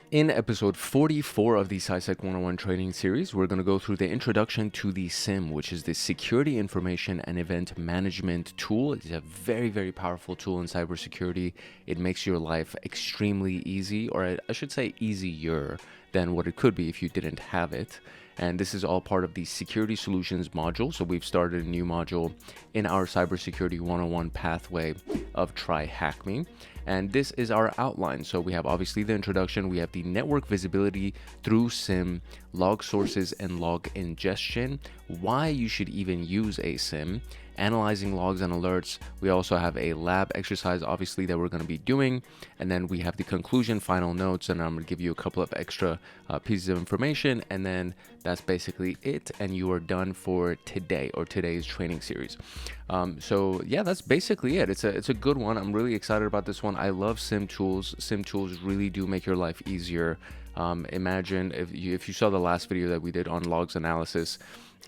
In episode 44 of the CySec101 training series, we're going to go through the introduction to the SIM, which is the Security Information and Event Management tool. It's a very, very powerful tool in cybersecurity. It makes your life extremely easy, or I should say easier than what it could be if you didn't have it. And this is all part of the Security Solutions module. So we've started a new module in our Cybersecurity 101 pathway of TryHackMe. And this is our outline. So we have obviously the introduction, we have the network visibility through SIM, log sources and log ingestion, why you should even use a SIM, analyzing logs and alerts. We also have a lab exercise, obviously, that we're going to be doing. And then we have the conclusion, final notes, and I'm going to give you a couple of extra pieces of information. And then that's basically it. And you are done for today or today's training series. So yeah, that's basically it. It's a good one. I'm really excited about this one. I love SIM tools. SIM tools really do make your life easier. Imagine if you saw the last video that we did on logs analysis.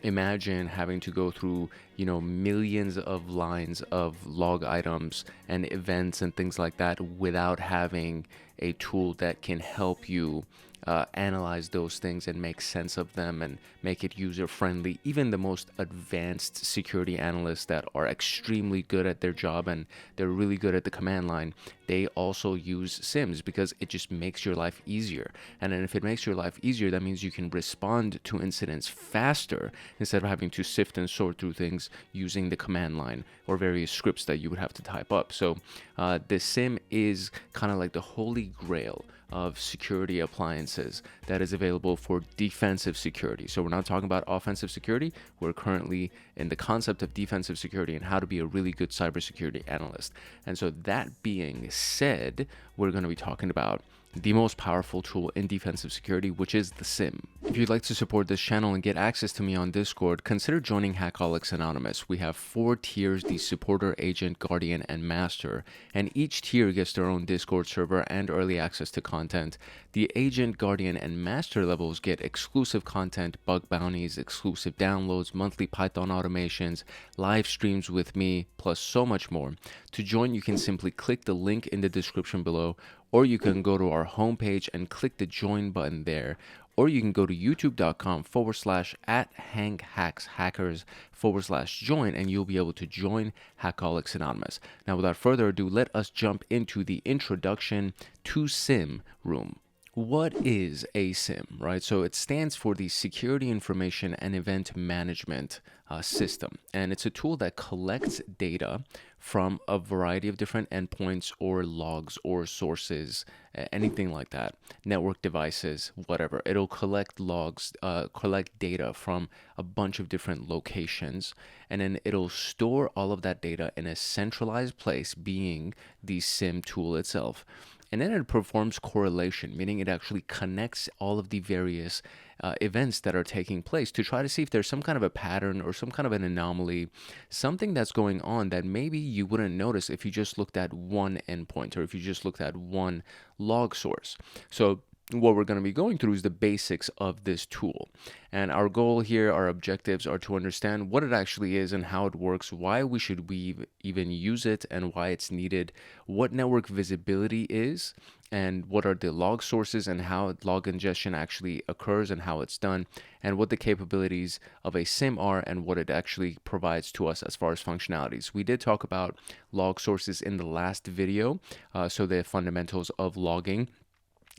Imagine having to go through, millions of lines of log items and events and things like that without having a tool that can help you analyze those things and make sense of them and make it user-friendly. Even the most advanced security analysts that are extremely good at their job and they're really good at the command line, they also use SIMs because it just makes your life easier. And then if it makes your life easier, that means you can respond to incidents faster instead of having to sift and sort through things using the command line or various scripts that you would have to type up. So the SIM is kind of like the holy grail of security appliances that is available for defensive security. So we're not talking about offensive security. We're currently in the concept of defensive security and how to be a really good cybersecurity analyst. And so that being said, we're going to be talking about the most powerful tool in defensive security, which is the SIM. If you'd like to support this channel and get access to me on Discord, consider joining Hackaholics Anonymous. We have 4 tiers: the supporter, agent, guardian, and master, and each tier gets their own Discord server and early access to content. The agent, guardian, and master levels get exclusive content, bug bounties, exclusive downloads, monthly Python automations, live streams with me, plus so much more. To join, you can simply click the link in the description below, or you can go to our homepage and click the join button there, or you can go to youtube.com/@hankhackshackers/join, and you'll be able to join Hackaholics Anonymous. Now, without further ado, let us jump into the introduction to SIM room. What is a SIM, right? So it stands for the Security Information and Event Management System, and it's a tool that collects data from a variety of different endpoints or logs or sources, anything like that, network devices, whatever. It'll collect logs, collect data from a bunch of different locations, and then it'll store all of that data in a centralized place, being the SIM tool itself. And then it performs correlation, meaning it actually connects all of the various events that are taking place to try to see if there's some kind of a pattern or some kind of an anomaly, something that's going on that maybe you wouldn't notice if you just looked at one endpoint or if you just looked at one log source. So what we're going to be going through is the basics of this tool. And our goal here, our objectives are to understand what it actually is and how it works, why we should even use it and why it's needed, what network visibility is, and what are the log sources and how log ingestion actually occurs and how it's done, and what the capabilities of a SIM are and what it actually provides to us as far as functionalities. We did talk about log sources in the last video, so the fundamentals of logging.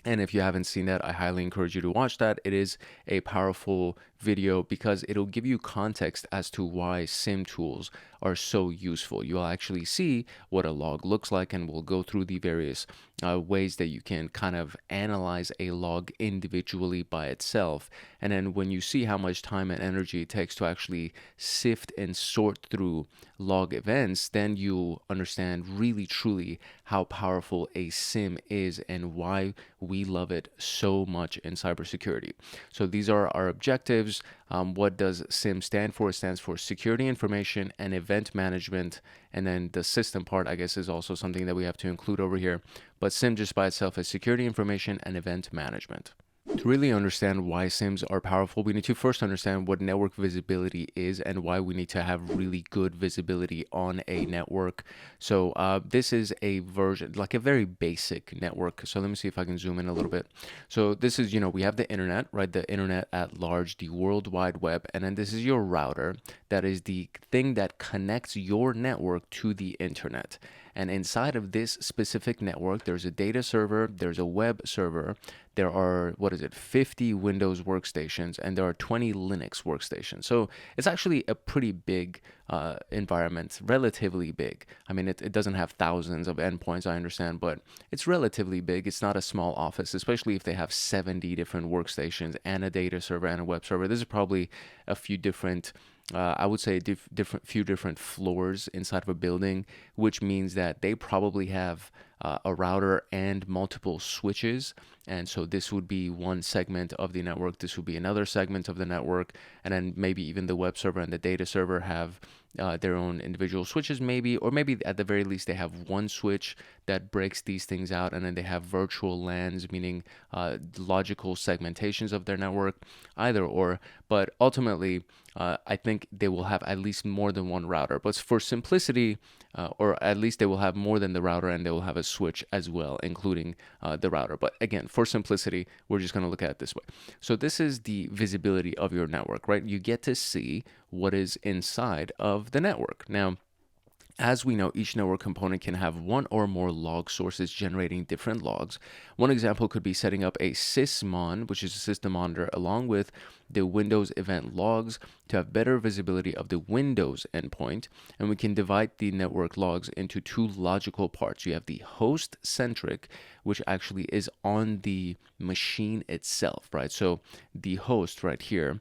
And if you haven't seen that, I highly encourage you to watch that. It is a powerful video because it'll give you context as to why SIM tools are so useful. You'll actually see what a log looks like, and we'll go through the various ways that you can kind of analyze a log individually by itself. And then when you see how much time and energy it takes to actually sift and sort through log events, then you'll understand really truly how powerful a SIM is and why we love it so much in cybersecurity. So these are our objectives. What does SIM stand for? It stands for Security Information and Event Management. And then the system part, I guess, is also something that we have to include over here. But SIM just by itself is Security Information and Event Management. To really understand why SIMs are powerful, we need to first understand what network visibility is and why we need to have really good visibility on a network. So this is a version, like a very basic network. So let me see if I can zoom in a little bit. So this is, we have the internet, right? The internet at large, the World Wide Web. And then this is your router. That is the thing that connects your network to the internet. And inside of this specific network, there's a data server, there's a web server, there are, 50 Windows workstations, and there are 20 Linux workstations. So it's actually a pretty big environment, relatively big. I mean, it doesn't have thousands of endpoints, I understand, but it's relatively big. It's not a small office, especially if they have 70 different workstations and a data server and a web server. This is probably a few different I would say few different floors inside of a building, which means that they probably have a router and multiple switches. And so this would be one segment of the network. This would be another segment of the network. And then maybe even the web server and the data server have their own individual switches, maybe, or maybe at the very least they have one switch that breaks these things out, and then they have virtual LANs, meaning logical segmentations of their network, either or. But ultimately, I think they will have at least more than one router. But for simplicity, or at least they will have more than the router, and they will have a switch as well, including the router. But again, for simplicity, we're just going to look at it this way. So this is the visibility of your network, right? You get to see what is inside of the network. Now, as we know, each network component can have one or more log sources generating different logs. One example could be setting up a sysmon, which is a system monitor, along with the Windows event logs to have better visibility of the Windows endpoint. And we can divide the network logs into two logical parts. You have the host-centric, which actually is on the machine itself, right? So the host right here,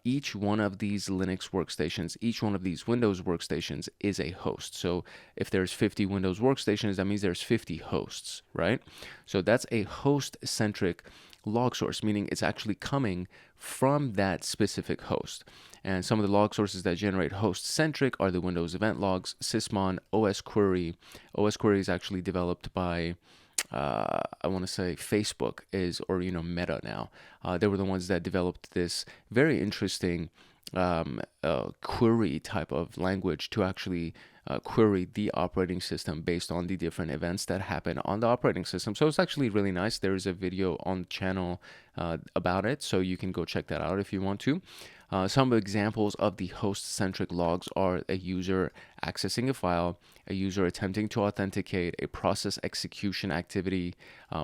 each one of these Linux workstations, each one of these Windows workstations is a host. So if there's 50 Windows workstations, that means there's 50 hosts, right? So that's a host-centric log source, meaning it's actually coming from that specific host. And some of the log sources that generate host-centric are the Windows event logs, sysmon, OS query. OS query is actually developed by I want to say Facebook or Meta now. They were the ones that developed this very interesting query type of language to actually query the operating system based on the different events that happen on the operating system. So it's actually really nice. There is a video on the channel about it, so you can go check that out if you want to. Some examples of the host-centric logs are a user accessing a file, a user attempting to authenticate, a process execution activity,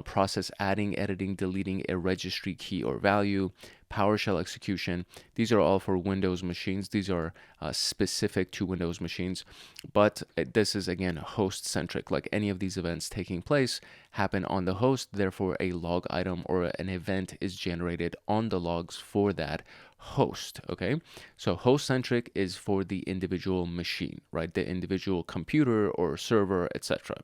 process adding, editing, deleting a registry key or value, PowerShell execution. These are all for Windows machines. These are specific to Windows machines, but this is again host-centric. Like any of these events taking place happen on the host, therefore a log item or an event is generated on the logs for that host. Okay, so host-centric is for the individual machine, right? The individual computer or server, etc.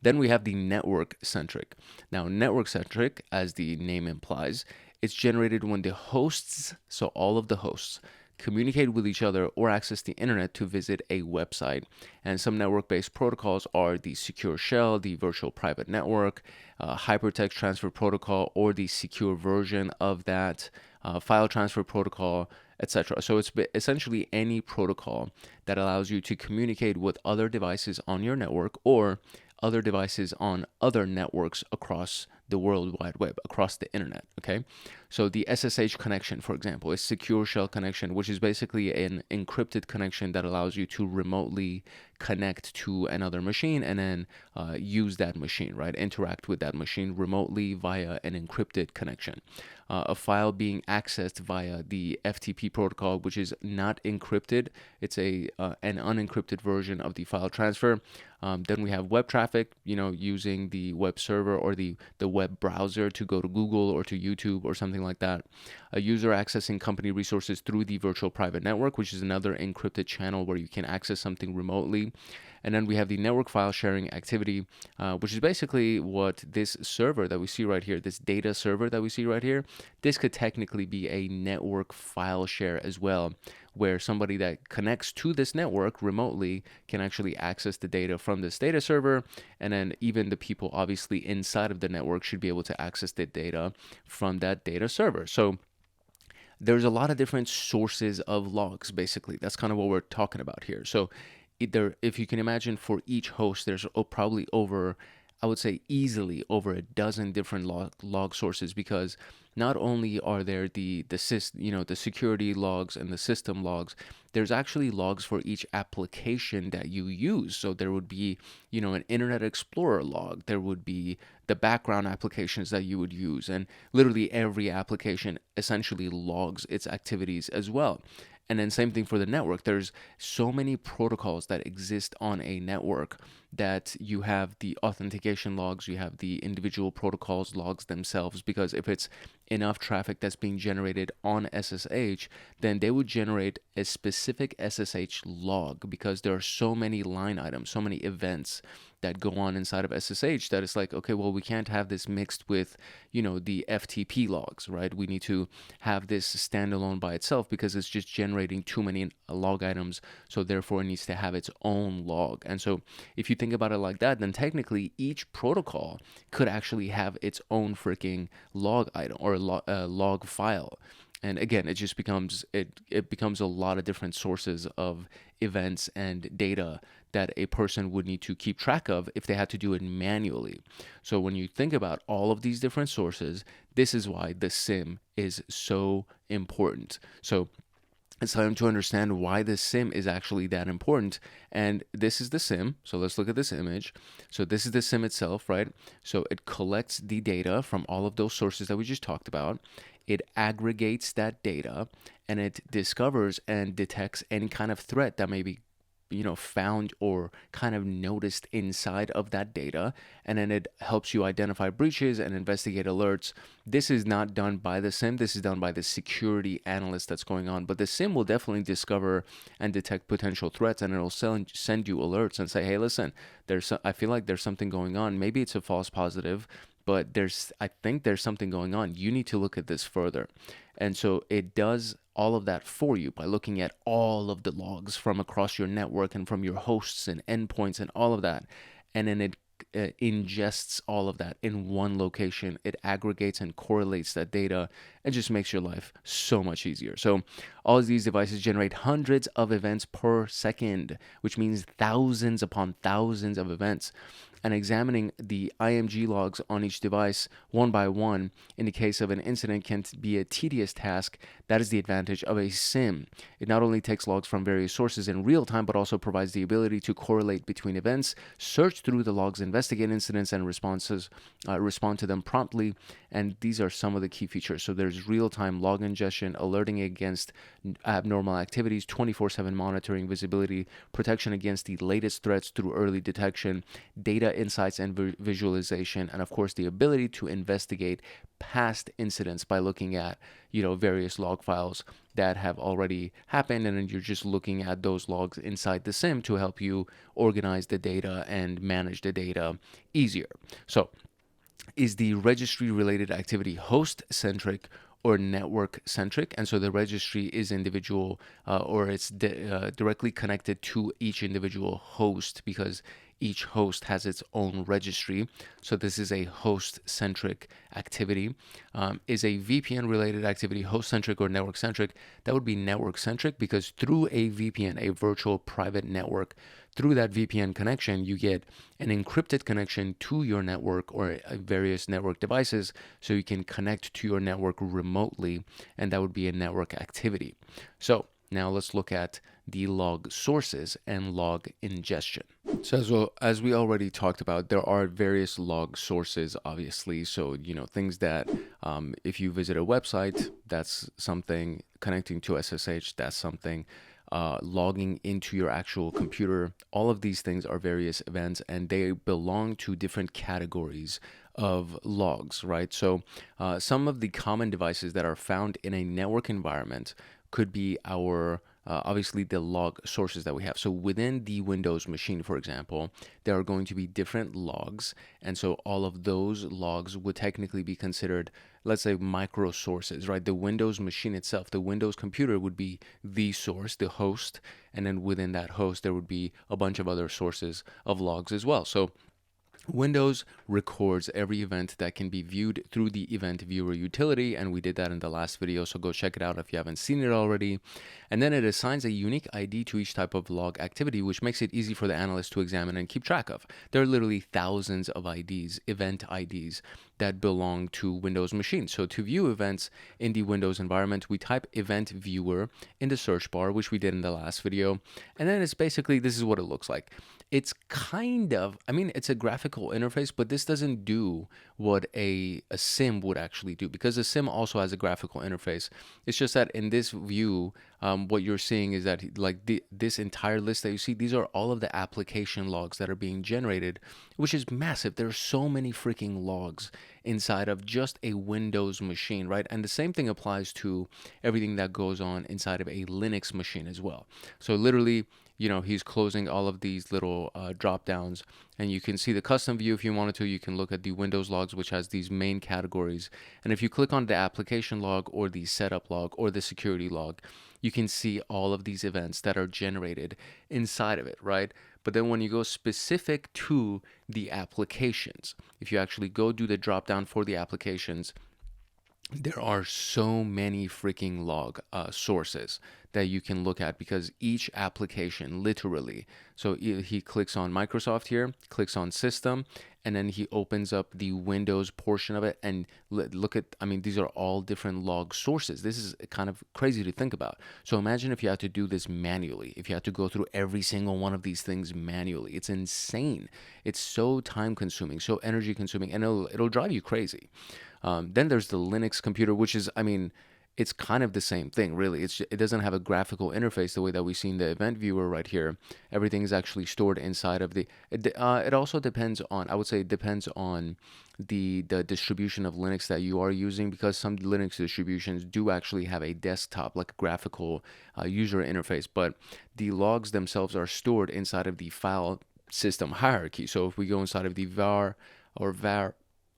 Then we have the network-centric. Now, network-centric, as the name implies, it's generated when the hosts, so all of the hosts, communicate with each other or access the internet to visit a website. And some network-based protocols are the secure shell, the virtual private network, hypertext transfer protocol, or the secure version of that, file transfer protocol, etc. So it's essentially any protocol that allows you to communicate with other devices on your network or other devices on other networks across the World Wide Web, across the internet, okay? So the SSH connection, for example, is secure shell connection, which is basically an encrypted connection that allows you to remotely connect to another machine and then use that machine, right? Interact with that machine remotely via an encrypted connection. A file being accessed via the FTP protocol, which is not encrypted. It's an unencrypted version of the file transfer. Then we have web traffic, using the web server or the web browser to go to Google or to YouTube or something like that. A user accessing company resources through the virtual private network, which is another encrypted channel where you can access something remotely. And then we have the network file sharing activity, which is basically what this server that we see right here, this data server that we see right here, this could technically be a network file share as well, where somebody that connects to this network remotely can actually access the data from this data server. And then even the people obviously inside of the network should be able to access the data from that data server. So there's a lot of different sources of logs, basically. That's kind of what we're talking about here. So if you can imagine, for each host, there's probably over, I would say easily over a dozen different log sources, because not only are there the security logs and the system logs, there's actually logs for each application that you use. So there would be, an Internet Explorer log. There would be the background applications that you would use, and literally every application essentially logs its activities as well. And then same thing for the network. There's so many protocols that exist on a network that you have the authentication logs, you have the individual protocols logs themselves, because if it's enough traffic that's being generated on SSH, then they would generate a specific SSH log, because there are so many line items, so many events that go on inside of SSH that it's like, okay, well, we can't have this mixed with, the FTP logs, right? We need to have this standalone by itself, because it's just generating too many log items. So therefore it needs to have its own log. And so if you think about it like that, then technically each protocol could actually have its own freaking log item or log file. And again, it just becomes it becomes a lot of different sources of events and data that a person would need to keep track of if they had to do it manually. So when you think about all of these different sources, this is why the SIM is so important. So it's time to understand why this SIM is actually that important. And this is the SIM. So let's look at this image. So this is the SIM itself, right? So it collects the data from all of those sources that we just talked about. It aggregates that data, and it discovers and detects any kind of threat that may be found or kind of noticed inside of that data, and then it helps you identify breaches and investigate alerts. This is not done by the SIM. This is done by the security analyst that's going on, but the SIM will definitely discover and detect potential threats, and it'll send you alerts and say, hey, listen, I feel like there's something going on. Maybe it's a false positive, but I think there's something going on. You need to look at this further. And so it does all of that for you by looking at all of the logs from across your network and from your hosts and endpoints and all of that. And then it ingests all of that in one location. It aggregates and correlates that data and just makes your life so much easier. So all of these devices generate hundreds of events per second, which means thousands upon thousands of events. And examining the IMG logs on each device one by one in the case of an incident can be a tedious task. That is the advantage of a SIM. It not only takes logs from various sources in real time, but also provides the ability to correlate between events, search through the logs, investigate incidents and respond to them promptly. And these are some of the key features. So there's real-time log ingestion, alerting against abnormal activities, 24/7 monitoring, visibility, protection against the latest threats through early detection, data insights and visualization, and of course the ability to investigate past incidents by looking at various log files that have already happened, and then you're just looking at those logs inside the SIM to help you organize the data and manage the data easier. So is the registry related activity host centric or network centric? And so the registry is individual or it's directly connected to each individual host, because each host has its own registry. So this is a host-centric activity. Is a VPN-related activity host-centric or network-centric? That would be network-centric, because through a VPN, a virtual private network, through that VPN connection, you get an encrypted connection to your network or various network devices, so you can connect to your network remotely, and that would be a network activity. So now let's look at the log sources and log ingestion. So as we already talked about, there are various log sources, obviously. So, things that if you visit a website, that's something. Connecting to SSH, that's something. Logging into your actual computer, all of these things are various events, and they belong to different categories of logs, right? So some of the common devices that are found in a network environment could be our obviously the log sources that we have. So within the Windows machine, for example, there are going to be different logs. And so all of those logs would technically be considered, let's say, micro sources, right? The Windows machine itself, the Windows computer would be the source, the host. And then within that host, there would be a bunch of other sources of logs as well. So Windows records every event that can be viewed through the event viewer utility, and we did that in the last video, so go check it out if you haven't seen it already. And then it assigns a unique ID to each type of log activity, which makes it easy for the analyst to examine and keep track of. There are literally thousands of IDs, event IDs, that belong to Windows machines. So to view events in the Windows environment, we type event viewer in the search bar, which we did in the last video. And then it's basically, this is what it looks like. It's kind of, I mean, it's a graphical interface, but this doesn't do what a SIM would actually do, because a SIM also has a graphical interface. It's just that in this view, what you're seeing is that this entire list that you see, these are all of the application logs that are being generated, which is massive. There are so many freaking logs inside of just a Windows machine, right? And the same thing applies to everything that goes on inside of a Linux machine as well. So literally, you know, he's closing all of these little drop downs, and you can see the custom view if you wanted to. You can look at the Windows logs, which has these main categories. And if you click on the application log or the setup log or the security log, you can see all of these events that are generated inside of it, right? But then when you go specific to the applications, if you actually go do the drop down for the applications, there are so many freaking log sources that you can look at, because each application literally, so he clicks on Microsoft here, clicks on system, and then he opens up the Windows portion of it, and look at, I mean, these are all different log sources. This is kind of crazy to think about. So imagine if you had to do this manually, if you had to go through every single one of these things manually. It's insane. It's so time consuming, so energy consuming, and it'll drive you crazy. Then there's the Linux computer, which is, I mean, it's kind of the same thing, really. It doesn't have a graphical interface the way that we see in the event viewer right here. Everything is actually stored inside of it also depends on, I would say it depends on the distribution of Linux that you are using, because some Linux distributions do actually have a desktop, like a graphical user interface, but the logs themselves are stored inside of the file system hierarchy. So if we go inside of the var,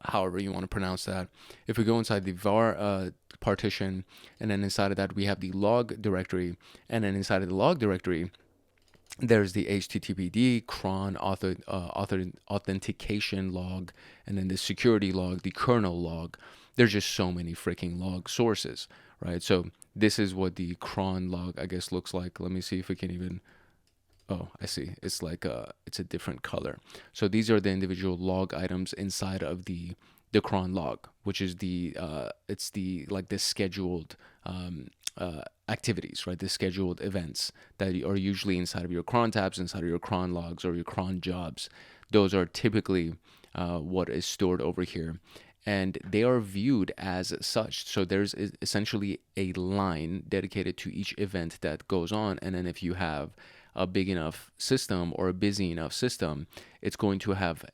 however you want to pronounce that, if we go inside the var partition, and then inside of that we have the log directory, and then inside of the log directory there's the httpd cron authentication log, and then the security log, the kernel log. There's just so many freaking log sources, right? So this is what the cron log, I guess, looks like. Let me see if we can even, oh, I see. It's like it's a different color. So these are the individual log items inside of the cron log, which is it's the scheduled activities, right? The scheduled events that are usually inside of your cron tabs, inside of your cron logs, or your cron jobs. Those are typically what is stored over here, and they are viewed as such. So there's essentially a line dedicated to each event that goes on, and then if you have a big enough system or a busy enough system, it's going to have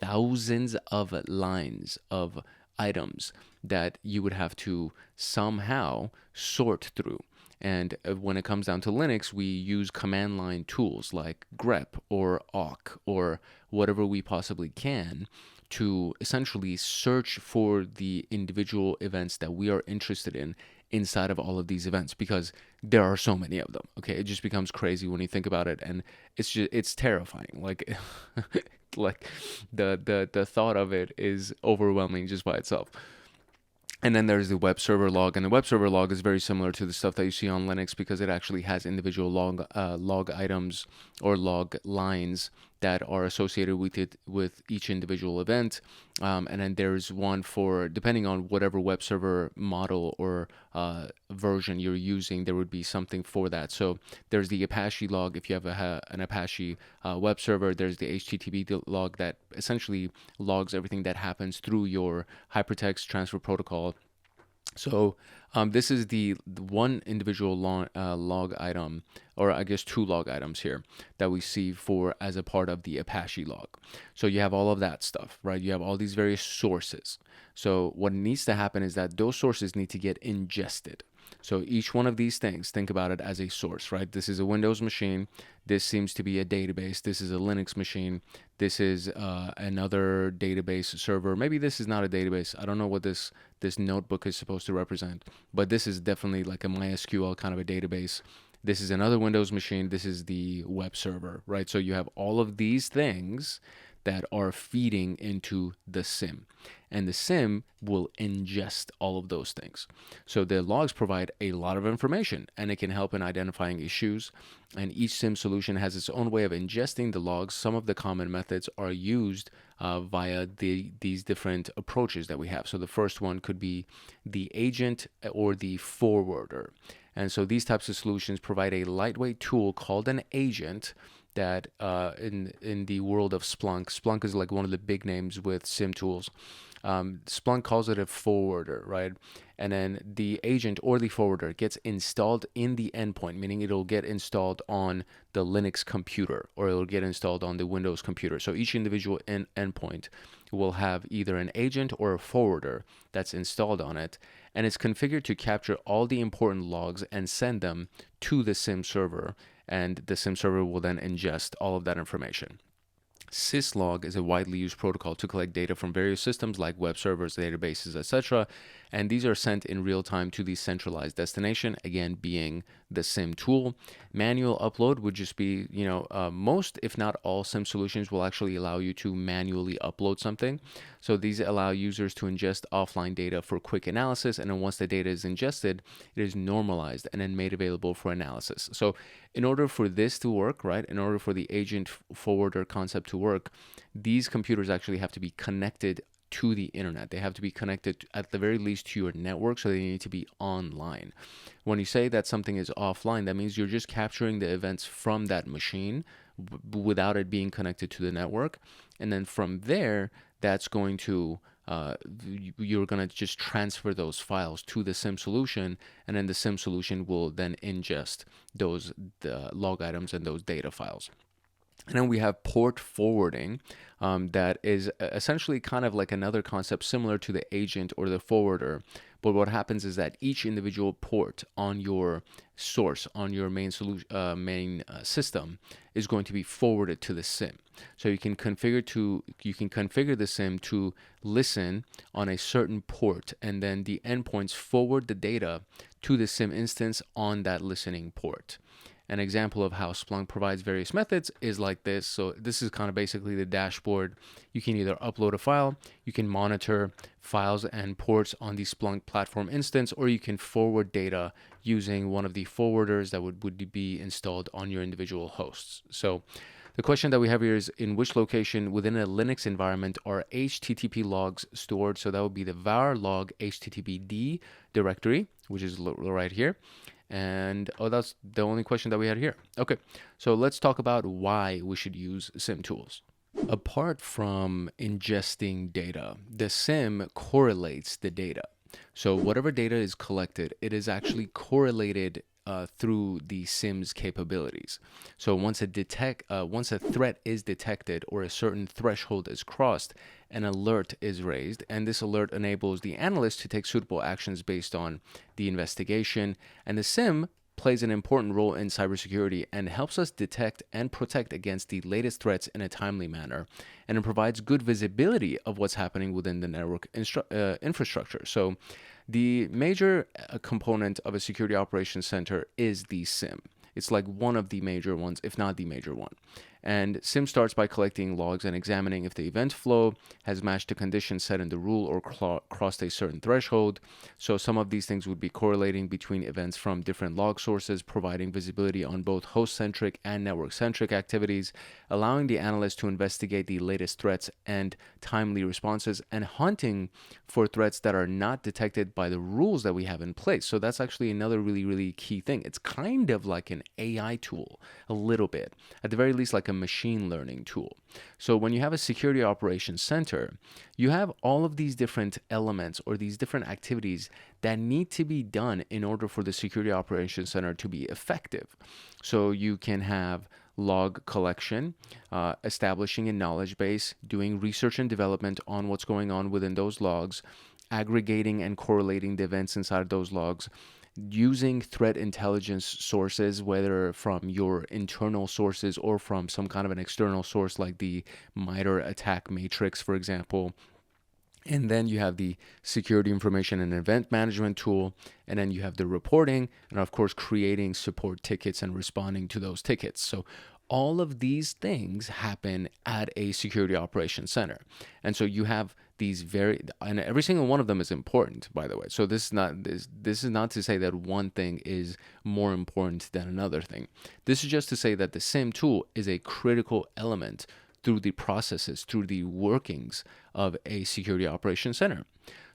thousands of lines of items that you would have to somehow sort through. And when it comes down to Linux, we use command line tools like grep or awk or whatever we possibly can to essentially search for the individual events that we are interested in inside of all of these events, because there are so many of them. Okay, it just becomes crazy when you think about it, and it's terrifying. Like like the thought of it is overwhelming just by itself. And then there's the web server log, and the web server log is very similar to the stuff that you see on Linux, because it actually has individual log items or log lines that are associated with each individual event. And then there's one for, depending on whatever web server model or version you're using, there would be something for that. So there's the Apache log. If you have an Apache web server, there's the HTTP log that essentially logs everything that happens through your hypertext transfer protocol. So this is the one individual log item, or I guess two log items here that we see for as a part of the Apache log. So you have all of that stuff, right? You have all these various sources. So what needs to happen is that those sources need to get ingested. So each one of these things, think about it as a source, right? This is a Windows machine. This seems to be a database. This is a Linux machine. This is another database server. Maybe this is not a database. I don't know what this notebook is supposed to represent, but this is definitely like a MySQL kind of a database. This is another Windows machine. This is the web server, right? So you have all of these things that are feeding into the SIM, and the SIM will ingest all of those things. So the logs provide a lot of information, and it can help in identifying issues, and each SIM solution has its own way of ingesting the logs. Some of the common methods are used via these different approaches that we have. So the first one could be the agent or the forwarder. And so these types of solutions provide a lightweight tool called an agent that in the world of Splunk is like one of the big names with SIM tools. Splunk calls it a forwarder, right? And then the agent or the forwarder gets installed in the endpoint, meaning it'll get installed on the Linux computer or it'll get installed on the Windows computer. So each individual endpoint will have either an agent or a forwarder that's installed on it, and it's configured to capture all the important logs and send them to the SIM server, and the SIM server will then ingest all of that information. Syslog is a widely used protocol to collect data from various systems like web servers, databases, etc. And these are sent in real time to the centralized destination, again being the SIM tool. Manual upload would just be, most, if not all, SIM solutions will actually allow you to manually upload something. So these allow users to ingest offline data for quick analysis, and then once the data is ingested, it is normalized and then made available for analysis. So in order for this to work, right, in order for the agent forwarder concept to work, these computers actually have to be connected to the internet. They have to be connected at the very least to your network, so they need to be online. When you say that something is offline, that means you're just capturing the events from that machine without it being connected to the network. And then from there, that's going to you're going to just transfer those files to the SIM solution, and then the SIM solution will then ingest the log items and those data files. And then we have port forwarding, that is essentially kind of like another concept similar to the agent or the forwarder. But what happens is that each individual port on your source, on your main system, is going to be forwarded to the SIM. So you can configure the SIM to listen on a certain port, and then the endpoints forward the data to the SIM instance on that listening port. An example of how Splunk provides various methods is like this. So this is kind of basically the dashboard. You can either upload a file, you can monitor files and ports on the Splunk platform instance, or you can forward data using one of the forwarders that would be installed on your individual hosts. So the question that we have here is, in which location within a Linux environment are HTTP logs stored? So that would be the var log httpd directory, which is right here. And that's the only question that we had here. Okay, so let's talk about why we should use SIM tools. Apart from ingesting data, the SIM correlates the data. So whatever data is collected, it is actually correlated through the SIM's capabilities. So once a threat is detected or a certain threshold is crossed, an alert is raised, and this alert enables the analyst to take suitable actions based on the investigation. And the SIM plays an important role in cybersecurity and helps us detect and protect against the latest threats in a timely manner, and it provides good visibility of what's happening within the network infrastructure. So the major component of a security operations center is the SIM. It's like one of the major ones, if not the major one. And SIM starts by collecting logs and examining if the event flow has matched the conditions set in the rule or crossed a certain threshold. So some of these things would be correlating between events from different log sources, providing visibility on both host-centric and network-centric activities, allowing the analyst to investigate the latest threats and timely responses, and hunting for threats that are not detected by the rules that we have in place. So that's actually another really, really key thing. It's kind of like an AI tool, a little bit. At the very least, like a machine learning tool. So when you have a security operations center, you have all of these different elements or these different activities that need to be done in order for the security operations center to be effective. So you can have log collection, establishing a knowledge base, doing research and development on what's going on within those logs, aggregating and correlating the events inside those logs, using threat intelligence sources, whether from your internal sources or from some kind of an external source like the MITRE attack matrix, for example. And then you have the security information and event management tool. And then you have the reporting and, of course, creating support tickets and responding to those tickets. So all of these things happen at a security operations center. And so you have these and every single one of them is important, by the way. So this is not to say that one thing is more important than another thing. This is just to say that the SIM tool is a critical element through the processes, through the workings of a security operations center.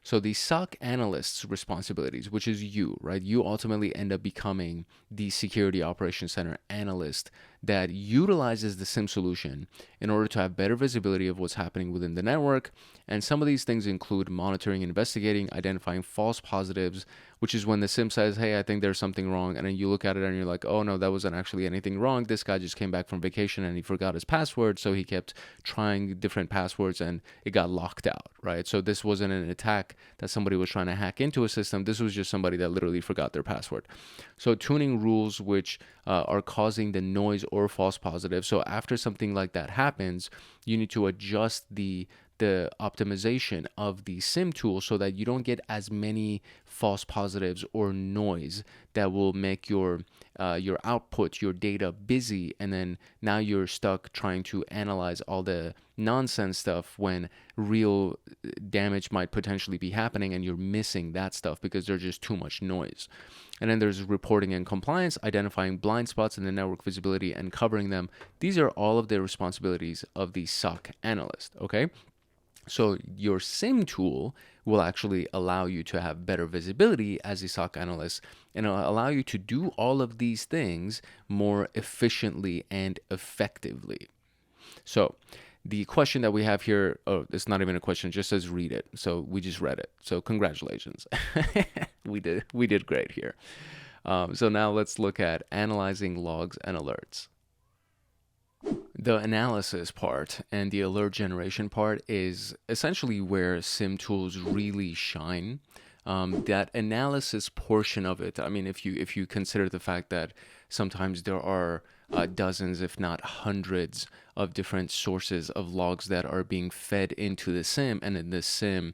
So the SOC analyst's responsibilities, which is you, right? You ultimately end up becoming the security operations center analyst that utilizes the SIM solution in order to have better visibility of what's happening within the network. And some of these things include monitoring, investigating, identifying false positives, which is when the SIM says, hey, I think there's something wrong. And then you look at it and you're like, oh no, that wasn't actually anything wrong. This guy just came back from vacation and he forgot his password. So he kept trying different passwords and it got locked out, right? So this wasn't an attack that somebody was trying to hack into a system. This was just somebody that literally forgot their password. So tuning rules which are causing the noise or false positives. So after something like that happens, you need to adjust the optimization of the SIM tool so that you don't get as many false positives or noise that will make your output, your data busy, and then now you're stuck trying to analyze all the nonsense stuff when real damage might potentially be happening and you're missing that stuff because there's just too much noise. And then there's reporting and compliance, identifying blind spots in the network visibility and covering them. These are all of the responsibilities of the SOC analyst, okay? So your SIM tool will actually allow you to have better visibility as a SOC analyst, and it'll allow you to do all of these things more efficiently and effectively. So the question that we have here, oh, it's not even a question, it just says read it. So we just read it. So congratulations. We did great here. So now let's look at analyzing logs and alerts. The analysis part and the alert generation part is essentially where SIM tools really shine. That analysis portion of it, I mean, if you consider the fact that sometimes there are dozens, if not hundreds, of different sources of logs that are being fed into the SIM, and then the SIM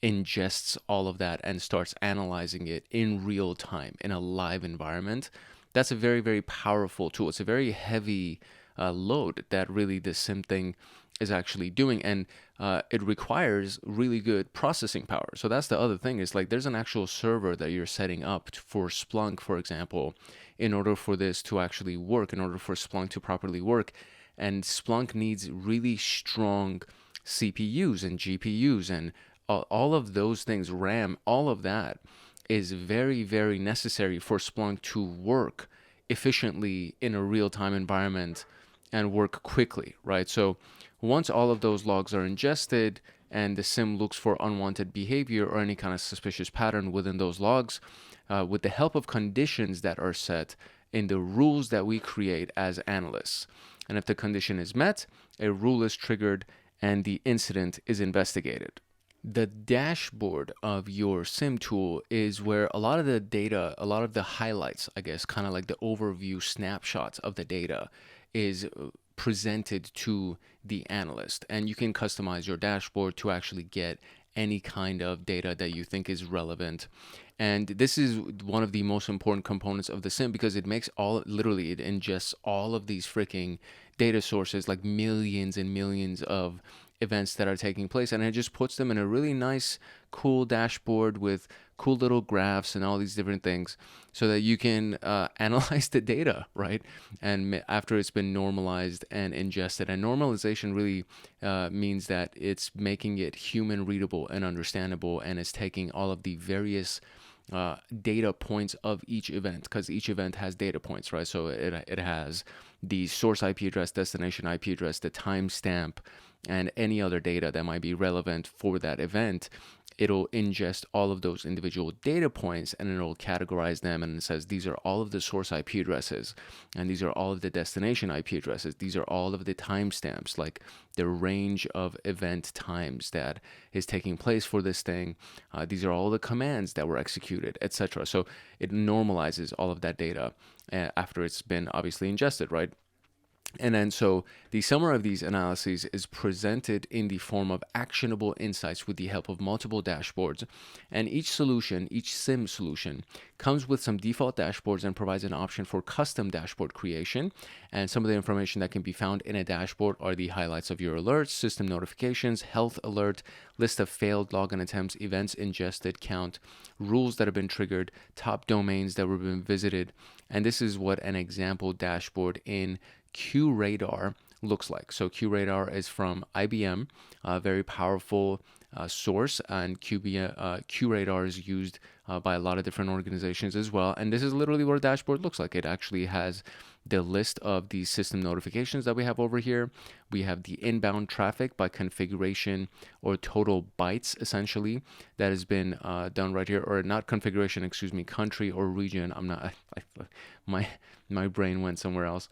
ingests all of that and starts analyzing it in real time in a live environment, that's a very, very powerful tool. It's a very heavy load that really the SIM thing is actually doing, and it requires really good processing power. So that's the other thing, is like there's an actual server that you're setting up for Splunk, for example, in order for this to actually work, in order for Splunk to properly work. And Splunk needs really strong CPUs and GPUs and all of those things, RAM, all of that is very, very necessary for Splunk to work efficiently in a real-time environment and work quickly, right? So once all of those logs are ingested and the SIM looks for unwanted behavior or any kind of suspicious pattern within those logs, with the help of conditions that are set in the rules that we create as analysts. And if the condition is met, a rule is triggered and the incident is investigated. The dashboard of your SIM tool is where a lot of the data, a lot of the highlights, I guess, kind of like the overview snapshots of the data is presented to the analyst. And you can customize your dashboard to actually get any kind of data that you think is relevant. And this is one of the most important components of the SIM because it makes literally it ingests all of these freaking data sources, like millions and millions of events that are taking place, and it just puts them in a really nice, cool dashboard with cool little graphs and all these different things so that you can analyze the data, right? And after it's been normalized and ingested, and normalization really means that it's making it human readable and understandable, and it's taking all of the various data points of each event, because each event has data points, right? So it has the source IP address, destination IP address, the timestamp, and any other data that might be relevant for that event, it'll ingest all of those individual data points and it'll categorize them, and it says these are all of the source IP addresses and these are all of the destination IP addresses. These are all of the timestamps, like the range of event times that is taking place for this thing. These are all the commands that were executed, etc. So it normalizes all of that data after it's been obviously ingested, right? And then so the summary of these analyses is presented in the form of actionable insights with the help of multiple dashboards. And each solution, each SIM solution, comes with some default dashboards and provides an option for custom dashboard creation. And some of the information that can be found in a dashboard are the highlights of your alerts, system notifications, health alert, list of failed login attempts, events ingested, count, rules that have been triggered, top domains that were been visited. And this is what an example dashboard in QRadar looks like. So QRadar is from IBM, a very powerful source, and QRadar is used by a lot of different organizations as well. And this is literally what a dashboard looks like. It actually has the list of the system notifications that we have over here. We have the inbound traffic by configuration or total bytes, essentially, that has been done right here, or not configuration, excuse me, country or region. My brain went somewhere else.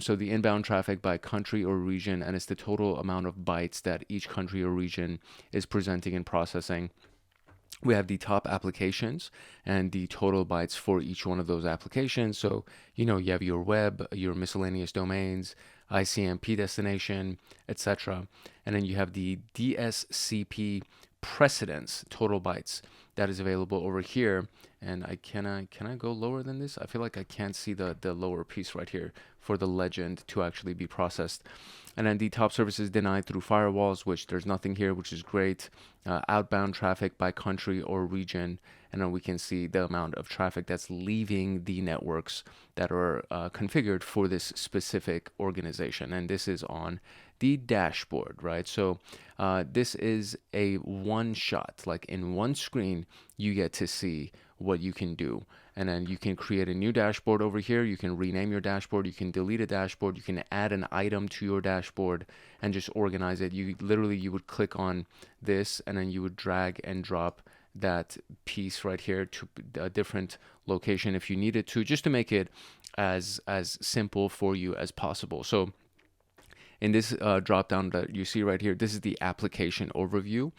So the inbound traffic by country or region, and it's the total amount of bytes that each country or region is presenting and processing. We have the top applications and the total bytes for each one of those applications. So, you have your web, your miscellaneous domains, ICMP destination, etc. And then you have the DSCP precedence total bytes that is available over here. And can I go lower than this? I feel like I can't see the lower piece right here for the legend to actually be processed. And then the top services denied through firewalls, which there's nothing here, which is great. Outbound traffic by country or region. And then we can see the amount of traffic that's leaving the networks that are configured for this specific organization. And this is on the dashboard, right? So this is a one shot, like in one screen, you get to see what you can do. And then you can create a new dashboard over here. You can rename your dashboard. You can delete a dashboard. You can add an item to your dashboard and just organize it. You would click on this and then you would drag and drop that piece right here to a different location if you needed to, just to make it as simple for you as possible. So in this drop down that you see right here, this is the application overview.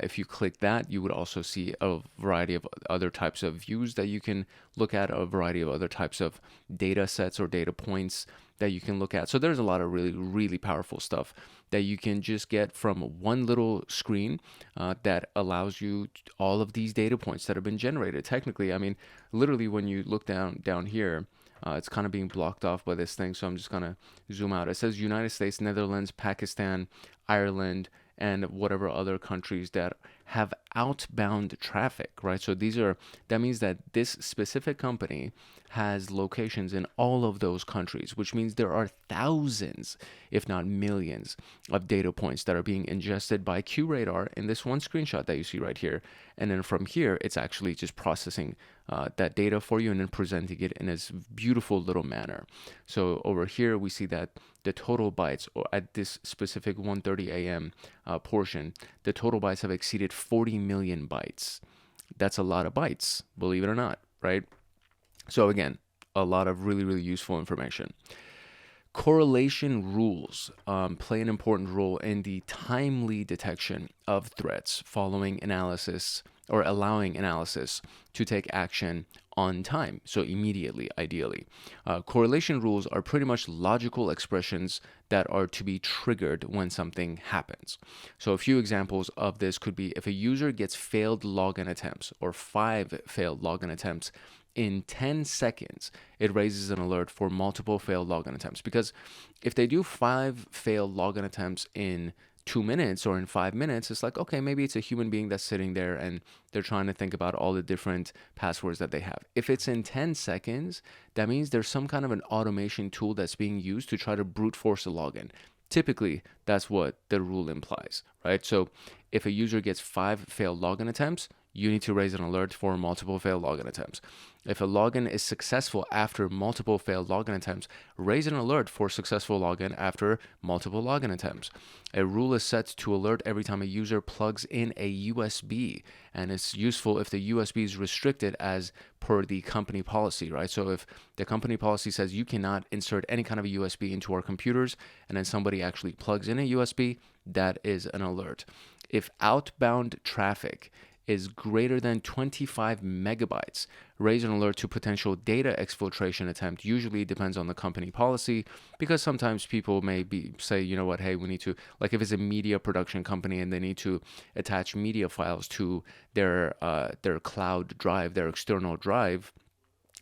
If you click that, you would also see a variety of other types of views that you can look at, a variety of other types of data sets or data points that you can look at. So there's a lot of really, really powerful stuff that you can just get from one little screen that allows you all of these data points that have been generated. Technically, I mean, literally when you look down here, it's kind of being blocked off by this thing, so I'm just going to zoom out. It says United States, Netherlands, Pakistan, Ireland, and whatever other countries that have outbound traffic, right? So that means that this specific company has locations in all of those countries, which means there are thousands, if not millions, of data points that are being ingested by QRadar in this one screenshot that you see right here. And then from here, it's actually just processing that data for you and then presenting it in this beautiful little manner. So over here, we see that the total bytes, or at this specific 1:30 a.m. Portion, the total bytes have exceeded 40 million bytes. That's a lot of bytes, believe it or not, right? So again, a lot of really, really useful information. Correlation rules play an important role in the timely detection of threats following analysis, or allowing analysis to take action on time, so immediately, ideally. Correlation rules are pretty much logical expressions that are to be triggered when something happens. So a few examples of this could be if a user gets failed login attempts, or 5 failed login attempts in 10 seconds, it raises an alert for multiple failed login attempts. Because if they do 5 failed login attempts in 2 minutes or in 5 minutes, it's like, okay, maybe it's a human being that's sitting there and they're trying to think about all the different passwords that they have. If it's in 10 seconds, that means there's some kind of an automation tool that's being used to try to brute force a login. Typically, that's what the rule implies, right? So if a user gets 5 failed login attempts, you need to raise an alert for multiple failed login attempts. If a login is successful after multiple failed login attempts, raise an alert for successful login after multiple login attempts. A rule is set to alert every time a user plugs in a USB, and it's useful if the USB is restricted as per the company policy, right? So if the company policy says you cannot insert any kind of a USB into our computers, and then somebody actually plugs in a USB, that is an alert. If outbound traffic is greater than 25 megabytes, raise an alert to potential data exfiltration attempt. Usually it depends on the company policy, because sometimes people may say, you know what, hey, we need to, like if it's a media production company and they need to attach media files to their cloud drive, their external drive,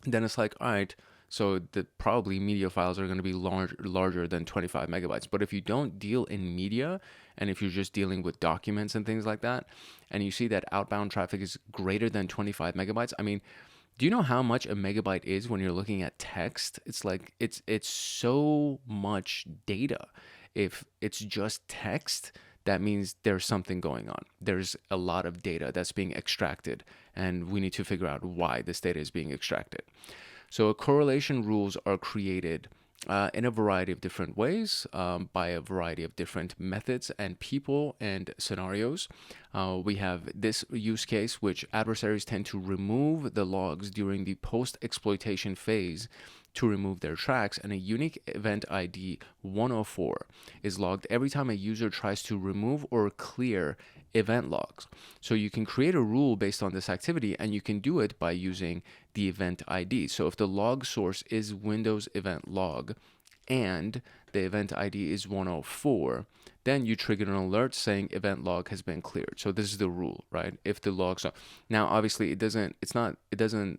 then it's like, all right, so probably media files are going to be larger than 25 megabytes. But if you don't deal in media, and if you're just dealing with documents and things like that, and you see that outbound traffic is greater than 25 megabytes, I mean, do you know how much a megabyte is when you're looking at text? It's like, it's so much data. If it's just text, that means there's something going on. There's a lot of data that's being extracted, and we need to figure out why this data is being extracted. So correlation rules are created in a variety of different ways by a variety of different methods and people and scenarios. We have this use case, which adversaries tend to remove the logs during the post-exploitation phase to remove their tracks, and a unique event ID 104 is logged every time a user tries to remove or clear event logs. So you can create a rule based on this activity, and you can do it by using the event ID. So if the log source is Windows event log and the event ID is 104, then you trigger an alert saying event log has been cleared. So this is the rule, right? If the logs are, now obviously it doesn't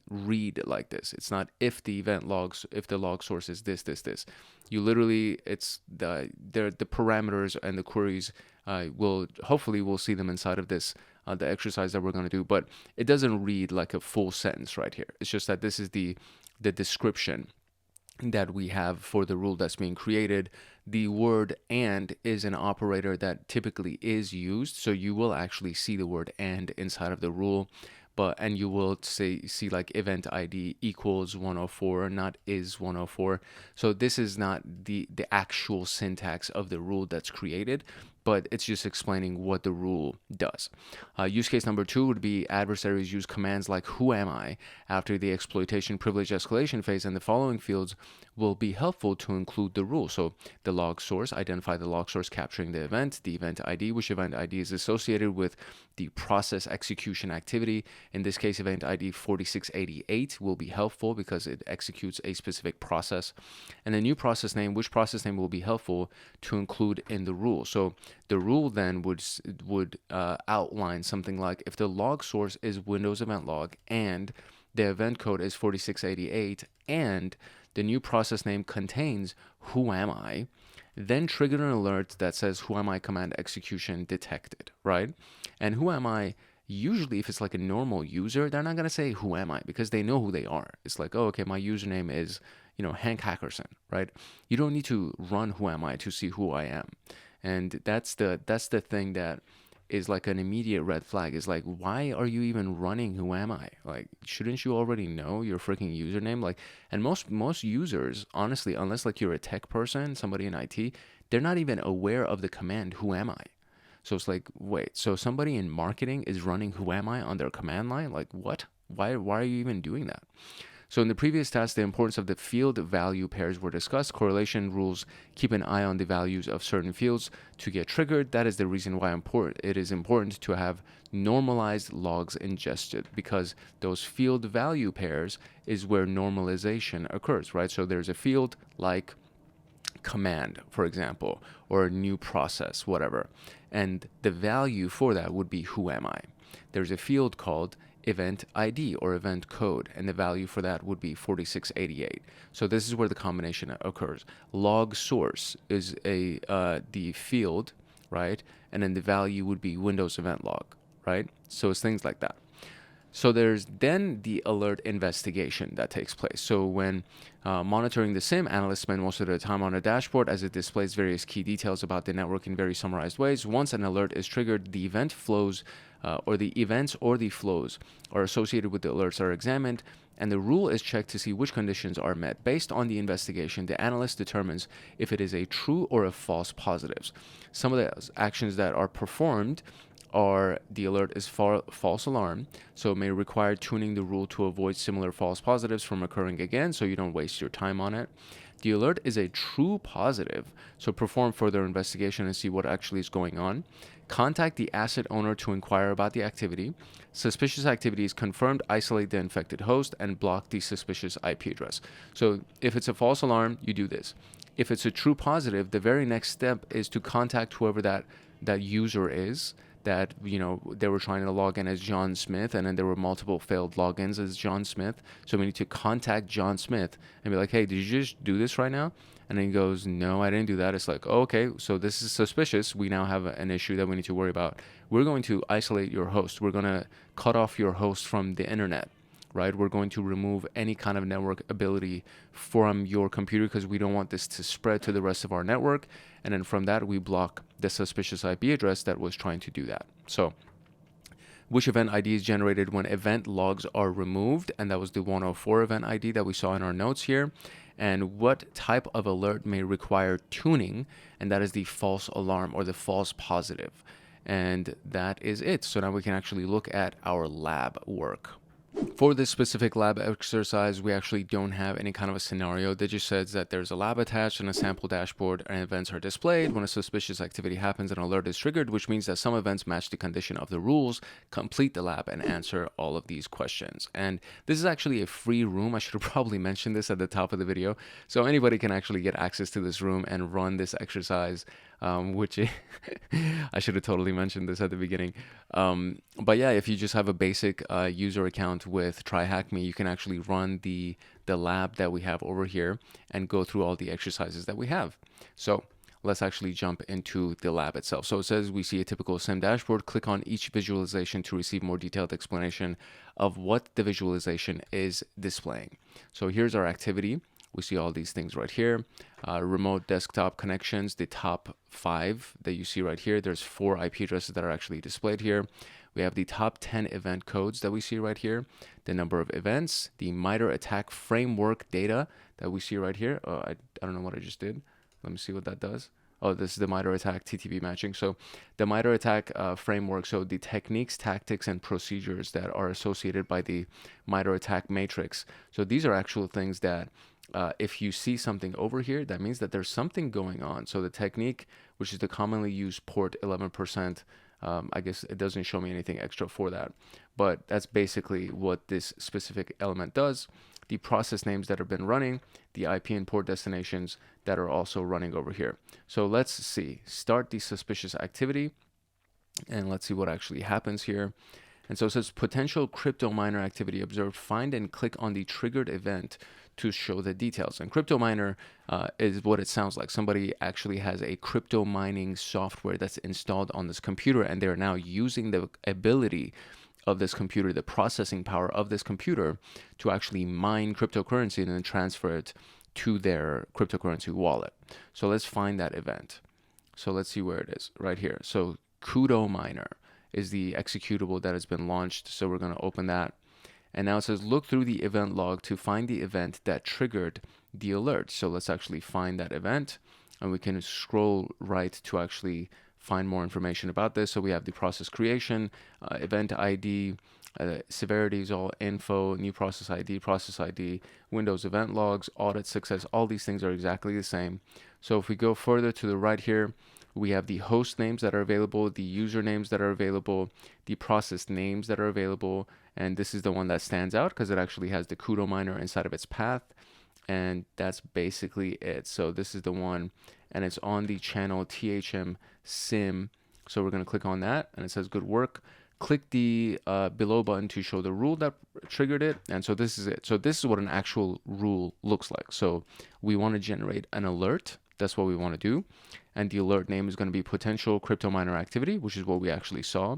read like this. It's not if the log source is this. You literally, it's the parameters and the queries we'll see them inside of this the exercise that we're going to do, but it doesn't read like a full sentence right here. It's just that this is the description that we have for the rule that's being created. The word and is an operator that typically is used, so you will actually see the word and inside of the rule, and you will see like event ID equals 104, not is 104. So this is not the actual syntax of the rule that's created, but it's just explaining what the rule does. Use case number 2 would be adversaries use commands like who am I after the exploitation privilege escalation phase, and the following fields will be helpful to include the rule. So the log source, identify the log source capturing the event ID, which event ID is associated with the process execution activity. In this case, event ID 4688 will be helpful because it executes a specific process. And a new process name, which process name will be helpful to include in the rule. So the rule then would outline something like, if the log source is Windows event log and the event code is 4688 and the new process name contains who am I, then trigger an alert that says who am I command execution detected, right? And who am I, usually if it's like a normal user, they're not going to say who am I because they know who they are. It's like, oh, okay, my username is, Hank Hackerson, right? You don't need to run who am I to see who I am. And that's the thing that is like an immediate red flag. Is like, why are you even running who am I? Like, shouldn't you already know your freaking username? Like, and most users, honestly, unless like you're a tech person, somebody in IT, they're not even aware of the command who am I. So it's like, wait, so somebody in marketing is running who am I on their command line? Like, what? Why are you even doing that? So in the previous task, the importance of the field value pairs were discussed. Correlation rules keep an eye on the values of certain fields to get triggered. That is the reason why it is important to have normalized logs ingested, because those field value pairs is where normalization occurs, right? So there's a field like command, for example, or a new process, whatever. And the value for that would be who am I. There's a field called event ID or event code, and the value for that would be 4688. So this is where the combination occurs. Log source is the field, right? And then the value would be Windows event log, right? So it's things like that. So there's then the alert investigation that takes place. So when monitoring the SIM, analysts spend most of their time on a dashboard as it displays various key details about the network in very summarized ways. Once an alert is triggered, the event flows or the events or the flows are associated with the alerts are examined, and the rule is checked to see which conditions are met. Based on the investigation, the analyst determines if it is a true or a false positives. Some of the actions that are performed are the alert is false alarm, so it may require tuning the rule to avoid similar false positives from occurring again, so you don't waste your time on it. The alert is a true positive, so perform further investigation and see what actually is going on. Contact the asset owner to inquire about the activity. Suspicious activity is confirmed, isolate the infected host, and block the suspicious IP address. So if it's a false alarm, you do this. If it's a true positive, the very next step is to contact whoever that user is, that, they were trying to log in as John Smith, and then there were multiple failed logins as John Smith. So we need to contact John Smith and be like, hey, did you just do this right now? And then he goes, no, I didn't do that. It's like, oh, okay, so this is suspicious. We now have an issue that we need to worry about. We're going to isolate your host. We're going to cut off your host from the internet, right? We're going to remove any kind of network ability from your computer because we don't want this to spread to the rest of our network. And then from that, we block the suspicious IP address that was trying to do that. So which event ID is generated when event logs are removed? And that was the 104 event ID that we saw in our notes here. And what type of alert may require tuning? And that is the false alarm or the false positive. And that is it. So now we can actually look at our lab work. For this specific lab exercise, we actually don't have any kind of a scenario. That just says that there's a lab attached and a sample dashboard, and events are displayed. When a suspicious activity happens, an alert is triggered, which means that some events match the condition of the rules. Complete the lab and answer all of these questions. And this is actually a free room. I should have probably mentioned this at the top of the video. So anybody can actually get access to this room and run this exercise, which I should have totally mentioned this at the beginning. But yeah, if you just have a basic user account with TryHackMe, you can actually run the lab that we have over here and go through all the exercises that we have. So let's actually jump into the lab itself. So it says we see a typical SIM dashboard. Click on each visualization to receive more detailed explanation of what the visualization is displaying. So here's our activity. We see all these things right here. Remote desktop connections, the top 5 that you see right here. There's 4 IP addresses that are actually displayed here. We have the top 10 event codes that we see right here. The number of events, the MITRE ATT&CK framework data that we see right here. I don't know what I just did. Let me see what that does. Oh, this is the MITRE ATT&CK TTP matching. So the MITRE ATT&CK framework, so the techniques, tactics, and procedures that are associated by the MITRE ATT&CK matrix. So these are actual things that if you see something over here, that means that there's something going on. So the technique, which is the commonly used port 11%, I guess it doesn't show me anything extra for that, but that's basically what this specific element does. The process names that have been running, the IP and port destinations that are also running over here. So let's see, start the suspicious activity, and let's see what actually happens here. And so it says potential crypto miner activity observed. Find and click on the triggered event to show the details. And crypto miner is what it sounds like. Somebody actually has a crypto mining software that's installed on this computer, and they're now using the ability of this computer, the processing power of this computer, to actually mine cryptocurrency and then transfer it to their cryptocurrency wallet. So let's find that event. So let's see where it is right here. So Kudo miner is the executable that has been launched. So we're going to open that. And now it says, look through the event log to find the event that triggered the alert. So let's actually find that event, and we can scroll right to actually find more information about this. So we have the process creation, event ID, severity is all info, new process ID, Windows event logs, audit success. All these things are exactly the same. So if we go further to the right here, we have the host names that are available, the user names that are available, the process names that are available. And this is the one that stands out because it actually has the Kudo miner inside of its path. And that's basically it. So this is the one, and it's on the channel THM SIM. So we're going to click on that, and it says good work. Click the below button to show the rule that triggered it. And so this is it. So this is what an actual rule looks like. So we want to generate an alert. That's what we want to do. And the alert name is going to be potential crypto miner activity, which is what we actually saw.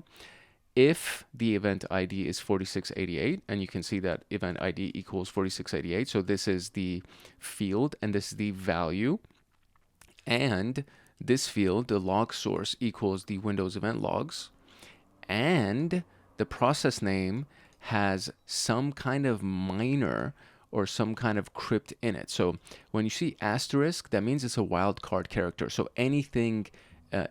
If the event ID is 4688, and you can see that event ID equals 4688. So this is the field, and this is the value. And this field, the log source, equals the Windows event logs. and the process name has some kind of minor or some kind of crypt in it. So when you see asterisk, that means it's a wildcard character. So anything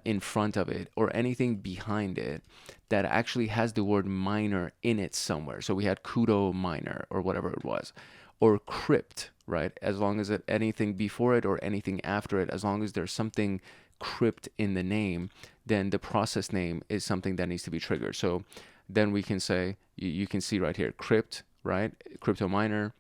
in front of it or anything behind it that actually has the word minor in it somewhere. So we had kudo minor or whatever it was, or crypt, right? As long as anything before it or anything after it, as long as there's something crypt in the name, then the process name is something that needs to be triggered. So then we can say, you can see right here, crypt, right? Crypto minor,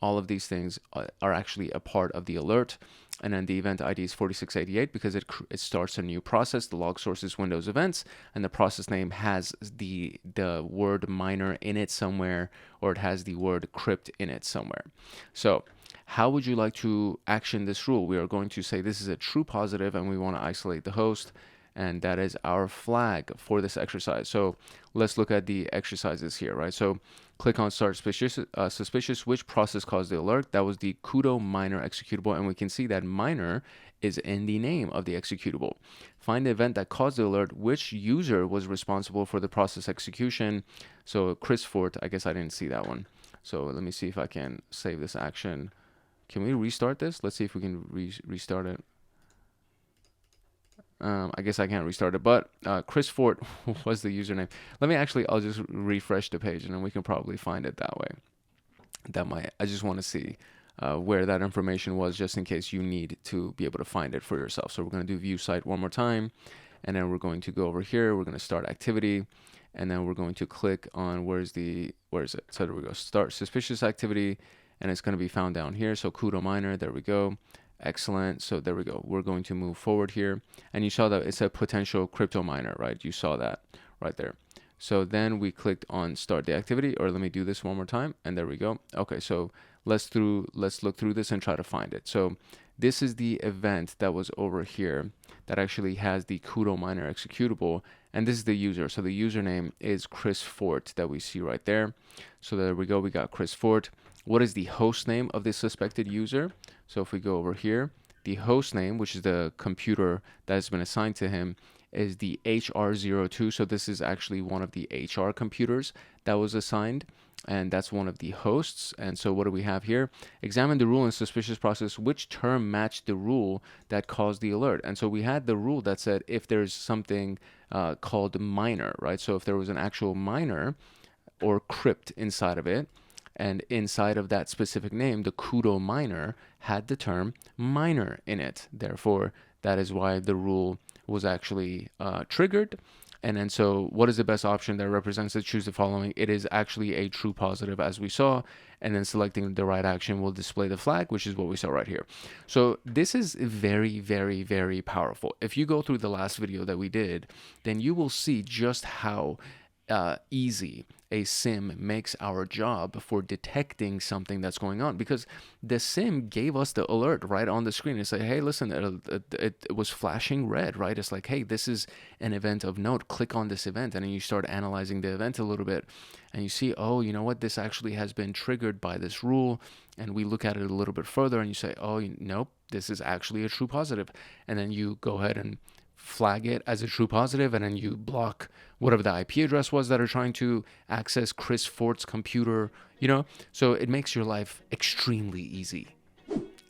all of these things are actually a part of the alert. And then the event ID is 4688 because it starts a new process. The log source is Windows events, and the process name has the word minor in it somewhere, or it has the word crypt in it somewhere. So how would you like to action this rule? We are going to say this is a true positive, and we want to isolate the host. And that is our flag for this exercise. So let's look at the exercises here, right? So click on start suspicious. Which process caused the alert? That was the kudo minor executable. And we can see that minor is in the name of the executable. Find the event that caused the alert. Which user was responsible for the process execution? So Chris Fort, I guess I didn't see that one. So let me see if I can save this action. Can we restart this? Let's see if we can restart it. I guess I can't restart it, but Chris Fort was the username. I'll just refresh the page and then we can probably find it that way. I just want to see where that information was, just in case you need to be able to find it for yourself. So we're going to do view site one more time, and then we're going to go over here. We're going to start activity, and then we're going to click on where is it? So there we go, start suspicious activity, and it's going to be found down here. So kudo minor, there we go. Excellent. So there we go. We're going to move forward here. And you saw that it's a potential crypto miner, right? You saw that right there. So then we clicked on start the activity, or let me do this one more time. And there we go. Okay, so let's look through this and try to find it. So this is the event that was over here that actually has the kudo miner executable. And this is the user. So the username is Chris Fort that we see right there. So there we go. We got Chris Fort. What is the host name of this suspected user? So if we go over here, the host name, which is the computer that has been assigned to him, is the HR02. So this is actually one of the HR computers that was assigned, and that's one of the hosts. And so what do we have here? Examine the rule in suspicious process. Which term matched the rule that caused the alert? And so we had the rule that said if there's something called minor, right? So if there was an actual minor or crypt inside of it, and inside of that specific name, the kudo minor had the term minor in it. Therefore, that is why the rule was actually triggered. And then so what is the best option that represents it? Choose the following. It is actually a true positive, as we saw. And then selecting the right action will display the flag, which is what we saw right here. So this is very, very, very powerful. If you go through the last video that we did, then you will see just how easy a sim makes our job for detecting something that's going on, because the sim gave us the alert right on the screen and say, hey, listen, it was flashing red, right? It's like, hey, this is an event of note, click on this event. And then you start analyzing the event a little bit and you see, oh, you know what, this actually has been triggered by this rule. And we look at it a little bit further and you say, oh, nope, this is actually a true positive. And then you go ahead and flag it as a true positive, and then you block whatever the IP address was that are trying to access Chris Fort's computer, so it makes your life extremely easy.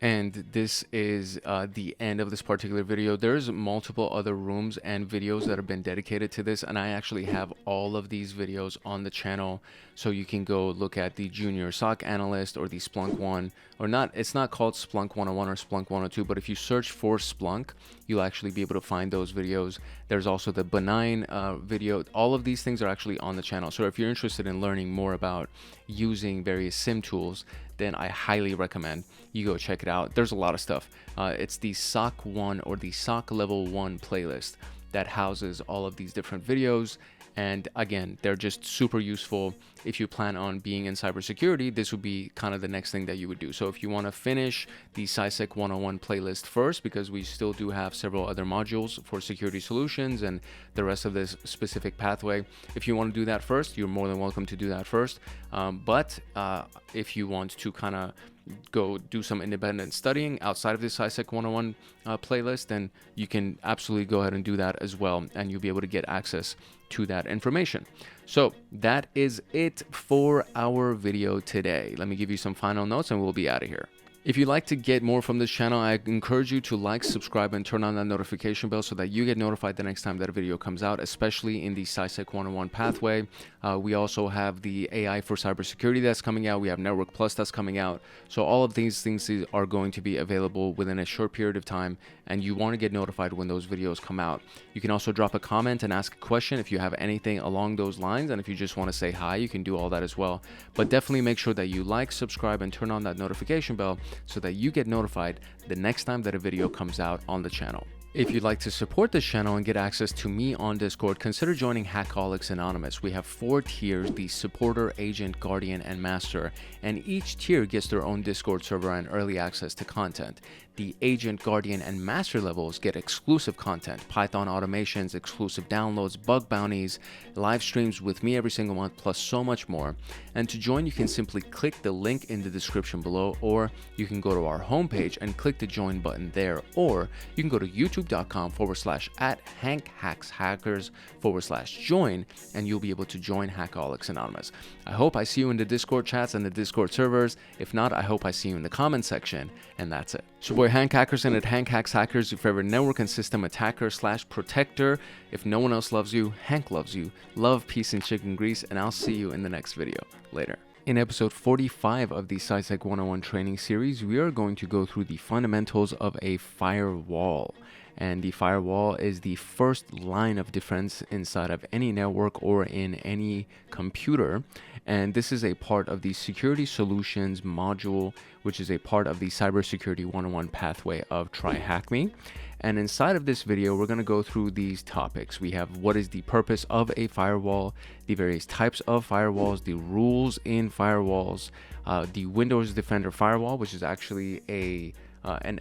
And this is the end of this particular video. There's multiple other rooms and videos that have been dedicated to this, and I actually have all of these videos on the channel, so you can go look at the Junior SOC Analyst or the Splunk one, or not. It's not called Splunk 101 or Splunk 102, but if you search for Splunk, you'll actually be able to find those videos. There's also the benign video. All of these things are actually on the channel. So if you're interested in learning more about using various SIM tools, then I highly recommend you go check it out. There's a lot of stuff. It's the SOC 1 or the SOC Level 1 playlist that houses all of these different videos. And again, they're just super useful. If you plan on being in cybersecurity, this would be kind of the next thing that you would do. So if you want to finish the CySec101 playlist first, because we still do have several other modules for security solutions and the rest of this specific pathway, if you want to do that first, you're more than welcome to do that first. But if you want to kind of go do some independent studying outside of the CySec101 playlist, then you can absolutely go ahead and do that as well, and you'll be able to get access to that information. So that is it for our video today. Let me give you some final notes and we'll be out of here. If you'd like to get more from this channel, I encourage you to like, subscribe, and turn on that notification bell so that you get notified the next time that a video comes out, especially in the CySec101 pathway. We also have the AI for cybersecurity that's coming out. We have Network Plus that's coming out. So all of these things are going to be available within a short period of time, and you want to get notified when those videos come out. You can also drop a comment and ask a question if you have anything along those lines, and if you just want to say hi, you can do all that as well. But definitely make sure that you like, subscribe, and turn on that notification bell so that you get notified the next time that a video comes out on the channel. If you'd like to support this channel and get access to me on Discord, consider joining Hackaholics Anonymous. We have 4 tiers: the Supporter, Agent, Guardian, and Master, and each tier gets their own Discord server and early access to content. The Agent, Guardian, and Master levels get exclusive content, Python automations, exclusive downloads, bug bounties, live streams with me every single month, plus so much more. And to join, you can simply click the link in the description below, or you can go to our homepage and click the join button there, or you can go to youtube.com/@HankHacksHackers/join, and you'll be able to join Hackaholics Anonymous. I hope I see you in the Discord chats and the Discord servers. If not, I hope I see you in the comment section, and that's it. So boy, Hank Hackerson at Hank Hacks Hackers, your favorite network and system attacker/protector. If no one else loves you, Hank loves you. Love, peace, and chicken grease, and I'll see you in the next video. Later. In episode 45 of the CySec101 training series, we are going to go through the fundamentals of a firewall. And the firewall is the first line of defense inside of any network or in any computer. And this is a part of the Security Solutions module, which is a part of the Cybersecurity 101 pathway of TryHackMe. And inside of this video, we're going to go through these topics. We have what is the purpose of a firewall, the various types of firewalls, the rules in firewalls, the Windows Defender firewall, which is actually an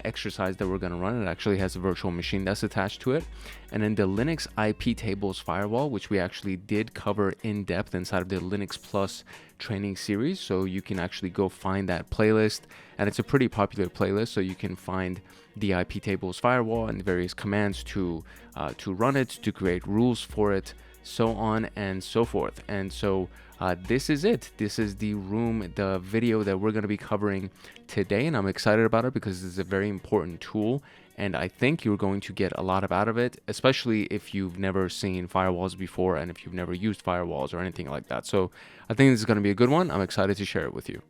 exercise that we're going to run. It actually has a virtual machine that's attached to it. And then the Linux IP tables firewall, which we actually did cover in depth inside of the Linux Plus training series. So you can actually go find that playlist, and it's a pretty popular playlist. So you can find the IP tables firewall and the various commands to run it, to create rules for it, so on and so forth. And so this is it. This is the video that we're going to be covering today, and I'm excited about it because this is a very important tool, and I think you're going to get a lot out of it, especially if you've never seen firewalls before and if you've never used firewalls or anything like that. So I think this is going to be a good one. I'm excited to share it with you.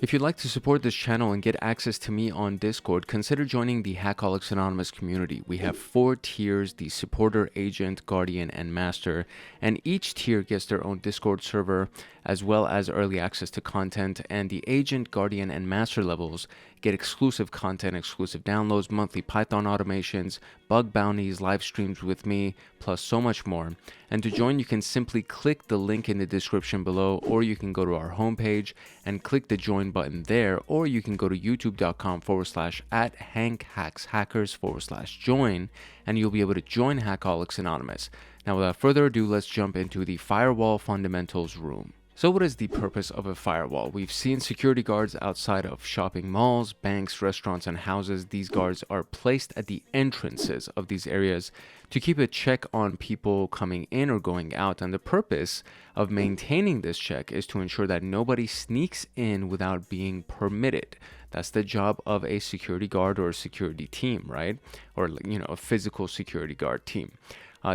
If you'd like to support this channel and get access to me on Discord, consider joining the Hackaholics Anonymous community. We have 4 tiers: the Supporter, Agent, Guardian, and Master, and each tier gets their own Discord server as well as early access to content. And the Agent, Guardian, and Master levels get exclusive content, exclusive downloads, monthly Python automations, bug bounties, live streams with me, plus so much more. And to join, you can simply click the link in the description below, or you can go to our homepage and click the join button there, or you can go to youtube.com/@HankHacksHackers/join, and you'll be able to join Hackaholics Anonymous. Now, without further ado, let's jump into the firewall fundamentals room. So what is the purpose of a firewall? We've seen security guards outside of shopping malls, banks, restaurants, and houses. These guards are placed at the entrances of these areas to keep a check on people coming in or going out. And the purpose of maintaining this check is to ensure that nobody sneaks in without being permitted. That's the job of a security guard or a security team, right? Or, a physical security guard team.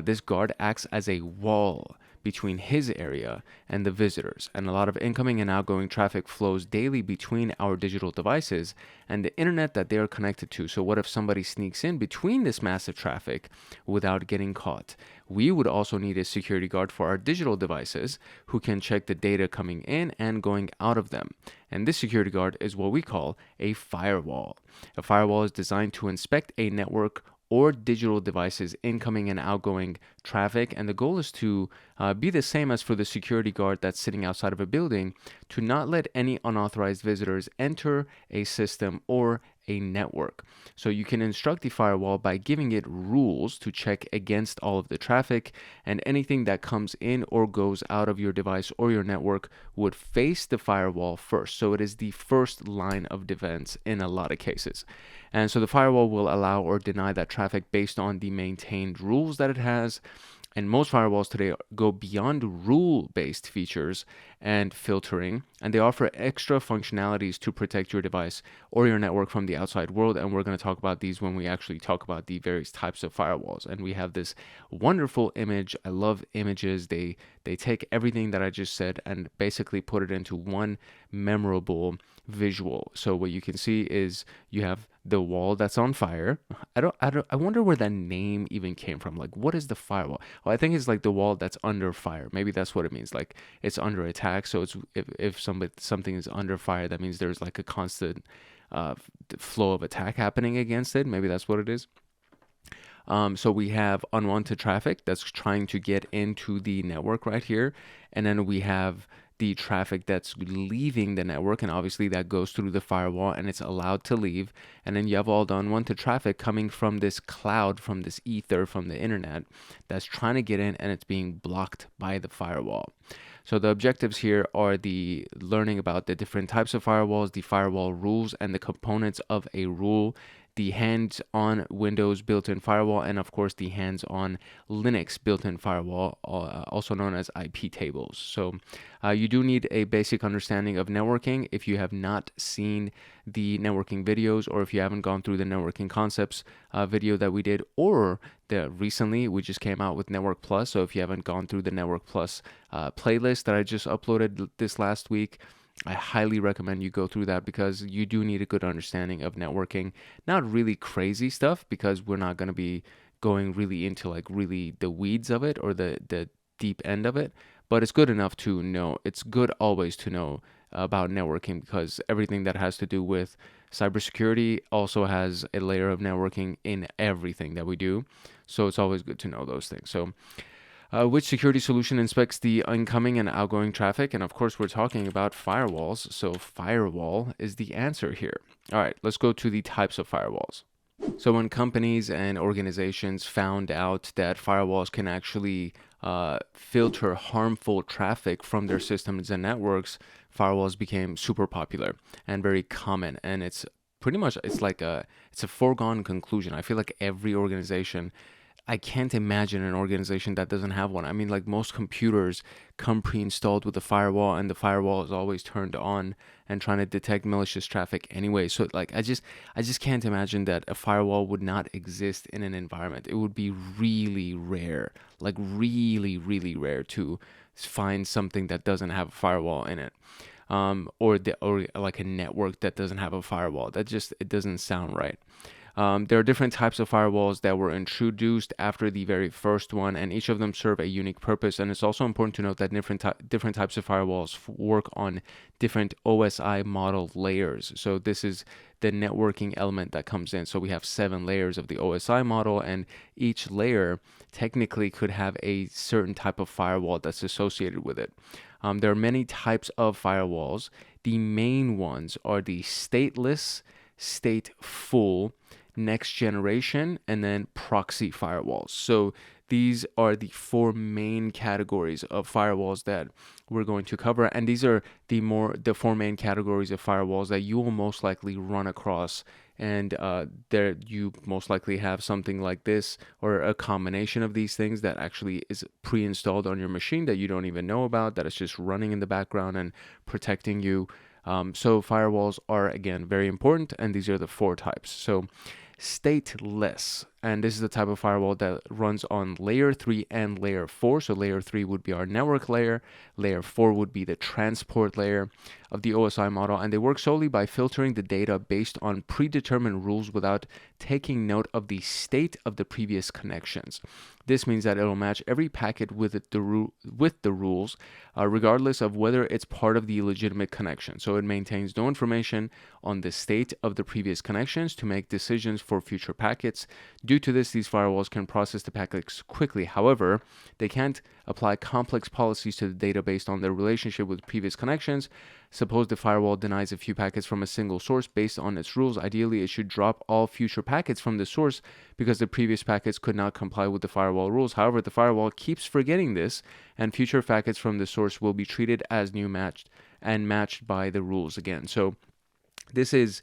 This guard acts as a wall between his area and the visitors, and a lot of incoming and outgoing traffic flows daily between our digital devices and the internet that they are connected to. So what if somebody sneaks in between this massive traffic without getting caught? We would also need a security guard for our digital devices who can check the data coming in and going out of them. And this security guard is what we call a firewall. A firewall is designed to inspect a network or digital devices incoming and outgoing traffic, and the goal is to be the same as for the security guard that's sitting outside of a building, to not let any unauthorized visitors enter a system or a network. So you can instruct the firewall by giving it rules to check against all of the traffic, and anything that comes in or goes out of your device or your network would face the firewall first. So it is the first line of defense in a lot of cases. And so the firewall will allow or deny that traffic based on the maintained rules that it has. And most firewalls today go beyond rule-based features and filtering, and they offer extra functionalities to protect your device or your network from the outside world. And we're going to talk about these when we actually talk about the various types of firewalls. And we have this wonderful image. I love images. They take everything that I just said and basically put it into one memorable visual. So what you can see is you have the wall that's on fire. I wonder where that name even came from. Like, what is the firewall? Well, I think it's like the wall that's under fire. Maybe that's what it means. Like, it's under attack. So it's if something is under fire, that means there's like a constant flow of attack happening against it. Maybe that's what it is. So we have unwanted traffic that's trying to get into the network right here. And then we have the traffic that's leaving the network, and obviously that goes through the firewall and it's allowed to leave. And then you have all the unwanted traffic coming from this cloud, from this ether, from the internet that's trying to get in, and it's being blocked by the firewall. So the objectives here are the learning about the different types of firewalls, the firewall rules and the components of a rule, the hands-on Windows built-in firewall, and of course the hands-on Linux built-in firewall, also known as IP tables. So you do need a basic understanding of networking. If you have not seen the networking videos, or if you haven't gone through the networking concepts video that we did, or recently we just came out with Network Plus. So if you haven't gone through the Network Plus playlist that I just uploaded this last week, I highly recommend you go through that, because you do need a good understanding of networking. Not really crazy stuff, because we're not going to be going really into like really the weeds of it or the deep end of it, but it's good enough to know. It's good always to know about networking, because everything that has to do with cybersecurity also has a layer of networking in everything that we do. So it's always good to know those things. So which security solution inspects the incoming and outgoing traffic? And of course, we're talking about firewalls. So firewall is the answer here. All right, let's go to the types of firewalls. So when companies and organizations found out that firewalls can actually filter harmful traffic from their systems and networks, firewalls became super popular and very common. And it's pretty much, it's a foregone conclusion. I feel like every organization, I can't imagine an organization that doesn't have one. I mean, like, most computers come pre-installed with a firewall, and the firewall is always turned on and trying to detect malicious traffic anyway. So like, I just can't imagine that a firewall would not exist in an environment. It would be really rare, like really, really rare to find something that doesn't have a firewall in it. Or like a network that doesn't have a firewall. It doesn't sound right. There are different types of firewalls that were introduced after the very first one, and each of them serve a unique purpose. And it's also important to note that different types of firewalls work on different OSI model layers. So this is the networking element that comes in. So we have 7 layers of the OSI model, and each layer technically could have a certain type of firewall that's associated with it. There are many types of firewalls. The main ones are the stateless, stateful, next generation, and then proxy firewalls. So these are the 4 main categories of firewalls that we're going to cover, and these are the 4 main categories of firewalls that you will most likely run across. And there you most likely have something like this, or a combination of these things that actually is pre-installed on your machine that you don't even know about, that is just running in the background and protecting you. So firewalls are, again, very important, and these are the 4 types. So stateless, and this is the type of firewall that runs on layer 3 and layer 4. So layer 3 would be our network layer, layer 4 would be the transport layer of the OSI model, and they work solely by filtering the data based on predetermined rules without taking note of the state of the previous connections. This means that it'll match every packet with the rules, regardless of whether it's part of the legitimate connection. So it maintains no information on the state of the previous connections to make decisions for future packets. Due Due to this, these firewalls can process the packets quickly. However, they can't apply complex policies to the data based on their relationship with previous connections. Suppose the firewall denies a few packets from a single source based on its rules. Ideally, it should drop all future packets from the source because the previous packets could not comply with the firewall rules. However, the firewall keeps forgetting this, and future packets from the source will be treated as new matched by the rules again. So this is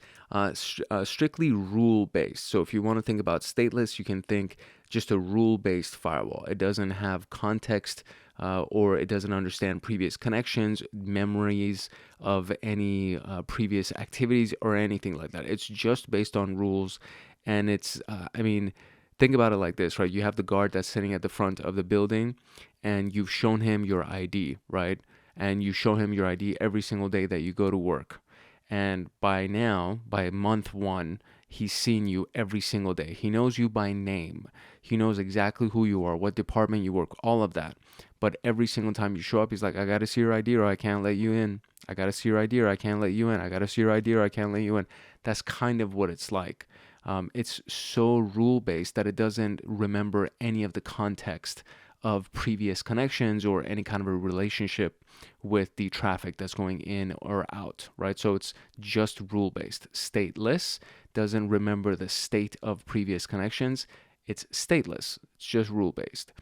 strictly rule-based. So if you want to think about stateless, you can think just a rule-based firewall. It doesn't have context or it doesn't understand previous connections, memories of any previous activities or anything like that. It's just based on rules. And it's, think about it like this, right? You have the guard that's sitting at the front of the building and you've shown him your ID, right? And you show him your ID every single day that you go to work. And by month 1, he's seen you every single day. He knows you by name. He knows exactly who you are, what department you work, all of that. But every single time you show up, he's like, I got to see your ID or I can't let you in. I got to see your ID or I can't let you in. I got to see your ID or I can't let you in. That's kind of what it's like. It's so rule-based that it doesn't remember any of the context of previous connections or any kind of a relationship with the traffic that's going in or out, right? So it's just rule-based. Stateless doesn't remember the state of previous connections. It's stateless. It's just rule-based.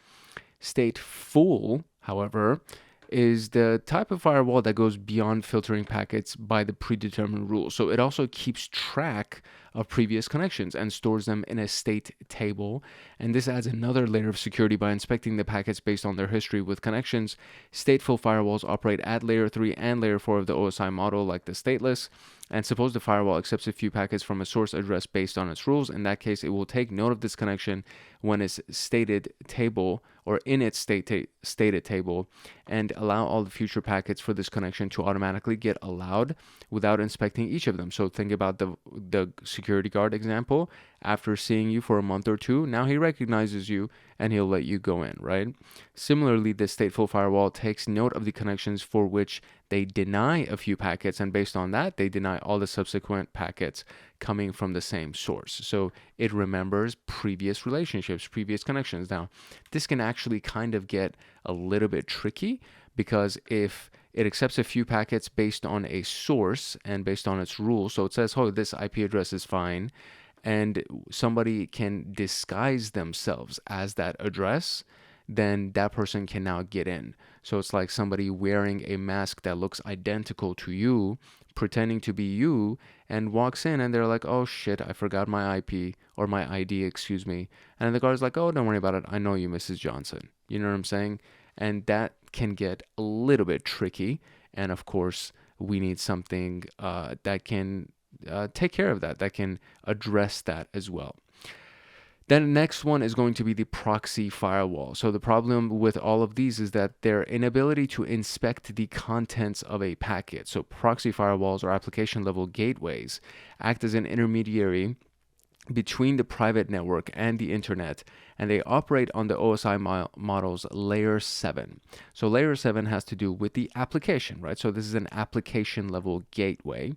Stateful, however, is the type of firewall that goes beyond filtering packets by the predetermined rules. So it also keeps track of previous connections and stores them in a state table. And this adds another layer of security by inspecting the packets based on their history with connections. Stateful firewalls operate at layer 3 and layer 4 of the OSI model, like the stateless. And suppose the firewall accepts a few packets from a source address based on its rules. In that case, it will take note of this connection when it's stated table or in its stated table and allow all the future packets for this connection to automatically get allowed without inspecting each of them. So think about the security guard example. After seeing you for a month or two, now he recognizes you and he'll let you go in, right? Similarly, the stateful firewall takes note of the connections for which they deny a few packets, and based on that, they deny all the subsequent packets coming from the same source. So it remembers previous relationships, previous connections. Now, this can actually kind of get a little bit tricky because if it accepts a few packets based on a source and based on its rules, so it says, oh, this IP address is fine, and somebody can disguise themselves as that address, then that person can now get in. So it's like somebody wearing a mask that looks identical to you, pretending to be you, and walks in and they're like, oh shit, I forgot my IP or my ID, excuse me. And the guard's like, oh, don't worry about it. I know you, Mrs. Johnson. You know what I'm saying? And that can get a little bit tricky. And of course, we need something that can take care of that can address that as well. Then the next one is going to be the proxy firewall. So the problem with all of these is that their inability to inspect the contents of a packet. So proxy firewalls or application level gateways act as an intermediary between the private network and the internet, and they operate on the OSI model's layer 7. So layer 7 has to do with the application, right? So this is an application level gateway.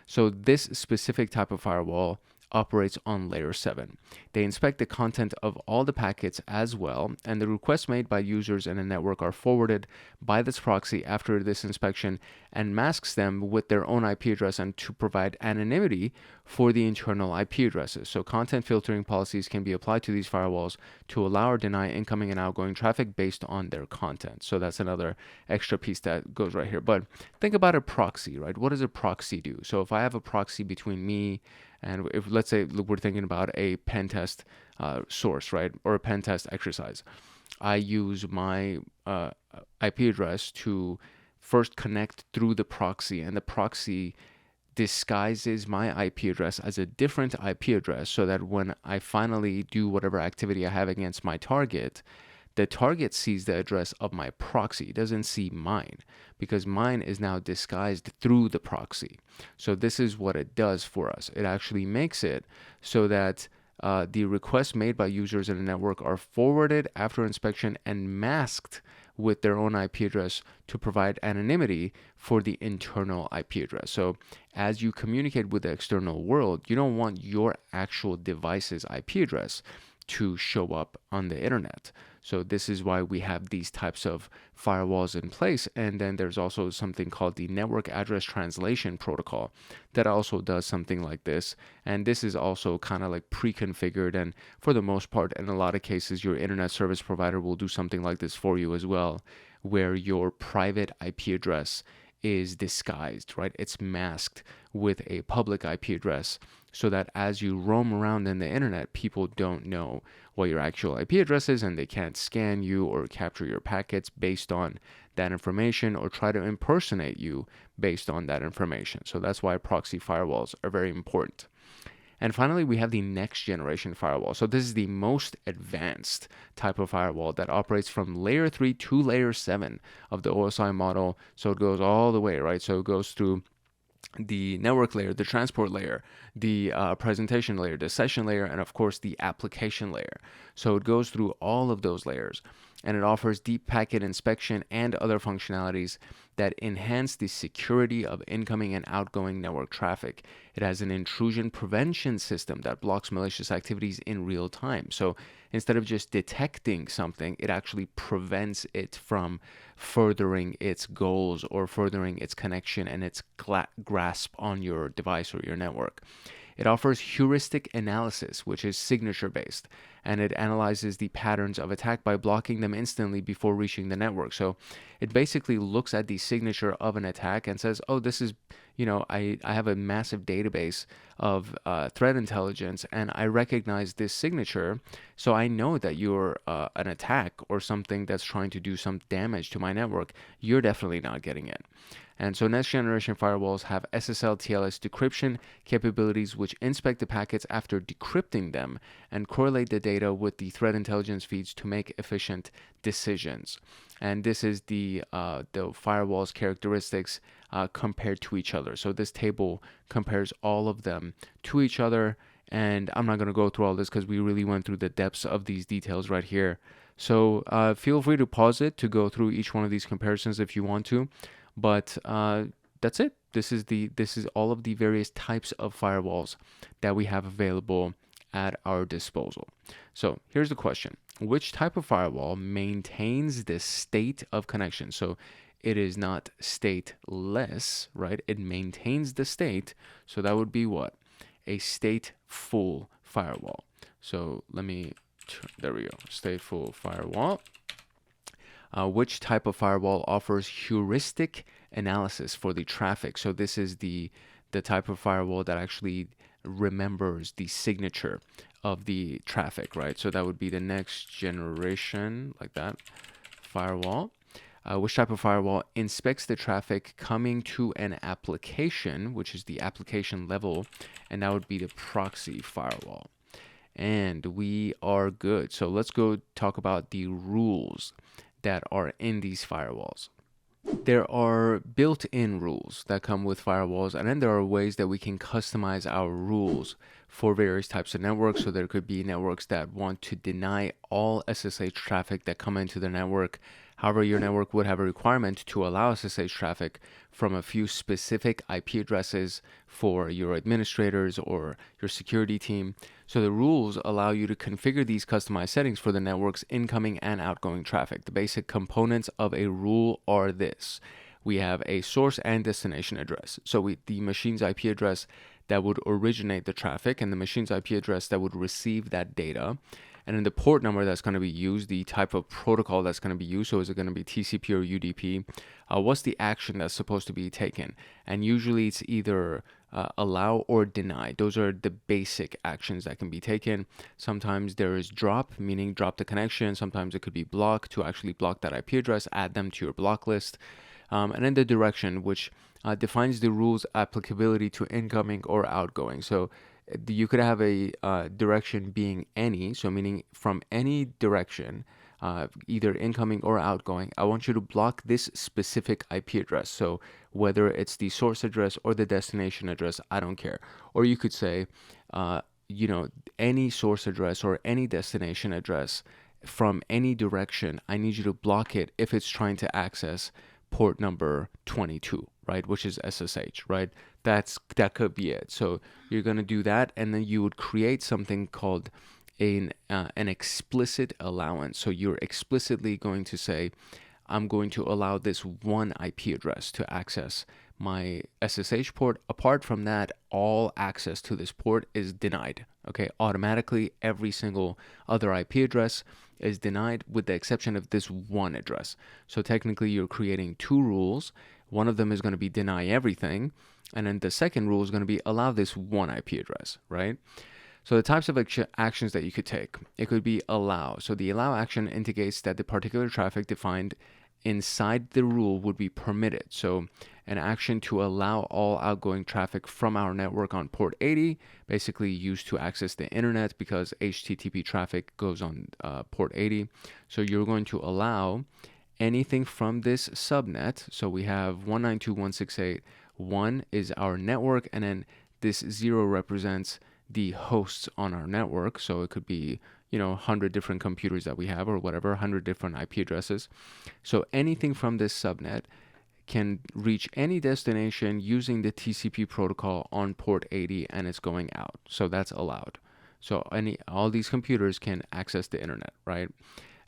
So this specific type of firewall operates on layer 7. They inspect the content of all the packets as well, and the requests made by users in a network are forwarded by this proxy after this inspection and masks them with their own IP address and to provide anonymity for the internal IP addresses. So content filtering policies can be applied to these firewalls to allow or deny incoming and outgoing traffic based on their content. So that's another extra piece that goes right here. But think about a proxy, right? What does a proxy do? So if I have a proxy between me and if, let's say, we're thinking about a pen test source, right, or a pen test exercise, I use my IP address to first connect through the proxy, and the proxy disguises my IP address as a different IP address so that when I finally do whatever activity I have against my target, the target sees the address of my proxy. It doesn't see mine because mine is now disguised through the proxy. So this is what it does for us. It actually makes it so that the requests made by users in the network are forwarded after inspection and masked with their own IP address to provide anonymity for the internal IP address. So as you communicate with the external world, you don't want your actual device's IP address to show up on the internet. So this is why we have these types of firewalls in place. And then there's also something called the network address translation protocol that also does something like this. And this is also kind of like pre-configured. And for the most part, in a lot of cases, your internet service provider will do something like this for you as well, where your private IP address is disguised, right? It's masked with a public IP address so that as you roam around in the internet, people don't know what your actual IP address is and they can't scan you or capture your packets based on that information or try to impersonate you based on that information. So that's why proxy firewalls are very important. And finally, we have the next generation firewall. So this is the most advanced type of firewall that operates from layer 3 to layer 7 of the OSI model. So it goes all the way, right? So it goes through the network layer, the transport layer, the presentation layer, the session layer, and of course the application layer. So it goes through all of those layers, and it offers deep packet inspection and other functionalities that enhance the security of incoming and outgoing network traffic. It has an intrusion prevention system that blocks malicious activities in real time. So instead of just detecting something, it actually prevents it from furthering its goals or furthering its connection and its grasp on your device or your network. It offers heuristic analysis, which is signature based, and it analyzes the patterns of attack by blocking them instantly before reaching the network. So it basically looks at the signature of an attack and says, oh, this is, I have a massive database of threat intelligence and I recognize this signature. So I know that you're an attack or something that's trying to do some damage to my network. You're definitely not getting it. And so next generation firewalls have SSL TLS decryption capabilities, which inspect the packets after decrypting them and correlate the data with the threat intelligence feeds to make efficient decisions. And this is the firewall's characteristics compared to each other. So this table compares all of them to each other. And I'm not going to go through all this because we really went through the depths of these details right here. So feel free to pause it to go through each one of these comparisons if you want to. But that's it. This is all of the various types of firewalls that we have available at our disposal. So here's the question. Which type of firewall maintains the state of connection? So it is not stateless, right? It maintains the state. So that would be what? A stateful firewall. So there we go. Stateful firewall. Which type of firewall offers heuristic analysis for the traffic? So this is the type of firewall that actually remembers the signature of the traffic, right? So that would be the next generation, like that, firewall. Which type of firewall inspects the traffic coming to an application, which is the application level, and that would be the proxy firewall. And we are good. So let's go talk about the rules that are in these firewalls. There are built-in rules that come with firewalls, and then there are ways that we can customize our rules for various types of networks. So there could be networks that want to deny all SSH traffic that come into the network. However, your network would have a requirement to allow SSH traffic from a few specific IP addresses for your administrators or your security team. So the rules allow you to configure these customized settings for the network's incoming and outgoing traffic. The basic components of a rule are this. We have a source and destination address. So the machine's IP address that would originate the traffic and the machine's IP address that would receive that data. And then the port number that's going to be used, the type of protocol that's going to be used. So is it going to be TCP or UDP? What's the action that's supposed to be taken? And usually it's either allow or deny. Those are the basic actions that can be taken. Sometimes there is drop, meaning drop the connection. Sometimes it could be block, to actually block that IP address, add them to your block list. And then the direction, which defines the rule's applicability to incoming or outgoing. So you could have a direction being any, so meaning from any direction, either incoming or outgoing, I want you to block this specific IP address. So whether it's the source address or the destination address, I don't care. Or you could say, any source address or any destination address from any direction, I need you to block it if it's trying to access port number 22, right, which is SSH, right? That could be it. So you're going to do that, and then you would create something called an explicit allowance. So you're explicitly going to say, I'm going to allow this one IP address to access my SSH port. Apart from that, all access to this port is denied. Okay, automatically every single other IP address is denied with the exception of this one address. So technically you're creating two rules. One of them is going to be deny everything, and then the second rule is going to be allow this one IP address, right? So the types of actions that you could take, it could be allow. So the allow action indicates that the particular traffic defined inside the rule would be permitted. So an action to allow all outgoing traffic from our network on port 80, basically used to access the internet because HTTP traffic goes on port 80. So you're going to allow anything from this subnet. So we have 192.168.1 is our network, and then this 0 represents the hosts on our network. So it could be 100 different computers that we have, or whatever, 100 different IP addresses. So anything from this subnet can reach any destination using the TCP protocol on port 80, and it's going out. So that's allowed. So all these computers can access the internet, right?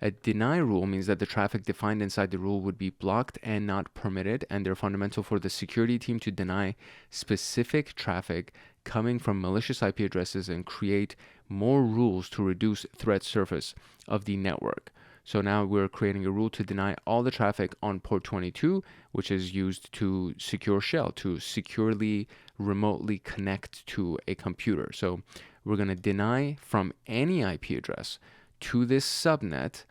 A deny rule means that the traffic defined inside the rule would be blocked and not permitted, and they're fundamental for the security team to deny specific traffic coming from malicious IP addresses and create more rules to reduce threat surface of the network. So now we're creating a rule to deny all the traffic on port 22, which is used to secure shell, to securely remotely connect to a computer. So we're going to deny from any IP address to this subnet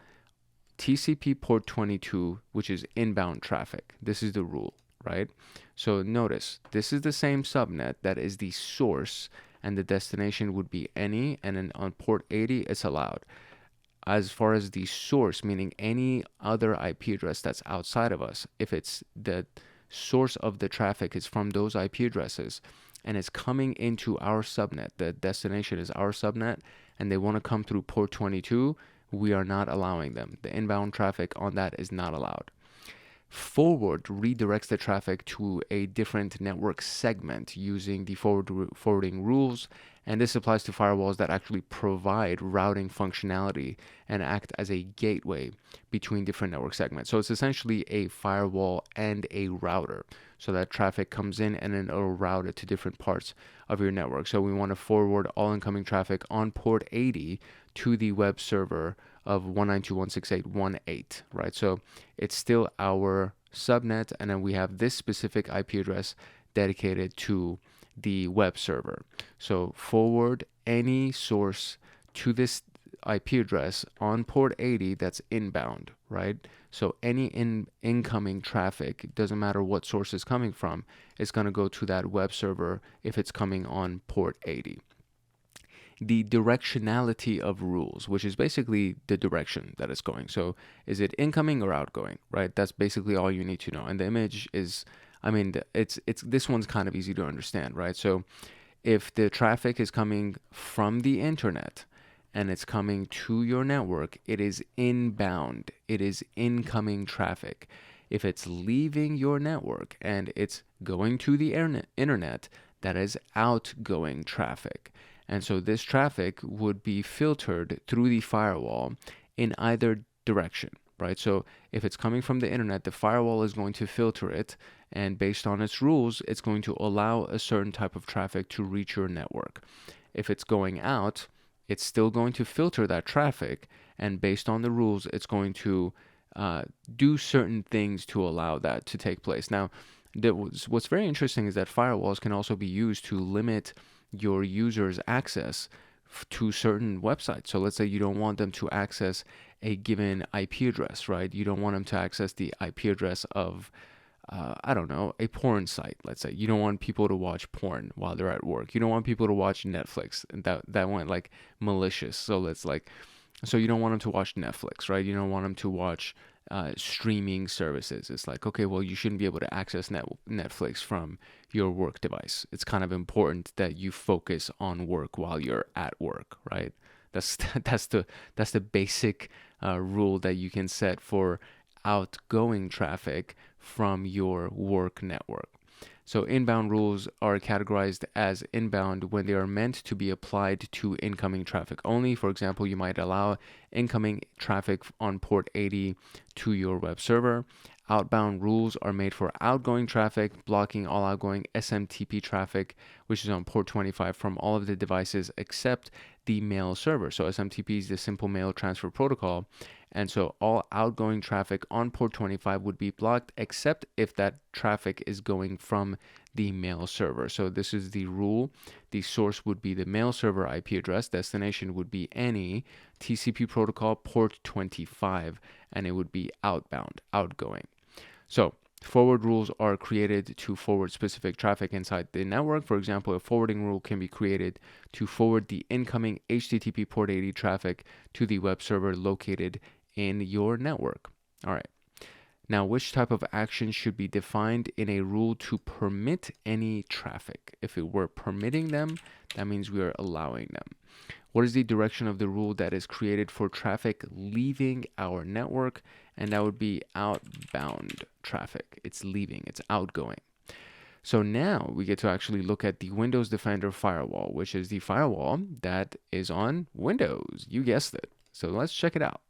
TCP port 22, which is inbound traffic. This is the rule, right? So notice, this is the same subnet that is the source, and the destination would be any, and then on port 80, it's allowed. As far as the source, meaning any other IP address that's outside of us, if it's the source of the traffic is from those IP addresses and it's coming into our subnet, the destination is our subnet, and they want to come through port 22, we are not allowing them. The inbound traffic on that is not allowed. Forward redirects the traffic to a different network segment using the forwarding rules, and this applies to firewalls that actually provide routing functionality and act as a gateway between different network segments. So it's essentially a firewall and a router, so that traffic comes in and then it'll route it to different parts of your network. So we want to forward all incoming traffic on port 80 to the web server of 192.168.1.8, right? So it's still our subnet, and then we have this specific IP address dedicated to the web server. So forward any source to this IP address on port 80 that's inbound, right? So any incoming traffic, it doesn't matter what source is coming from, it's going to go to that web server if it's coming on port 80. The directionality of rules, which is basically the direction that it's going. So is it incoming or outgoing, right? That's basically all you need to know. And the image is, it's this one's kind of easy to understand, right? So if the traffic is coming from the internet and it's coming to your network, it is inbound. It is incoming traffic. If it's leaving your network and it's going to the internet, that is outgoing traffic. And so this traffic would be filtered through the firewall in either direction, right? So if it's coming from the internet, the firewall is going to filter it, and based on its rules, it's going to allow a certain type of traffic to reach your network. If it's going out, it's still going to filter that traffic, and based on the rules, it's going to do certain things to allow that to take place. Now, what's very interesting is that firewalls can also be used to limit your users' access to certain websites. So let's say you don't want them to access a given IP address, right? You don't want them to access the IP address of, a porn site. Let's say you don't want people to watch porn while they're at work. You don't want people to watch Netflix. And that went like malicious. So you don't want them to watch Netflix, right? You don't want them to watch streaming services. It's like, okay, well, you shouldn't be able to access Netflix from your work device. It's kind of important that you focus on work while you're at work, right? That's the basic rule that you can set for outgoing traffic from your work network. So inbound rules are categorized as inbound when they are meant to be applied to incoming traffic only. For example, you might allow incoming traffic on port 80 to your web server. Outbound rules are made for outgoing traffic, blocking all outgoing SMTP traffic, which is on port 25 from all of the devices except the mail server. So SMTP is the Simple Mail Transfer Protocol. And so all outgoing traffic on port 25 would be blocked except if that traffic is going from the mail server. So this is the rule. The source would be the mail server IP address. Destination would be any TCP protocol port 25, and it would be outbound, outgoing. So forward rules are created to forward specific traffic inside the network. For example, a forwarding rule can be created to forward the incoming HTTP port 80 traffic to the web server located in your network. All right. Now, which type of action should be defined in a rule to permit any traffic? If it were permitting them, that means we are allowing them. What is the direction of the rule that is created for traffic leaving our network? And that would be outbound traffic. It's leaving, it's outgoing. So now we get to actually look at the Windows Defender firewall, which is the firewall that is on Windows. You guessed it. So let's check it out.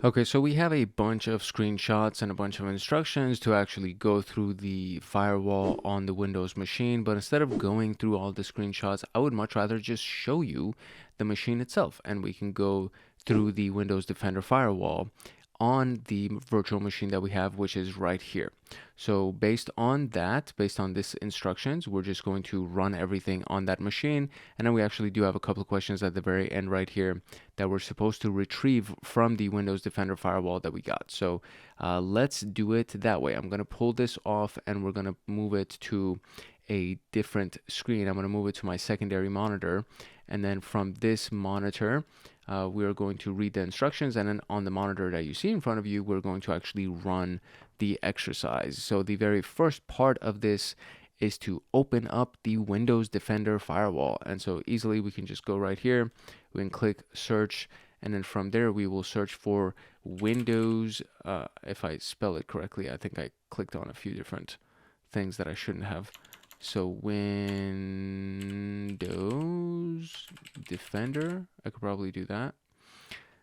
Okay, so we have a bunch of screenshots and a bunch of instructions to actually go through the firewall on the Windows machine. But instead of going through all the screenshots, I would much rather just show you the machine itself. And we can go through the Windows Defender firewall on the virtual machine that we have, which is right here. So based on this instructions, we're just going to run everything on that machine. And then we actually do have a couple of questions at the very end right here that we're supposed to retrieve from the Windows Defender firewall that we got. So let's do it that way. I'm going to pull this off and we're going to move it to a different screen. I'm going to move it to my secondary monitor. And then from this monitor, we are going to read the instructions, and then on the monitor that you see in front of you, we're going to actually run the exercise. So the very first part of this is to open up the Windows Defender firewall. And so easily we can just go right here, we can click search, and then from there we will search for Windows. If I spell it correctly, I think I clicked on a few different things that I shouldn't have. So Windows Defender, I could probably do that.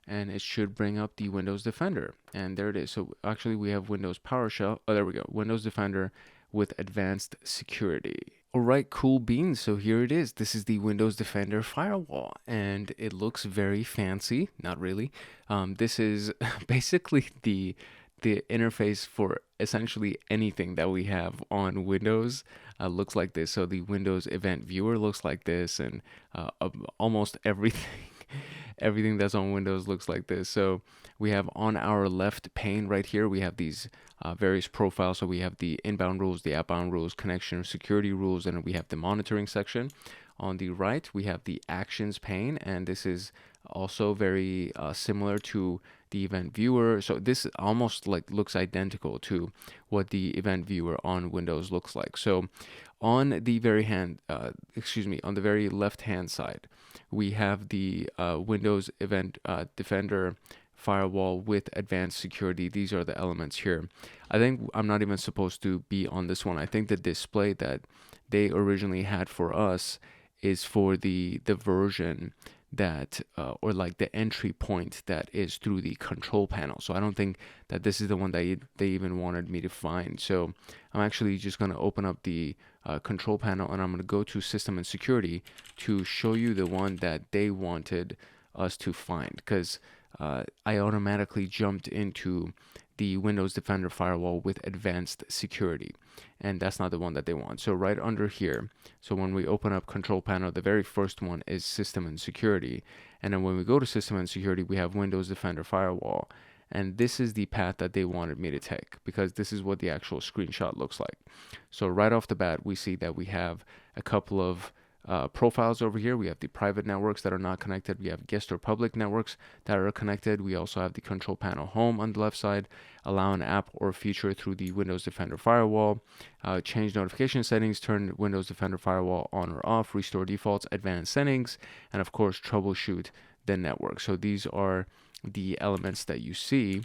And it should bring up the Windows Defender. And there it is. So actually we have Windows PowerShell. Oh, there we go. Windows Defender with advanced security. All right, cool beans. So here it is. This is the Windows Defender firewall, and it looks very fancy. Not really. This is basically the interface for essentially anything that we have on Windows. Looks like this. So the Windows Event Viewer looks like this, and almost everything that's on Windows looks like this. So we have on our left pane right here, we have these various profiles. So we have the inbound rules, the outbound rules, connection security rules, and we have the monitoring section. On the right, we have the actions pane, and this is also very similar to the event viewer. So this almost like looks identical to what the event viewer on Windows looks like. So on the very on the very left hand side, we have the Windows Event Defender firewall with advanced security. These are the elements here. I think I'm not even supposed to be on this one. I think the display that they originally had for us is for the version that or like the entry point that is through the control panel. So I don't think that this is the one that they even wanted me to find. So I'm actually just going to open up the control panel, and I'm going to go to System and Security to show you the one that they wanted us to find, because I automatically jumped into the Windows Defender firewall with advanced security, and that's not the one that they want. So right under here, so when we open up control panel, the very first one is System and Security, and then when we go to System and Security, we have Windows Defender firewall, and this is the path that they wanted me to take, because this is what the actual screenshot looks like. So right off the bat, we see that we have a couple of profiles over here. We have the private networks that are not connected. We have guest or public networks that are connected. We also have the control panel home on the left side, allow an app or feature through the Windows Defender firewall, change notification settings, turn Windows Defender firewall on or off, restore defaults, advanced settings, and of course troubleshoot the network. So these are the elements that you see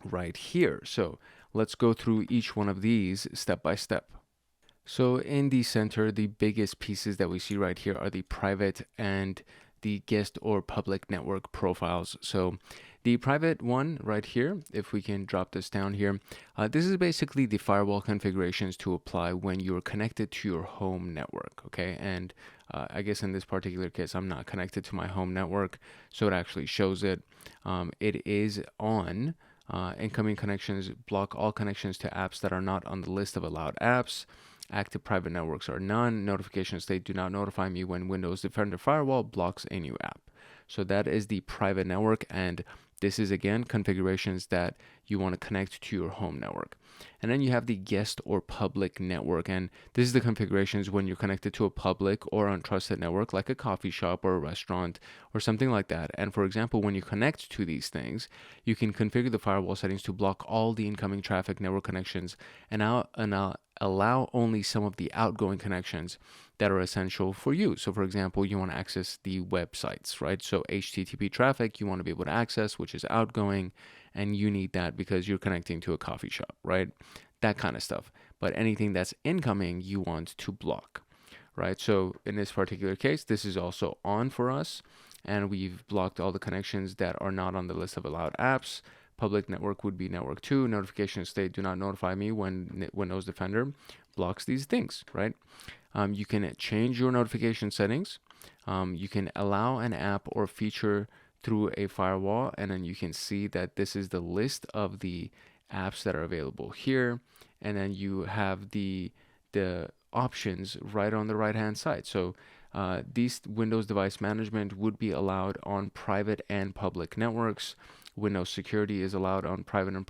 right here. So let's go through each one of these step by step. So in the center, the biggest pieces that we see right here are the private and the guest or public network profiles. So the private one right here, if we can drop this down here, this is basically the firewall configurations to apply when you're connected to your home network, okay? And I guess in this particular case, I'm not connected to my home network, so it actually shows it. It is on. Incoming connections, block all connections to apps that are not on the list of allowed apps. Active private networks are none. Notifications state do not notify me when Windows Defender Firewall blocks a new app. So that is the private network, and this is again configurations that you want to connect to your home network. And then you have the guest or public network, and this is the configurations when you're connected to a public or untrusted network like a coffee shop or a restaurant or something like that. And for example, when you connect to these things, you can configure the firewall settings to block all the incoming traffic network connections and allow only some of the outgoing connections that are essential for you. So for example, you want to access the websites, right? So HTTP traffic, you want to be able to access, which is outgoing, and you need that because you're connecting to a coffee shop, right? That kind of stuff. But anything that's incoming, you want to block, right? So in this particular case, this is also on for us, and we've blocked all the connections that are not on the list of allowed apps. Public network would be network 2. Notifications state do not notify me when Windows Defender blocks these things, right? You can change your notification settings. You can allow an app or feature through a firewall, and then you can see that this is the list of the apps that are available here, and then you have the options right on the right hand side. So these Windows device management would be allowed on private and public networks. Windows security is allowed on private and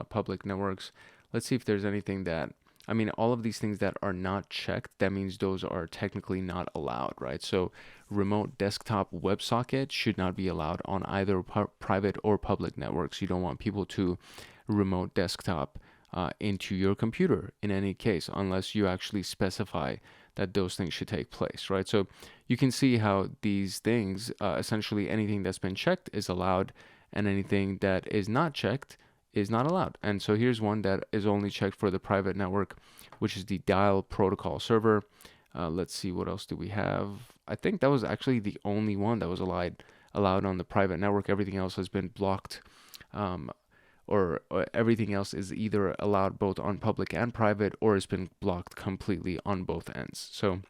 public networks. Let's see if there's anything that, I mean, all of these things that are not checked, that means those are technically not allowed, right? So remote desktop WebSocket should not be allowed on either private or public networks. You don't want people to remote desktop into your computer in any case, unless you actually specify that those things should take place, right? So you can see how these things, essentially anything that's been checked is allowed, and anything that is not checked is not allowed. And so here's one that is only checked for the private network, which is the dial protocol server. Let's see, what else do we have? I think that was actually the only one that was allowed on the private network. Everything else has been blocked, or everything else is either allowed both on public and private, or has been blocked completely on both ends. So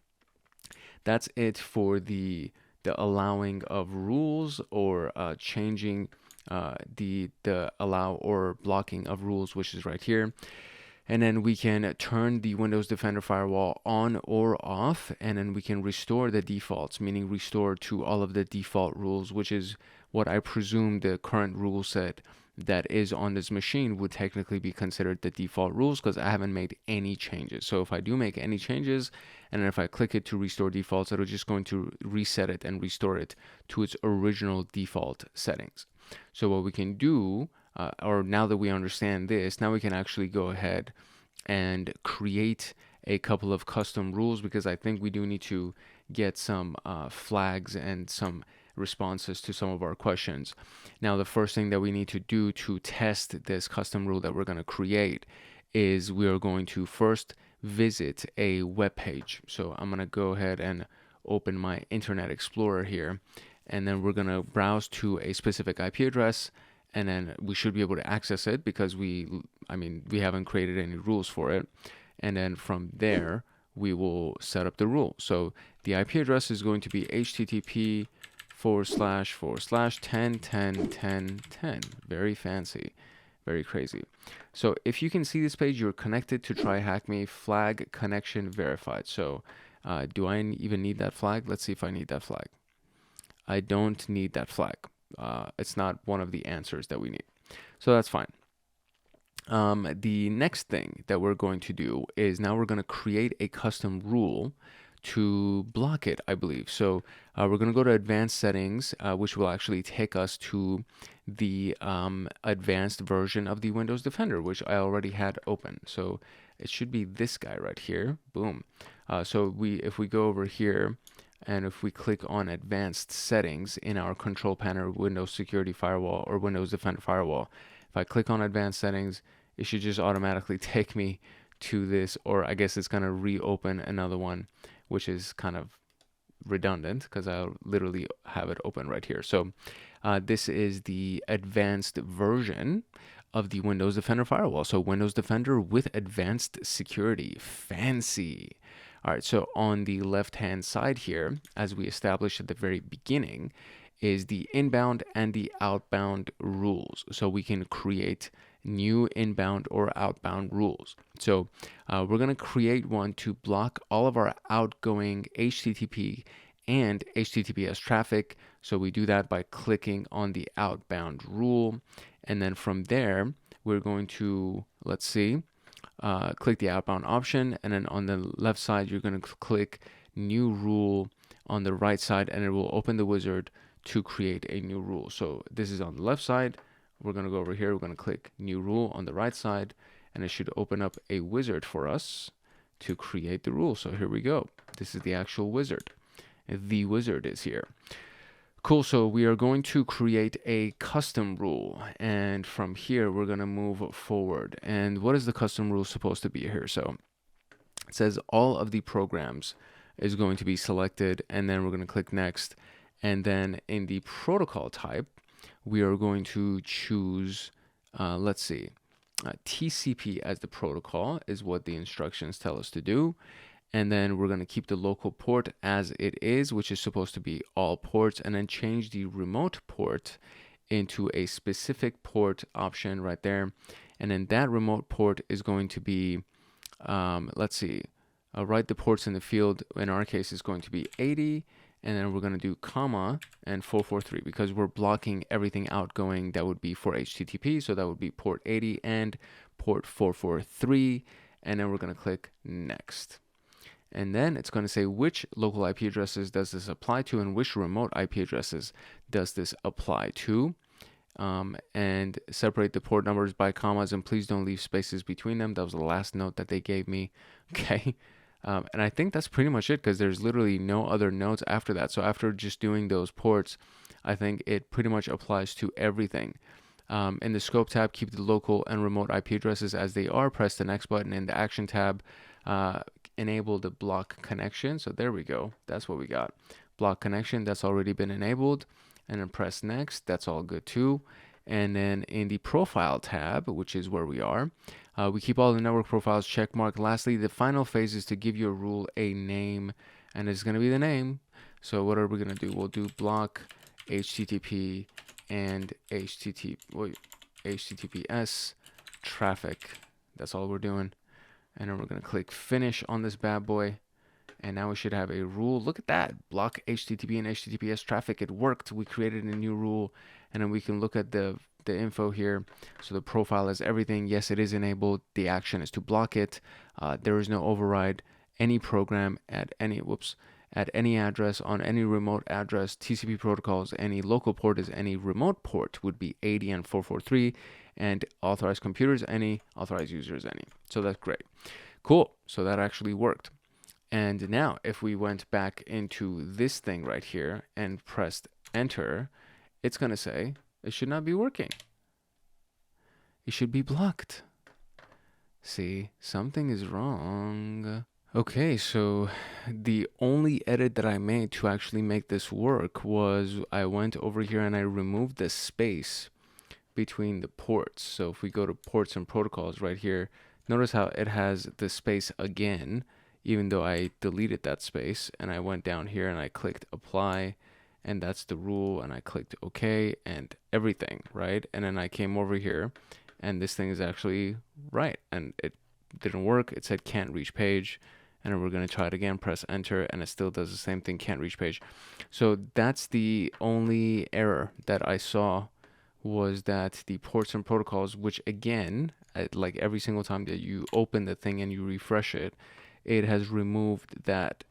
that's it for the allowing of rules, or changing the allow or blocking of rules, which is right here. And then we can turn the Windows Defender Firewall on or off, and then we can restore the defaults, meaning restore to all of the default rules, which is what I presume the current rule set that is on this machine would technically be considered the default rules, because I haven't made any changes. So if I do make any changes, and then if I click it to restore defaults, it'll just going to reset it and restore it to its original default settings. So what we can do, or now that we understand this, now we can actually go ahead and create a couple of custom rules, because I think we do need to get some flags and some responses to some of our questions. Now, the first thing that we need to do to test this custom rule that we're going to create is we are going to first visit a web page. So I'm going to go ahead and open my Internet Explorer here, and then we're going to browse to a specific IP address, and then we should be able to access it because we haven't created any rules for it. And then from there, we will set up the rule. So the IP address is going to be http://10.10.10.10. Very fancy, very crazy. So if you can see this page, you're connected to TryHackMe, flag connection verified. So do I even need that flag? Let's see if I need that flag. I don't need that flag. It's not one of the answers that we need. So that's fine. The next thing that we're going to do is now we're going to create a custom rule to block it, I believe. So we're going to go to advanced settings, which will actually take us to the advanced version of the Windows Defender, which I already had open. So it should be this guy right here. Boom. So if we go over here, and if we click on advanced settings in our control panel, Windows Security Firewall or Windows Defender Firewall, if I click on advanced settings, it should just automatically take me to this, or I guess it's going to reopen another one, which is kind of redundant because I'll literally have it open right here. So this is the advanced version of the Windows Defender firewall. So Windows Defender with advanced security. Fancy. All right, so on the left-hand side here, as we established at the very beginning, is the inbound and the outbound rules. So we can create new inbound or outbound rules. So we're going to create one to block all of our outgoing HTTP and HTTPS traffic. So we do that by clicking on the outbound rule. And then from there, we're going to, let's see, click the outbound option. And then on the left side, you're going to click new rule on the right side, and it will open the wizard to create a new rule. So this is on the left side. We're going to go over here. We're going to click new rule on the right side, and it should open up a wizard for us to create the rule. So here we go. This is the actual wizard. The wizard is here. Cool. So we are going to create a custom rule, and from here we're going to move forward. And what is the custom rule supposed to be here? So it says all of the programs is going to be selected, and then we're going to click next. And then in the protocol type, we are going to choose, let's see, TCP as the protocol is what the instructions tell us to do. And then we're going to keep the local port as it is, which is supposed to be all ports, and then change the remote port into a specific port option right there. And then that remote port is going to be, let's see, write the ports in the field. In our case, it's going to be 80. And then we're going to do comma and 443 because we're blocking everything outgoing that would be for HTTP. So that would be port 80 and port 443. And then we're going to click next. And then it's going to say which local IP addresses does this apply to and which remote IP addresses does this apply to. And separate the port numbers by commas, and please don't leave spaces between them. That was the last note that they gave me. Okay. And I think that's pretty much it because there's literally no other notes after that. So after just doing those ports, I think it pretty much applies to everything. In the scope tab, keep the local and remote IP addresses as they are. Press the next button. In the action tab, enable the block connection. So there we go. That's what we got. Block connection, that's already been enabled. And then press next. That's all good too. And then in the profile tab, which is where we are, we keep all the network profiles checkmarked. Lastly, the final phase is to give your rule a name, and it's going to be the name. So what are we going to do? We'll do block HTTP and HTTPS traffic. That's all we're doing. And then we're going to click finish on this bad boy. And now we should have a rule. Look at that. Block HTTP and HTTPS traffic. It worked. We created a new rule. And then we can look at the info here. So the profile is everything. Yes, it is enabled. The action is to block it. There is no override. Any program at any address on any remote address, TCP protocols, any local port is any remote port would be 80 and 443, and authorized computers, any, authorized users, any. So that's great. Cool. So that actually worked. And now if we went back into this thing right here and pressed enter, it's going to say it should not be working. It should be blocked. See, something is wrong. Okay, so the only edit that I made to actually make this work was I went over here and I removed the space between the ports. So if we go to ports and protocols right here, notice how it has the space again, even though I deleted that space, and I went down here and I clicked apply, and that's the rule, and I clicked OK and everything, right? And then I came over here and this thing is actually right, and it didn't work. It said can't reach page, and then we're going to try it again, press enter, and it still does the same thing, can't reach page. So that's the only error that I saw, was that the ports and protocols, which again, like every single time that you open the thing and you refresh it, it has removed that,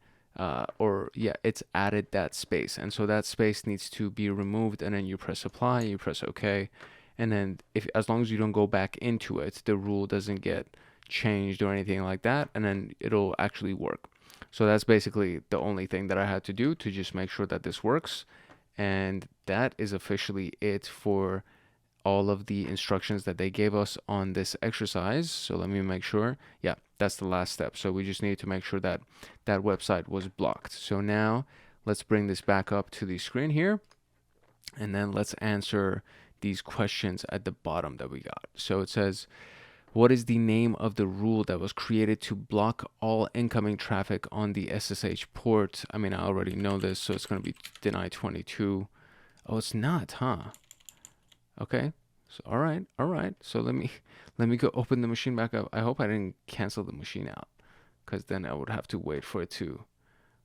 it's added that space. And so that space needs to be removed, and then you press apply, you press OK. And then as long as you don't go back into it, the rule doesn't get changed or anything like that, and then it'll actually work. So that's basically the only thing that I had to do to just make sure that this works. And that is officially it for all of the instructions that they gave us on this exercise. So let me make sure. Yeah, That's the last step. So we just need to make sure that that website was blocked. So now let's bring this back up to the screen here, and then let's answer these questions at the bottom that we got. So it says, what is the name of the rule that was created to block all incoming traffic on the SSH port? I mean, I already know this, so it's going to be deny 22. Oh, it's not, huh? Okay. So all right. So let me go open the machine back up. I hope I didn't cancel the machine out, because then I would have to wait for it to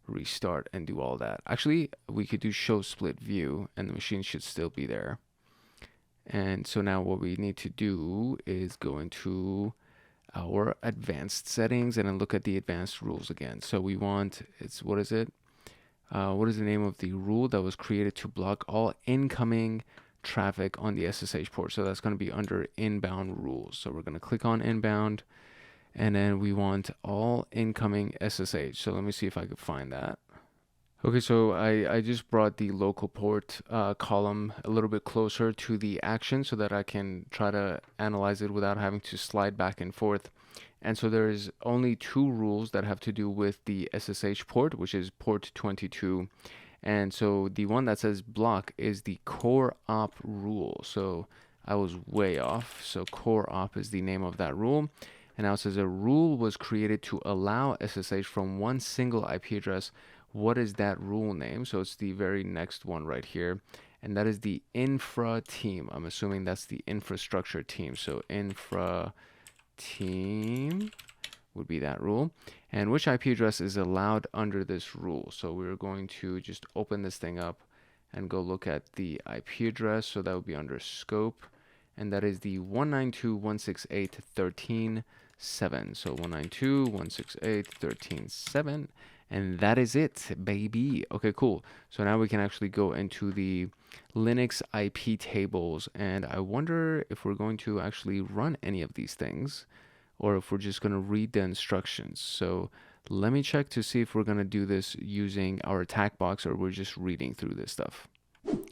restart and do all that. Actually, we could do show split view, and the machine should still be there. And so now what we need to do is go into our advanced settings and then look at the advanced rules again. So we want, what is it? What is the name of the rule that was created to block all incoming traffic on the SSH port? So that's going to be under inbound rules. So we're going to click on inbound, and then we want all incoming SSH. So let me see if I could find that. Okay, so I just brought the local port column a little bit closer to the action so that I can try to analyze it without having to slide back and forth. And so there's only two rules that have to do with the SSH port, which is port 22. And so the one that says block is the core op rule. So I was way off. So core op is the name of that rule. And now it says a rule was created to allow SSH from one single IP address. What is that rule name? So it's the very next one right here, and that is the infra team. I'm assuming that's the infrastructure team. So infra team would be that rule. And which IP address is allowed under this rule? So we're going to just open this thing up and go look at the IP address. So that would be under scope, and that is the 192.168.13.7. So 192.168.13.7. And that is it, baby. Okay, cool. So now we can actually go into the Linux IP tables, and I wonder if we're going to actually run any of these things, or if we're just going to read the instructions. So let me check to see if we're going to do this using our attack box, or we're just reading through this stuff.